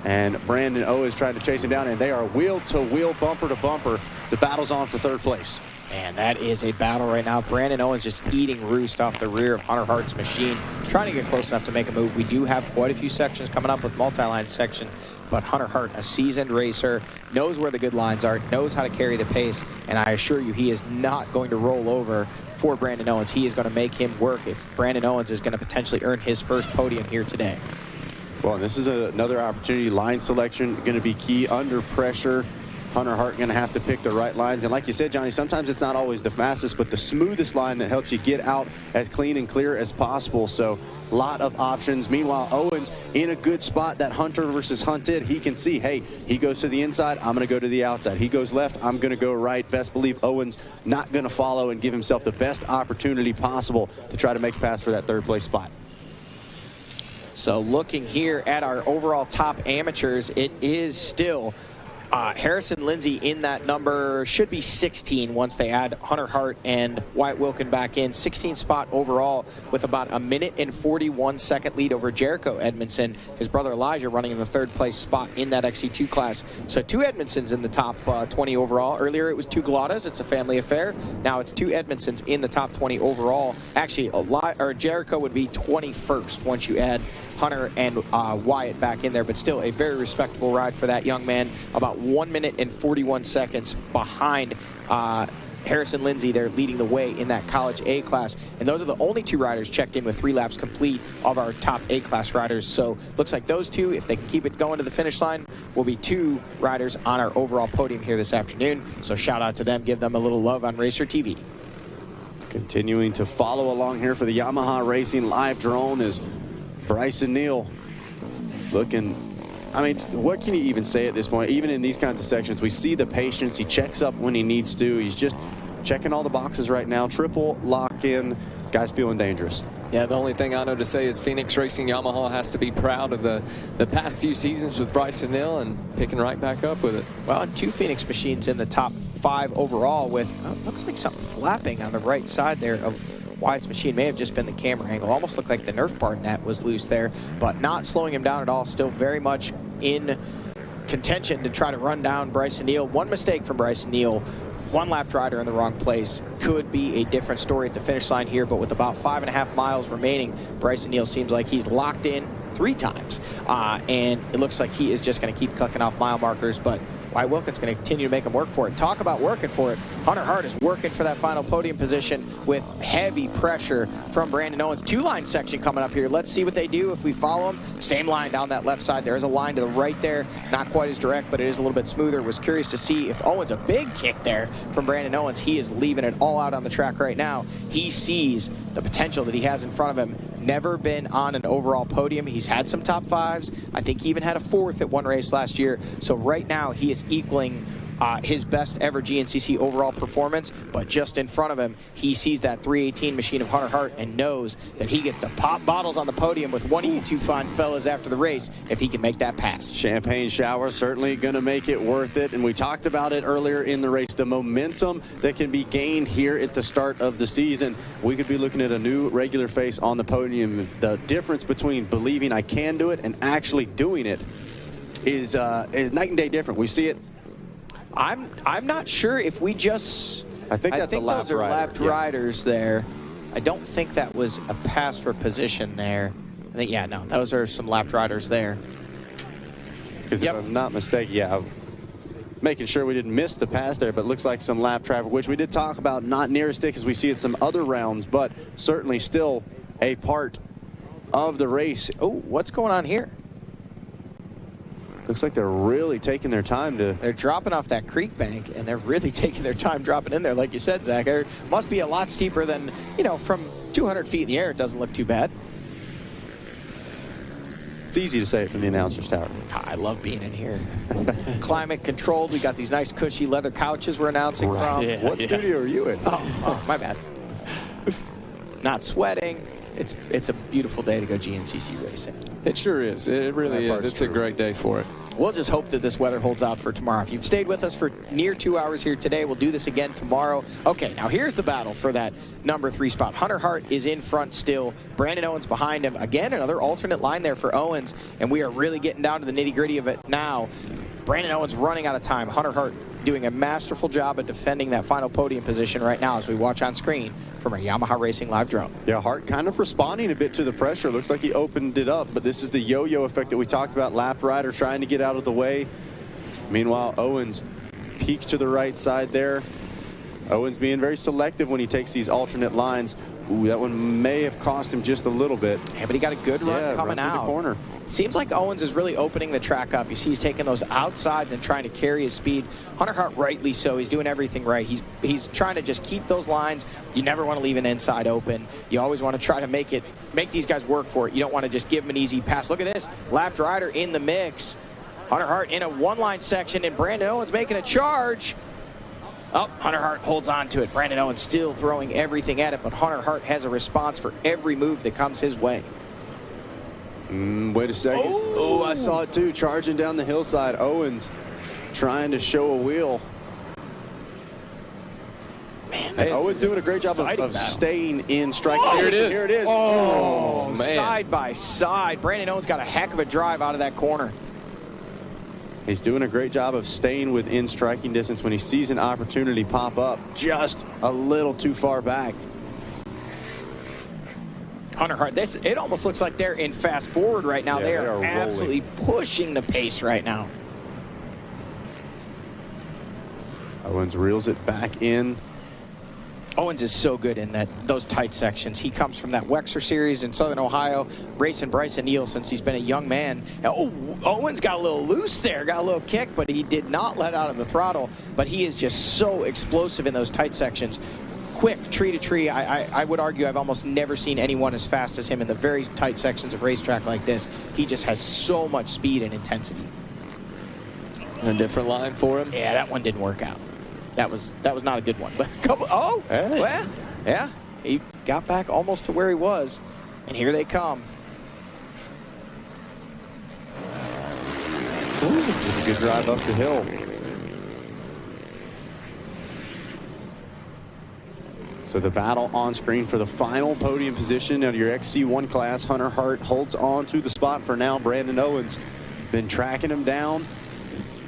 And Brandon Owens trying to chase him down, and they are wheel to wheel, bumper to bumper. The battle's on for 3rd place. And that is a battle right now. Brandon Owens just eating roost off the rear of Hunter Hart's machine, trying to get close enough to make a move. We do have quite a few sections coming up with multi-line section, but Hunter Hart, a seasoned racer, knows where the good lines are, knows how to carry the pace, and I assure you he is not going to roll over for Brandon Owens. He is going to make him work if Brandon Owens is going to potentially earn his first podium here today. Well, this is another opportunity. Line selection going to be key under pressure. Hunter Hart going to have to pick the right lines. And like you said, Johnny, sometimes it's not always the fastest, but the smoothest line that helps you get out as clean and clear as possible. So a lot of options. Meanwhile, Owens in a good spot. That Hunter versus Hunted, he can see, hey, he goes to the inside, I'm going to go to the outside. He goes left, I'm going to go right. Best believe Owens not going to follow and give himself the best opportunity possible to try to make a pass for that 3rd place spot. So looking here at our overall top amateurs, it is still Harrison Lindsay in that number should be 16 once they add Hunter Hart and Wyatt Wilkin back in. 16th spot overall with about a minute and 41 second lead over Jericho Edmondson. His brother Elijah running in the third place spot in that XC2 class. So 2 Edmondsons in the top 20 overall. Earlier it was 2 Glottas. It's a family affair. Now it's 2 Edmondsons in the top 20 overall. Actually, Jericho would be 21st once you add Hunter and Wyatt back in there, but still a very respectable ride for that young man. About 1 minute and 41 seconds behind Harrison Lindsay. They're leading the way in that college A class. And those are the only 2 riders checked in with 3 laps complete of our top A class riders. So looks like those 2, if they can keep it going to the finish line, will be 2 riders on our overall podium here this afternoon. So shout out to them. Give them a little love on Racer TV. Continuing to follow along here for the Yamaha Racing live drone is Bryson Neal looking, I mean, what can you even say at this point? Even in these kinds of sections, we see the patience. He checks up when he needs to. He's just checking all the boxes right now. Triple lock in. Guy's feeling dangerous. Yeah, the only thing I know to say is Phoenix Racing Yamaha has to be proud of the past few seasons with Bryson Neal and picking right back up with it. Well, 2 Phoenix machines in the top 5 overall with, looks like something flapping on the right side there of Wyatt's machine. May have just been the camera angle. Almost looked like the Nerf bar net was loose there, but not slowing him down at all. Still very much in contention to try to run down Bryson Neal. One mistake from Bryson Neal, 1 lap rider in the wrong place, could be a different story at the finish line here, but with about 5.5 miles remaining, Bryson Neal seems like he's locked in 3 times, and it looks like he is just going to keep clicking off mile markers, but Wyatt Wilkins going to continue to make him work for it. Talk about working for it. Hunter Hart is working for that final podium position with heavy pressure from Brandon Owens. 2-line section coming up here. Let's see what they do if we follow them. Same line down that left side. There is a line to the right there. Not quite as direct, but it is a little bit smoother. Was curious to see if Owens, a big kick there from Brandon Owens. He is leaving it all out on the track right now. He sees the potential that he has in front of him. Never been on an overall podium. He's had some top 5s. I think he even had a 4th at one race last year. So right now he is equaling his best ever GNCC overall performance, but just in front of him, he sees that 318 machine of Hunter Hart and knows that he gets to pop bottles on the podium with one of you 2 fine fellas after the race if he can make that pass. Champagne shower certainly going to make it worth it, and we talked about it earlier in the race, the momentum that can be gained here at the start of the season. We could be looking at a new regular face on the podium. The difference between believing I can do it and actually doing it is night and day different. We see it. I'm not sure if we just. I think that's a lap those are rider. lapped riders there. I don't think that was a pass for position there. I think, yeah, no, those are some lapped riders there. Because if I'm not mistaken, yeah, making sure we didn't miss the pass there, but looks like some lap traffic, which we did talk about, not near as thick as we see at some other rounds, but certainly still a part of the race. Oh, what's going on here? Looks like they're really taking their time to... They're dropping off that creek bank, and they're really taking their time dropping in there. Like you said, Zach, it must be a lot steeper than, you know, from 200 feet in the air, it doesn't look too bad. It's easy to say it from the announcer's tower. I love being in here. Climate controlled. We got these nice cushy leather couches we're announcing from. Yeah, what studio are you in? Oh, my bad. Not sweating. It's a beautiful day to go GNCC racing. It sure is. It really is. It's a great day for it. We'll just hope that this weather holds out for tomorrow. If you've stayed with us for near 2 hours here today, we'll do this again tomorrow. Okay, now here's the battle for that number 3 spot. Hunter Hart is in front still. Brandon Owens behind him. Again, another alternate line there for Owens, and we are really getting down to the nitty-gritty of it now. Brandon Owens running out of time. Hunter Hart doing a masterful job of defending that final podium position right now as we watch on screen from our Yamaha Racing live drone. Yeah, Hart kind of responding a bit to the pressure. Looks like he opened it up, but this is the yo-yo effect that we talked about. Lap rider trying to get out of the way. Meanwhile, Owens peeks to the right side there. Owens being very selective when he takes these alternate lines. Ooh, that one may have cost him just a little bit. Yeah, but he got a good run coming out. The corner. Seems like Owens is really opening the track up. You see he's taking those outsides and trying to carry his speed. Hunter Hart rightly so. He's doing everything right. He's trying to just keep those lines. You never want to leave an inside open. You always want to try to make these guys work for it. You don't want to just give them an easy pass. Look at this. Lapped rider in the mix. Hunter Hart in a one-line section, and Brandon Owens making a charge. Oh, Hunter Hart holds on to it. Brandon Owens still throwing everything at it, but Hunter Hart has a response for every move that comes his way. Wait a second. Oh, I saw it too. Charging down the hillside. Owens trying to show a wheel. Man, Owens doing a great job of staying in strike. Here it is. Here it is. Oh, man. Side by side. Brandon Owens got a heck of a drive out of that corner. He's doing a great job of staying within striking distance when he sees an opportunity pop up just a little too far back. Hunter Hart, it almost looks like they're in fast forward right now. Yeah, they are are absolutely pushing the pace right now. Owens reels it back in. Owens is so good in those tight sections. He comes from that Wexer series in Southern Ohio, racing Bryson Neal since he's been a young man. Oh, Owens got a little loose there, got a little kick, but he did not let out of the throttle. But he is just so explosive in those tight sections. Quick, tree to tree. I would argue I've almost never seen anyone as fast as him in the very tight sections of racetrack like this. He just has so much speed and intensity. A different line for him. Yeah, that one didn't work out. That was not a good one. But well, yeah, he got back almost to where he was, and here they come. Just a good drive up the hill. So the battle on screen for the final podium position of your XC1 class. Hunter Hart holds on to the spot for now. Brandon Owens been tracking him down,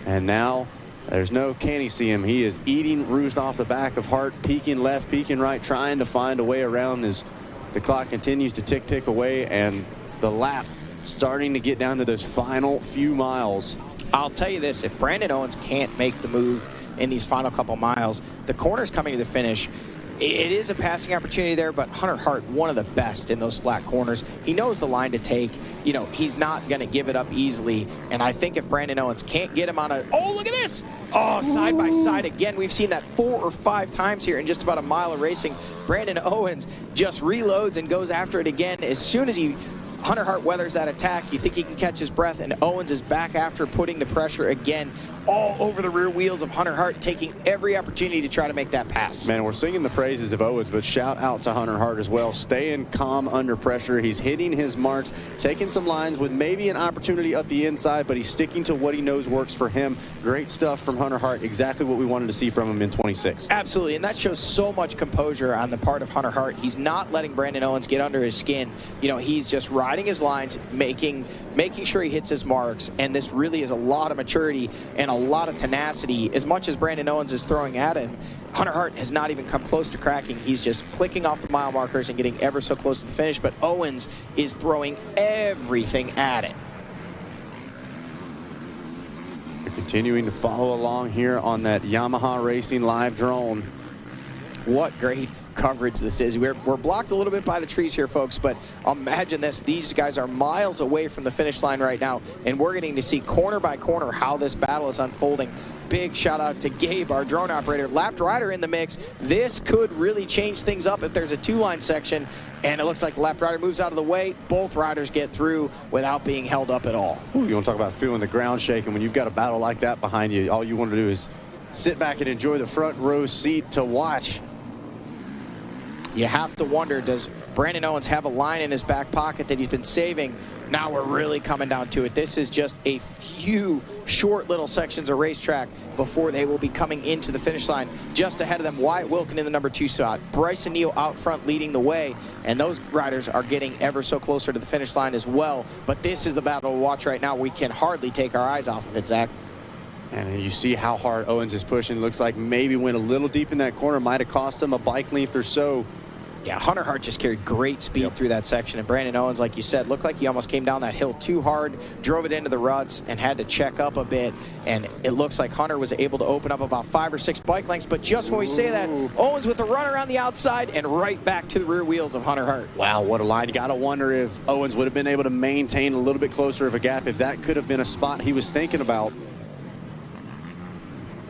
and now there's no can he see him. He is eating roost off the back of Hart, peeking left, peeking right, trying to find a way around as the clock continues to tick away, and the lap starting to get down to those final few miles. I'll tell you this, if Brandon Owens can't make the move in these final couple miles, the corner's coming to the finish. It is a passing opportunity there, but Hunter Hart, one of the best in those flat corners. He knows the line to take. You know, he's not going to give it up easily. And I think if Brandon Owens can't get him on a... Oh, look at this! Oh, side by side again. We've seen that 4 or 5 times here in just about a mile of racing. Brandon Owens just reloads and goes after it again. As soon as Hunter Hart weathers that attack, you think he can catch his breath, and Owens is back after putting the pressure again all over the rear wheels of Hunter Hart, taking every opportunity to try to make that pass. Man, we're singing the praises of Owens, but shout out to Hunter Hart as well. Staying calm under pressure. He's hitting his marks, taking some lines with maybe an opportunity up the inside, but he's sticking to what he knows works for him. Great stuff from Hunter Hart. Exactly what we wanted to see from him in 26. Absolutely, and that shows so much composure on the part of Hunter Hart. He's not letting Brandon Owens get under his skin. You know, he's just riding his lines, making sure he hits his marks, and this really is a lot of maturity and a lot of tenacity. As much as Brandon Owens is throwing at him, Hunter Hart has not even come close to cracking. He's just clicking off the mile markers and getting ever so close to the finish, but Owens is throwing everything at it. We're continuing to follow along here on that Yamaha Racing live drone. What great coverage this is. We're blocked a little bit by the trees here, folks, but imagine this. These guys are miles away from the finish line right now, and we're getting to see corner by corner how this battle is unfolding. Big shout out to Gabe, our drone operator. Lapped rider in the mix. This could really change things up if there's a 2-line section, and it looks like the lapped rider moves out of the way. Both riders get through without being held up at all. Ooh, you want to talk about feeling the ground shaking when you've got a battle like that behind you. All you want to do is sit back and enjoy the front row seat to watch. You have to wonder, does Brandon Owens have a line in his back pocket that he's been saving? Now we're really coming down to it. This is just a few short little sections of racetrack before they will be coming into the finish line. Just ahead of them, Wyatt Wilkin in the number 2 spot. Bryson Neal out front leading the way, and those riders are getting ever so closer to the finish line as well. But this is the battle to watch right now. We can hardly take our eyes off of it, Zach. And you see how hard Owens is pushing. Looks like maybe went a little deep in that corner. Might have cost him a bike length or so. Yeah, Hunter Hart just carried great speed through that section, and Brandon Owens, like you said, looked like he almost came down that hill too hard, drove it into the ruts, and had to check up a bit, and it looks like Hunter was able to open up about 5 or 6 bike lengths, but just when we say that, Owens with the run around the outside and right back to the rear wheels of Hunter Hart. Wow, what a line. You got to wonder if Owens would have been able to maintain a little bit closer of a gap, if that could have been a spot he was thinking about.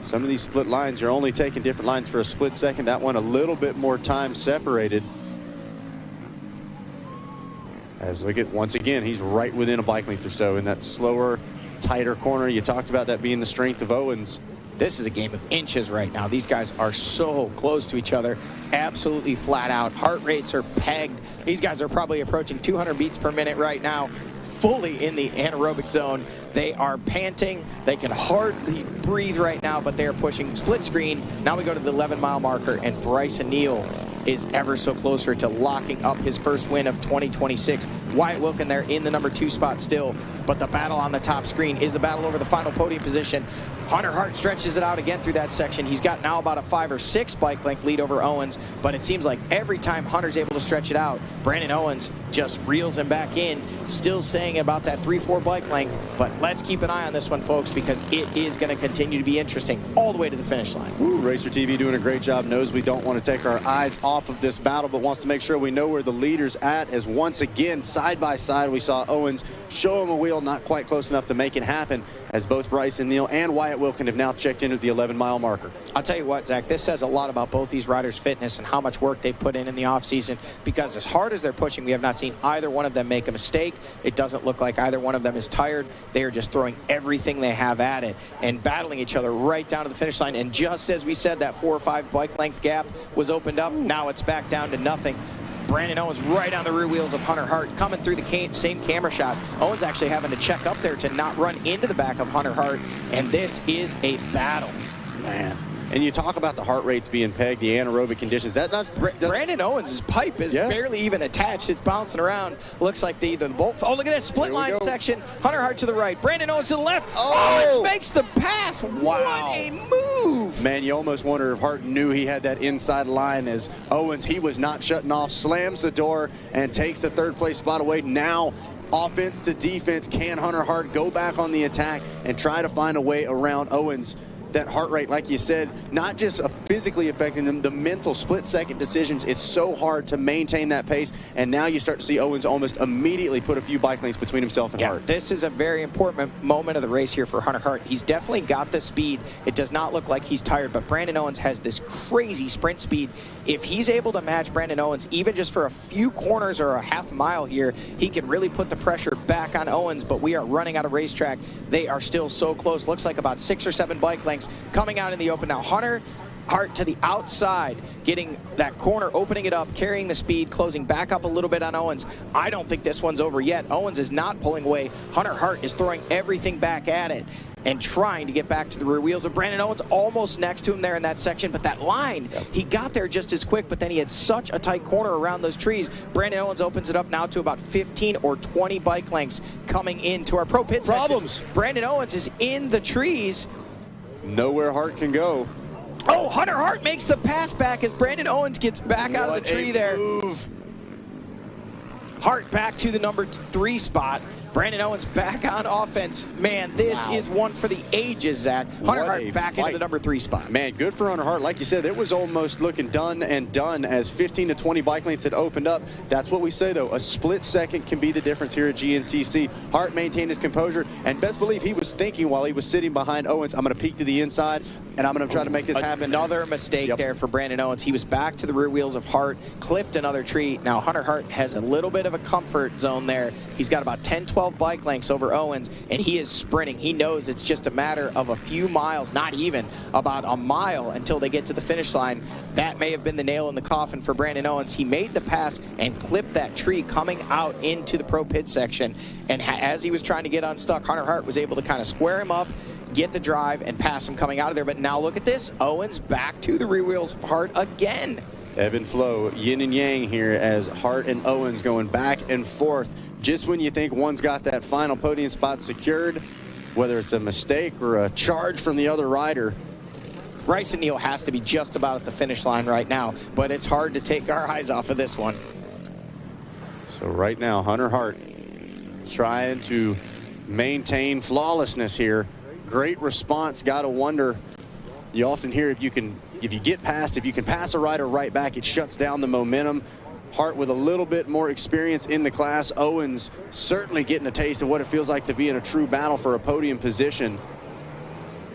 Some of these split lines, you're only taking different lines for a split second. That one a little bit more time separated. As look at, once again, he's right within a bike length or so in that slower, tighter corner. You talked about that being the strength of Owens. This is a game of inches right now. These guys are so close to each other, absolutely flat out. Heart rates are pegged. These guys are probably approaching 200 beats per minute right now, fully in the anaerobic zone. They are panting. They can hardly breathe right now, but they are pushing split screen. Now we go to the 11-mile marker, and Bryson Neal is ever so closer to locking up his first win of 2026. Wyatt Wilkin there in the number 2 spot still, but the battle on the top screen is the battle over the final podium position. Hunter Hart stretches it out again through that section. He's got now about a 5 or 6 bike length lead over Owens, but it seems like every time Hunter's able to stretch it out, Brandon Owens just reels him back in, still staying about that 3-4 bike length. But let's keep an eye on this one, folks, because it is going to continue to be interesting all the way to the finish line. Ooh, Racer TV doing a great job. Knows we don't want to take our eyes off of this battle, but wants to make sure we know where the leader's at, as once again, side by side, we saw Owens show him a wheel, not quite close enough to make it happen, as both Bryson Neal and Wyatt Wilkin have now checked in at the 11-mile marker. I'll tell you what, Zach, this says a lot about both these riders' fitness and how much work they put in the offseason, because as hard as they're pushing, we have not seen either one of them make a mistake. It doesn't look like either one of them is tired. They are just throwing everything they have at it and battling each other right down to the finish line. And just as we said, that 4 or 5 bike length gap was opened up. Now it's back down to nothing. Brandon Owens right on the rear wheels of Hunter Hart, coming through the same camera shot. Owens actually having to check up there to not run into the back of Hunter Hart, and this is a battle. Man. And you talk about the heart rates being pegged, the anaerobic conditions. That not Brandon Owens' pipe is barely even attached. It's bouncing around. Looks like the bolt. Oh, look at that split line section. Hunter Hart to the right. Brandon Owens to the left. Owens makes the pass. Wow. What a move. Man, you almost wonder if Hart knew he had that inside line, as Owens, he was not shutting off, slams the door and takes the 3rd place spot away. Now, offense to defense, can Hunter Hart go back on the attack and try to find a way around Owens? That heart rate, like you said, not just physically affecting them, the mental split-second decisions. It's so hard to maintain that pace, and now you start to see Owens almost immediately put a few bike lengths between himself and Hart. This is a very important moment of the race here for Hunter Hart. He's definitely got the speed. It does not look like he's tired, but Brandon Owens has this crazy sprint speed. If he's able to match Brandon Owens, even just for a few corners or a half mile here, he can really put the pressure back on Owens, but we are running out of racetrack. They are still so close. Looks like about 6 or 7 bike lengths coming out in the open now. Hunter Hart to the outside, getting that corner, opening it up, carrying the speed, closing back up a little bit on Owens. I don't think this one's over yet. Owens is not pulling away. Hunter Hart is throwing everything back at it and trying to get back to the rear wheels of Brandon Owens, almost next to him there in that section. But that line, he got there just as quick, but then he had such a tight corner around those trees. Brandon Owens opens it up now to about 15 or 20 bike lengths coming into our pro pit section. Brandon Owens is in the trees. Nowhere Hart can go. Oh, Hunter Hart makes the pass back as Brandon Owens gets back out of the tree there. Move. Hart back to the number 3 spot. Brandon Owens back on offense. Man, this is one for the ages, Zach. Hunter Hart back into the number 3 spot. Man, good for Hunter Hart. Like you said, it was almost looking done and done as 15 to 20 bike lengths had opened up. That's what we say, though. A split second can be the difference here at GNCC. Hart maintained his composure, and best believe he was thinking while he was sitting behind Owens, I'm going to peek to the inside, and I'm going to try to make this happen. Another mistake there for Brandon Owens. He was back to the rear wheels of Hart, clipped another tree. Now, Hunter Hart has a little bit of a comfort zone there. He's got about 10, 12 bike lengths over Owens, and he is sprinting. He knows it's just a matter of a few miles, not even about a mile until they get to the finish line. That may have been the nail in the coffin for Brandon Owens. He made the pass and clipped that tree coming out into the pro pit section, and as he was trying to get unstuck, Hunter Hart was able to kind of square him up, get the drive, and pass him coming out of there. But now look at this. Owens back to the rear wheels of Hart again. Ebb and flow, yin and yang here as Hart and Owens going back and forth. Just when you think one's got that final podium spot secured, whether it's a mistake or a charge from the other rider. Bryson Neal has to be just about at the finish line right now, but it's hard to take our eyes off of this one. So right now, Hunter Hart trying to maintain flawlessness here. Great response. Got to wonder. You often hear if you can pass a rider right back, it shuts down the momentum. Hart with a little bit more experience in the class. Owens certainly getting a taste of what it feels like to be in a true battle for a podium position.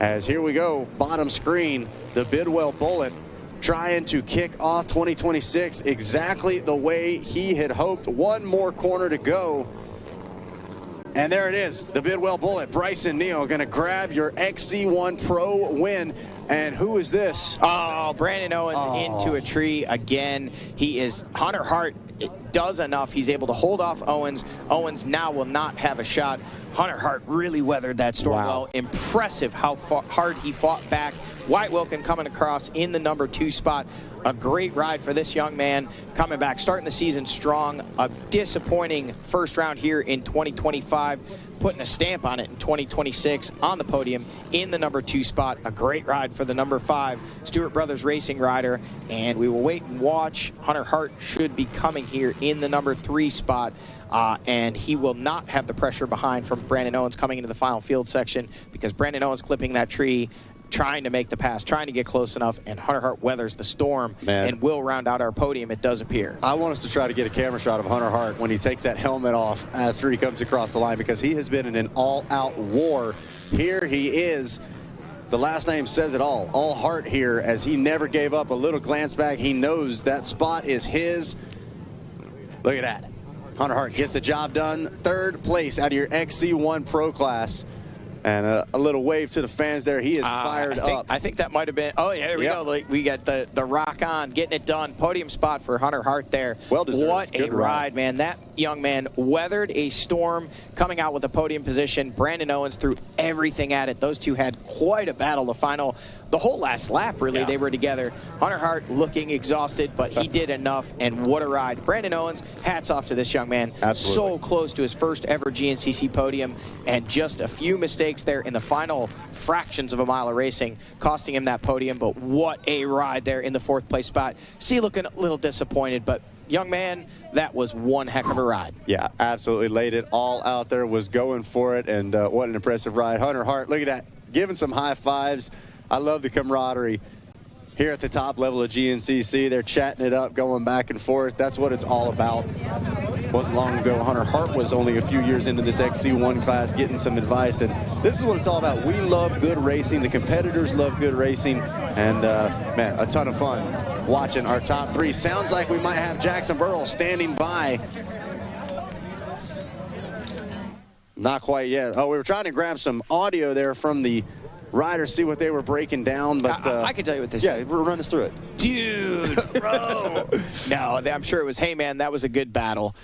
As here we go, bottom screen, the Bidwell Bullet trying to kick off 2026 exactly the way he had hoped. One more corner to go. And there it is, the Bidwell Bullet. Bryson Neal going to grab your XC1 Pro win. And who is this? Oh, Brandon Owens into a tree again. Hunter Hart it does enough. He's able to hold off Owens. Owens now will not have a shot. Hunter Hart really weathered that storm well. Impressive how hard he fought back. Wyatt Wilkin coming across in the number 2 spot. A great ride for this young man coming back, starting the season strong. A disappointing first round here in 2025, putting a stamp on it in 2026 on the podium in the number 2 spot. A great ride for the number 5 Stewart Brothers Racing rider, and we will wait and watch. Hunter Hart should be coming here in the number 3 spot, and he will not have the pressure behind from Brandon Owens coming into the final field section, because Brandon Owens clipping that tree, trying to make the pass, trying to get close enough, and Hunter Hart weathers the storm and will round out our podium, it does appear. I want us to try to get a camera shot of Hunter Hart when he takes that helmet off after he comes across the line, because he has been in an all-out war. Here he is. The last name says it all Hart here, as he never gave up. A little glance back. He knows that spot is his. Look at that. Hunter Hart gets the job done. 3rd place out of your XC1 Pro class. And a little wave to the fans there. He is fired up. I think that might have been. Oh, yeah, there we go. Like, we got the rock on, getting it done. Podium spot for Hunter Hart there. Well deserved. What a ride, man. That young man weathered a storm, coming out with a podium position. Brandon Owens threw everything at it. Those two had quite a battle. The whole last lap, really, they were together. Hunter Hart looking exhausted, but he did enough, and what a ride. Brandon Owens, hats off to this young man. Absolutely. So close to his first ever GNCC podium, and just a few mistakes there in the final fractions of a mile of racing, costing him that podium. But what a ride there in the 4th place spot. See, looking a little disappointed, but young man, that was one heck of a ride. Yeah, absolutely. Laid it all out there, was going for it, and what an impressive ride. Hunter Hart, look at that, giving some high fives. I love the camaraderie here at the top level of GNCC. They're chatting it up, going back and forth. That's what it's all about. Wasn't long ago, Hunter Hart was only a few years into this XC1 class, getting some advice, and this is what it's all about. We love good racing. The competitors love good racing, and man, a ton of fun watching our top 3. Sounds like we might have Jackson Burrell standing by. Not quite yet. Oh, we were trying to grab some audio there from the riders, see what they were breaking down, but I can tell you what this is. Yeah, run us through it. Dude, bro. No, I'm sure it was, hey, man, that was a good battle.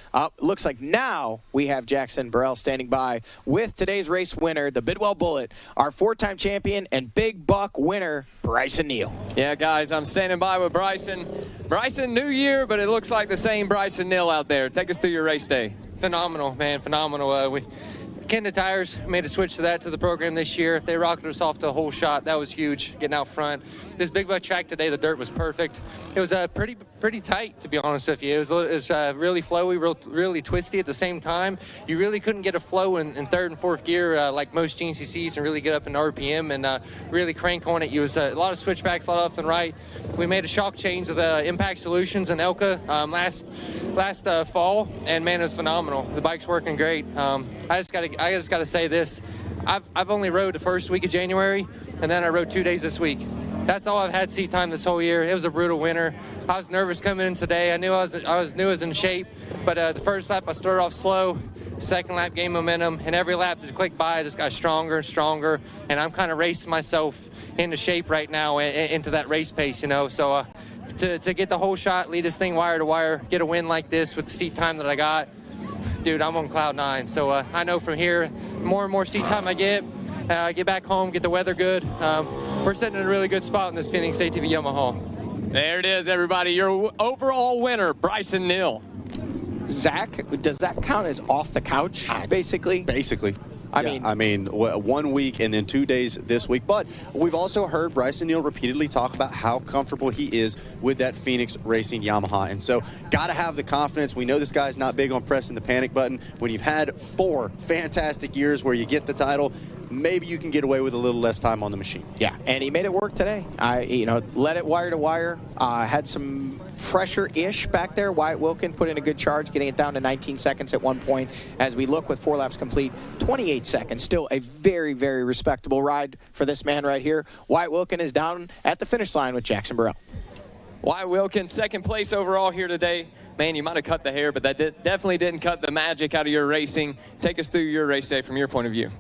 Looks like now we have Jackson Burrell standing by with today's race winner, the Bidwell Bullet, our 4-time champion and big buck winner, Bryson Neal. Yeah, guys, I'm standing by with Bryson. Bryson, new year, but it looks like the same Bryson Neal out there. Take us through your race day. Phenomenal, man, phenomenal. Kenda Tires made a switch to the program this year. They rocketed us off to a whole shot. That was huge, getting out front. This big buck track today, the dirt was perfect. It was pretty tight, to be honest with you. It was really flowy, really twisty at the same time. You really couldn't get a flow in 3rd and 4th gear like most GNCCs and really get up in RPM and really crank on it. You was a lot of switchbacks, a lot of left and right. We made a shock change with Impact Solutions and Elka last fall, and man, it was phenomenal. The bike's working great. I just got to say this. I've only rode the first week of January, and then I rode 2 days this week. That's all I've had seat time this whole year. It was a brutal winter. I was nervous coming in today. I knew I was in shape, but the first lap I started off slow. Second lap gained momentum, and every lap that clicked by, I just got stronger and stronger. And I'm kind of racing myself into shape right now, into that race pace, you know. So to get the whole shot, lead this thing wire to wire, get a win like this with the seat time that I got, dude, I'm on cloud 9. So I know from here, more and more seat time I get back home, get the weather good. We're sitting in a really good spot in this Phoenix ATV Yamaha. There it is, everybody. Your overall winner, Bryson Neal. Zach, does that count as off the couch, basically? Basically. I mean, 1 week and then 2 days this week. But we've also heard Bryson Neal repeatedly talk about how comfortable he is with that Phoenix Racing Yamaha. And so, got to have the confidence. We know this guy's not big on pressing the panic button. When you've had 4 fantastic years where you get the title, maybe you can get away with a little less time on the machine. Yeah, and he made it work today. Let it wire to wire. Had some pressure-ish back there. Wyatt Wilkin put in a good charge, getting it down to 19 seconds at one point. As we look with 4 laps complete, 28 seconds. Still a very, very respectable ride for this man right here. Wyatt Wilkin is down at the finish line with Jackson Burrell. Wyatt Wilkin, 2nd place overall here today. Man, you might have cut the hair, but that definitely didn't cut the magic out of your racing. Take us through your race day from your point of view.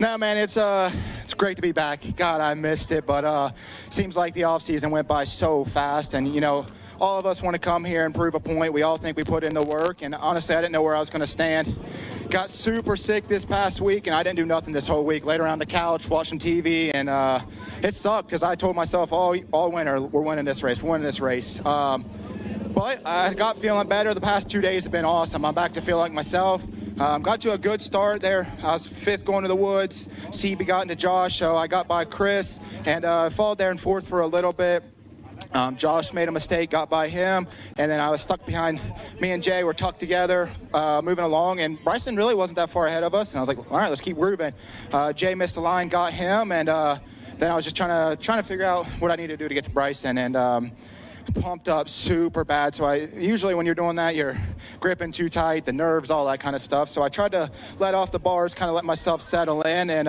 No, man, it's great to be back. God, I missed it, but seems like the off season went by so fast, and all of us want to come here and prove a point. We all think we put in the work, and honestly, I didn't know where I was going to stand. Got super sick this past week, and I didn't do nothing this whole week. Laid around the couch watching TV, and it sucked because I told myself all winter, we're winning this race. But I got feeling better. The past 2 days have been awesome. I'm back to feeling like myself. Got to a good start there. I was 5th going to the woods. CB got into Josh, so I got by Chris, and followed there in 4th for a little bit. Josh made a mistake, got by him, and then I was stuck behind. Me and Jay were tucked together, moving along, and Bryson really wasn't that far ahead of us, and I was like, all right, let's keep moving. Jay missed the line, got him, and then I was just trying to figure out what I needed to do to get to Bryson, and pumped up super bad. So usually when you're doing that, you're gripping too tight, the nerves, all that kind of stuff. So I tried to let off the bars, kind of let myself settle in, and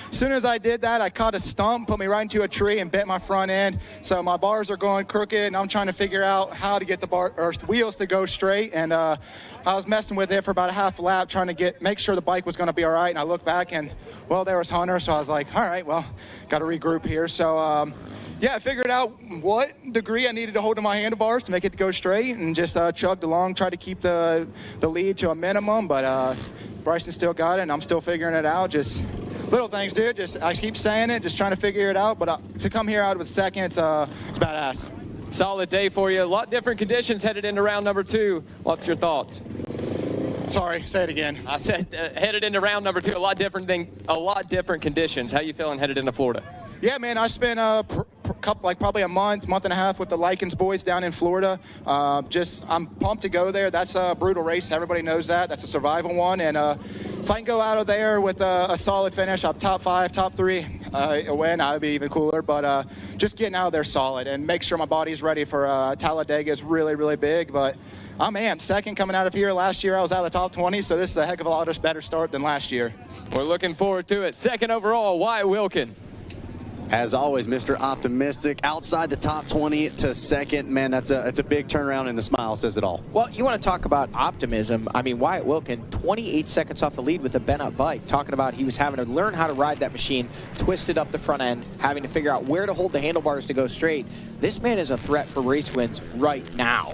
as soon as I did that, I caught a stump, put me right into a tree, and bent my front end. So my bars are going crooked, and I'm trying to figure out how to get the wheels to go straight. And I was messing with it for about a half lap, trying to make sure the bike was going to be all right. And I looked back, and well, there was Hunter. So I was like, all right, well, got to regroup here. So yeah, I figured out what degree I needed to hold to my handlebars to make it to go straight, and just chugged along, tried to keep the lead to a minimum. But Bryson still got it, and I'm still figuring it out. Just little things, dude. I keep saying it, just trying to figure it out. But to come here out with second, it's badass. Solid day for you. A lot different conditions headed into round number 2. What's your thoughts? Sorry, say it again. I said headed into round number 2. A lot different conditions. How you feeling headed into Florida? Yeah, man, I spent probably a month and a half with the Likens boys down in Florida. I'm pumped to go there. That's a brutal race. Everybody knows that. That's a survival one. And if I can go out of there with a solid finish, up top 5, top 3, a win, that would be even cooler. But just getting out of there solid and make sure my body's ready for Talladega is really, really big. But I'm amped. Second coming out of here. Last year I was out of the top 20, so this is a heck of a lot better start than last year. We're looking forward to it. Second overall, Wyatt Wilkin. As always, Mr. Optimistic, outside the top 20 to second. Man, it's a big turnaround, and the smile says it all. Well, you want to talk about optimism. I mean, Wyatt Wilkin, 28 seconds off the lead with a bent-up bike, talking about he was having to learn how to ride that machine, twisted up the front end, having to figure out where to hold the handlebars to go straight. This man is a threat for race wins right now,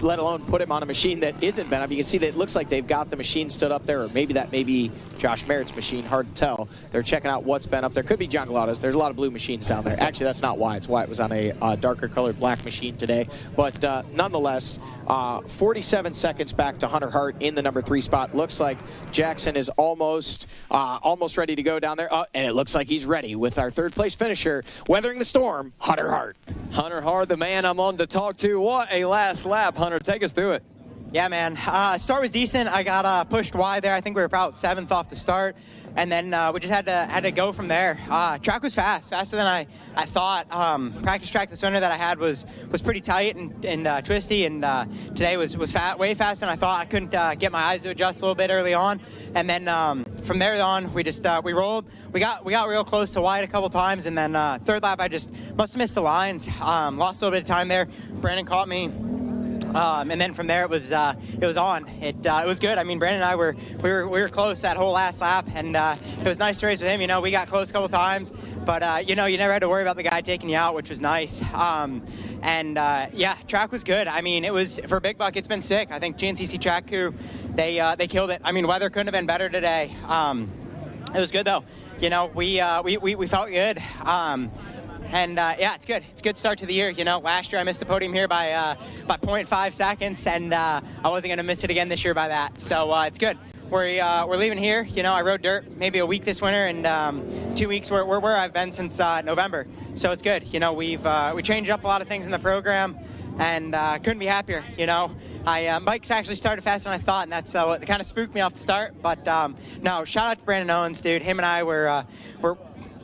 let alone put him on a machine that isn't bent up. You can see that it looks like they've got the machine stood up there, or maybe that may be Josh Merritt's machine, hard to tell. They're checking out what's bent up there. Could be John Galato's. There's a lot of blue machines down there. Actually, that's not Wyatt's. Wyatt was on a darker colored black machine today. But nonetheless, 47 seconds back to Hunter Hart in the number 3 spot. Looks like Jackson is almost ready to go down there. And it looks like he's ready with our 3rd place finisher, weathering the storm, Hunter Hart. Hunter Hart, the man I'm on to talk to. What a last lap, Hunter. Take us through it. Yeah, man. Start was decent. I got pushed wide there. I think we were about 7th off the start, and then we just had to go from there. Track was faster than I thought. Practice track this winter that I had was pretty tight and twisty, and today was way faster than I thought. I couldn't get my eyes to adjust a little bit early on, and then from there on we just we rolled. We got real close to Wyatt a couple times, and then 3rd lap I just must have missed the lines. Lost a little bit of time there. Brandon caught me. And then from there it was on. It was good. I mean, Brandon and I we were close that whole last lap, and it was nice to race with him. You know, we got close a couple times, but you know, you never had to worry about the guy taking you out, which was nice. Yeah, track was good. I mean, it was for Big Buck. It's been sick. I think GNCC track crew, they killed it. I mean, weather couldn't have been better today. It was good though. You know, we felt good. Yeah, it's good. It's a good start to the year. You know, last year I missed the podium here by 0.5 seconds, and I wasn't going to miss it again this year by that. So it's good. We're leaving here. You know, I rode dirt maybe a week this winter, and 2 weeks where I've been since November. So it's good. You know, we changed up a lot of things in the program, and couldn't be happier. You know, bikes actually started faster than I thought, and that's what kind of spooked me off the start. But no, shout out to Brandon Owens, dude. Him and I were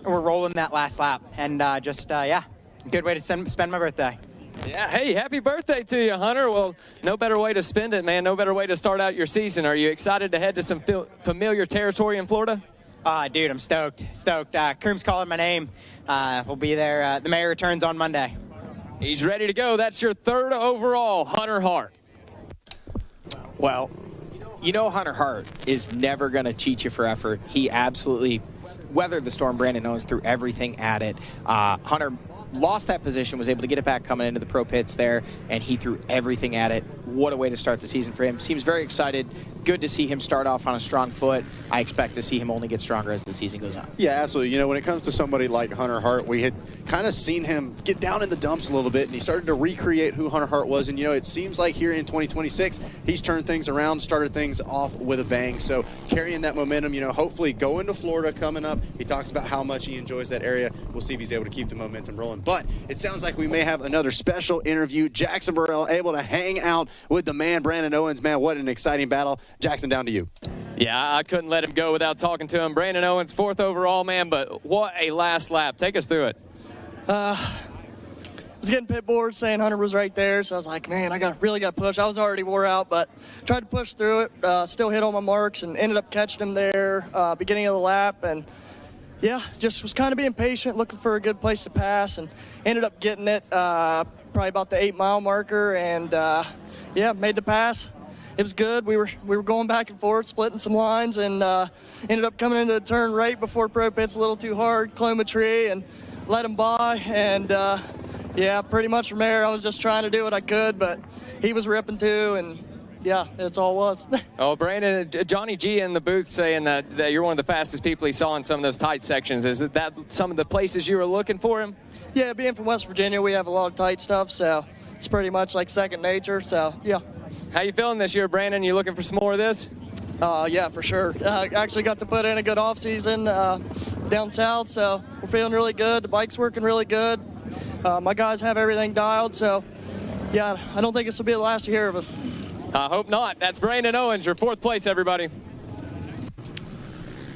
rolling that last lap, and yeah, good way to spend my birthday. Yeah, hey, happy birthday to you, Hunter. Well, no better way to spend it, man. No better way to start out your season. Are you excited to head to some familiar territory in Florida? Dude, I'm stoked. Kroom's calling my name. We'll be there. The mayor returns on Monday. He's ready to go. That's your 3rd overall, Hunter Hart. Well, you know Hunter Hart is never going to cheat you for effort. He absolutely weathered the storm. Brandon Owens threw everything at it. Hunter lost that position, was able to get it back coming into the pro pits there, and he threw everything at it. What a way to start the season for him. Seems very excited. Good to see him start off on a strong foot. I expect to see him only get stronger as the season goes on. Yeah, absolutely. You know, when it comes to somebody like Hunter Hart, we had kind of seen him get down in the dumps a little bit, and he started to recreate who Hunter Hart was. And, you know, it seems like here in 2026, he's turned things around, started things off with a bang. So carrying that momentum, you know, hopefully going to Florida coming up. He talks about how much he enjoys that area. We'll see if he's able to keep the momentum rolling. But it sounds like we may have another special interview. Jackson Burrell able to hang out with the man, Brandon Owens. Man, what an exciting battle. Jackson, down to you. Yeah, I couldn't let him go without talking to him. Brandon Owens, 4th overall, man, but what a last lap. Take us through it. I was getting pit board saying Hunter was right there, so I was like, man, I really got to push. I was already wore out, but tried to push through it, still hit all my marks, and ended up catching him there beginning of the lap. And, yeah, just was kind of being patient, looking for a good place to pass, and ended up getting it probably about the 8-mile marker, and, yeah, made the pass. It was good. We were going back and forth, splitting some lines, and ended up coming into the turn right before pro pits a little too hard, climbed a tree, and let him by. And, yeah, pretty much from there, I was just trying to do what I could, but he was ripping too, and, yeah, that's all it was. Oh, Brandon, Johnny G in the booth saying that you're one of the fastest people he saw in some of those tight sections. Is that some of the places you were looking for him? Yeah, being from West Virginia, we have a lot of tight stuff, so it's pretty much like second nature, so, yeah. How you feeling this year, Brandon? You looking for some more of this? Yeah, for sure. Actually got to put in a good off season down south, so we're feeling really good. The bike's working really good. My guys have everything dialed, so yeah, I don't think this will be the last you hear of us. I hope not. That's Brandon Owens, your 4th place, everybody.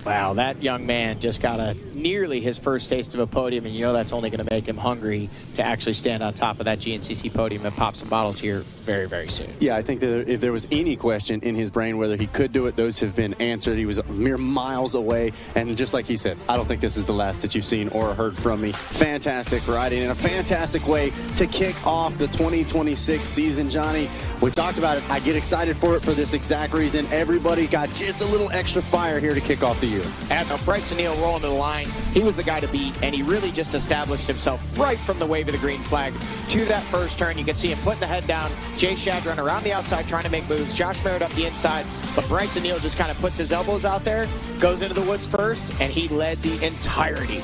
Wow, that young man just got nearly his first taste of a podium, and you know that's only going to make him hungry to actually stand on top of that GNCC podium and pop some bottles here very, very soon. Yeah, I think that if there was any question in his brain whether he could do it, those have been answered. He was mere miles away, and just like he said, I don't think this is the last that you've seen or heard from me. Fantastic riding and a fantastic way to kick off the 2026 season, Johnny. We talked about it. I get excited for it for this exact reason. Everybody got just a little extra fire here to kick off the year. And Bryson Neal rolling to the line, he was the guy to beat, and he really just established himself right from the wave of the green flag to that first turn. You can see him putting the head down. Jay Shadron around the outside trying to make moves. Josh Merritt up the inside, but Bryson Neal just kind of puts his elbows out there, goes into the woods first, and he led the entirety.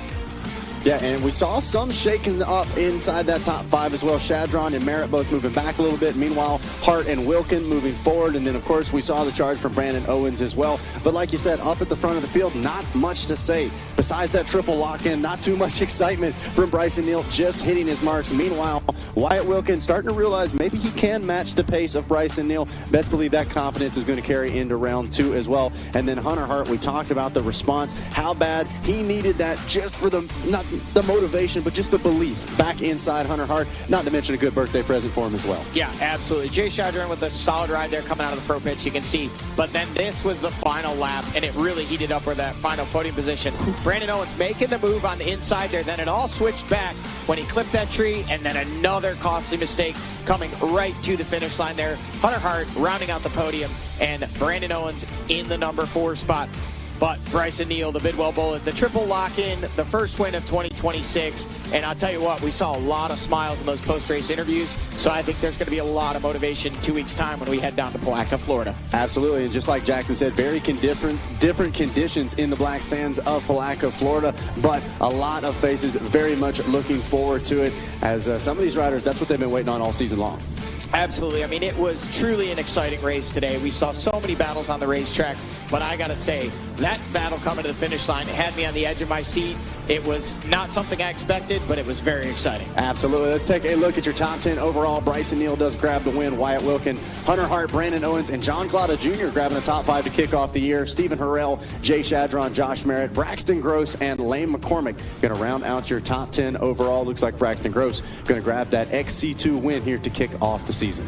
Yeah, and we saw some shaking up inside that top 5 as well. Shadron and Merritt both moving back a little bit. Meanwhile, Hart and Wilkin moving forward. And then, of course, we saw the charge from Brandon Owens as well. But like you said, up at the front of the field, not much to say. Besides that triple lock-in, not too much excitement from Bryson Neal just hitting his marks. Meanwhile, Wyatt Wilkin starting to realize maybe he can match the pace of Bryson Neal. Best believe that confidence is going to carry into round 2 as well. And then Hunter Hart, we talked about the response, how bad he needed that just for not the motivation, but just the belief back inside Hunter Hart, not to mention a good birthday present for him as well. Yeah, absolutely. Jay Shadron with a solid ride there coming out of the pro pits, you can see. But then this was the final lap, and it really heated up for that final podium position. Brandon Owens making the move on the inside there, then it all switched back when he clipped that tree, and then another costly mistake coming right to the finish line there. Hunter Hart rounding out the podium, and Brandon Owens in the number 4 spot. But Bryson Neal, the Bidwell Bullet, the triple lock-in, the first win of 2026. And I'll tell you what, we saw a lot of smiles in those post-race interviews. So I think there's going to be a lot of motivation 2 weeks' time when we head down to Palatka, Florida. Absolutely. And just like Jackson said, very different conditions in the black sands of Palatka, Florida. But a lot of faces very much looking forward to it, as some of these riders, that's what they've been waiting on all season long. Absolutely. I mean, it was truly an exciting race today. We saw so many battles on the racetrack, but I got to say, that battle coming to the finish line had me on the edge of my seat. It was not something I expected, but it was very exciting. Absolutely. Let's take a look at your top 10 overall. Bryson Neal does grab the win. Wyatt Wilkin, Hunter Hart, Brandon Owens, and John Clauda Jr. grabbing the top 5 to kick off the year. Stephen Harrell, Jay Shadron, Josh Merritt, Braxton Gross, and Lane McCormick going to round out your top 10 overall. Looks like Braxton Gross going to grab that XC2 win here to kick off the season.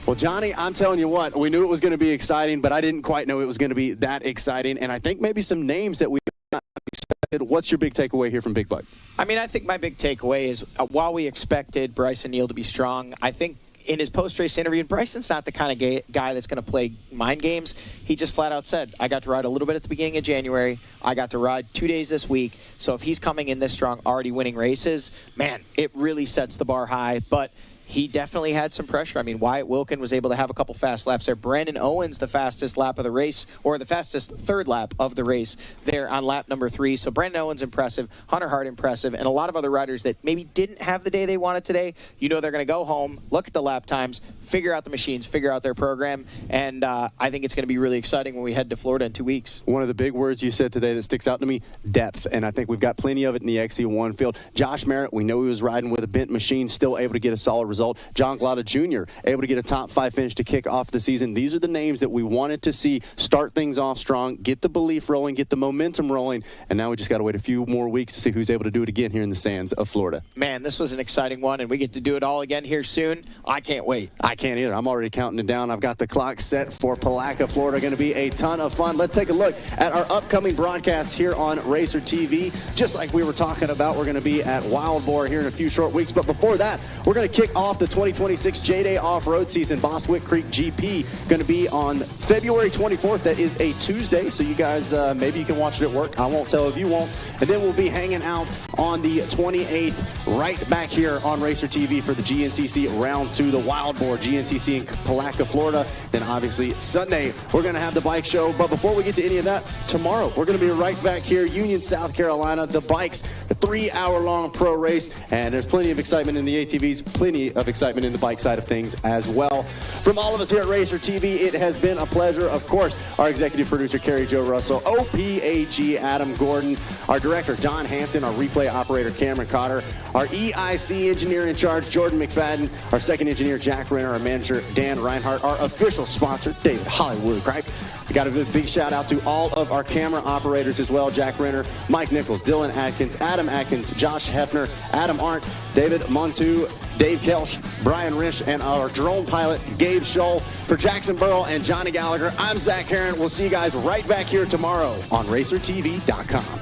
Well, Johnny, I'm telling you what, we knew it was going to be exciting, but I didn't quite know it was going to be that exciting. And I think maybe some names that we not expected. What's your big takeaway here from Big Bike? I mean, I think my big takeaway is while we expected Bryson Neal to be strong, I think in his post-race interview, and Bryson's not the kind of guy that's going to play mind games. He just flat out said, I got to ride a little bit at the beginning of January. I got to ride 2 days this week. So if he's coming in this strong, already winning races, man, it really sets the bar high. But he definitely had some pressure. I mean, Wyatt Wilkin was able to have a couple fast laps there. Brandon Owens, the fastest lap of the race, or the fastest third lap of the race there on lap number 3. So Brandon Owens impressive, Hunter Hart impressive, and a lot of other riders that maybe didn't have the day they wanted today. You know they're going to go home, look at the lap times, figure out the machines, figure out their program, and I think it's going to be really exciting when we head to Florida in 2 weeks. One of the big words you said today that sticks out to me, depth, and I think we've got plenty of it in the XC1 field. Josh Merritt, we know he was riding with a bent machine, still able to get a solid result. John Glada Jr. able to get a top 5 finish to kick off the season. These are the names that we wanted to see start things off strong, get the belief rolling, get the momentum rolling, and now we just got to wait a few more weeks to see who's able to do it again here in the sands of Florida. Man, this was an exciting one, and we get to do it all again here soon. I can't wait. I can't either. I'm already counting it down. I've got the clock set for Palatka, Florida. Going to be a ton of fun. Let's take a look at our upcoming broadcasts here on Racer TV. Just like we were talking about, we're going to be at Wild Boar here in a few short weeks. But before that, we're going to kick off the 2026 J-Day Off-Road season. Bostwick Creek GP going to be on February 24th. That is a Tuesday, so you guys, maybe you can watch it at work. I won't tell if you won't. And then we'll be hanging out on the 28th right back here on Racer TV for the GNCC Round 2, the Wild Boar GNCC in Palatka, Florida. Then obviously Sunday, we're going to have the bike show. But before we get to any of that, tomorrow we're going to be right back here, Union, South Carolina. The bikes, a 3-hour-long pro race, and there's plenty of excitement in the ATVs, plenty of excitement in the bike side of things as well. From all of us here at Racer TV, it has been a pleasure. Of course, our executive producer, Carrie Jo Russell, OPAG, Adam Gordon, our director, Don Hampton, our replay operator, Cameron Cotter, our EIC engineer in charge, Jordan McFadden, our second engineer, Jack Renner, our manager, Dan Reinhardt, our official sponsor, David Hollywood Gripe. I got a big shout out to all of our camera operators as well, Jack Renner, Mike Nichols, Dylan Atkins, Adam Atkins, Josh Hefner, Adam Arndt, David Montu, Dave Kelch, Brian Risch, and our drone pilot, Gabe Scholl. For Jackson Burrow and Johnny Gallagher, I'm Zach Herron. We'll see you guys right back here tomorrow on RacerTV.com.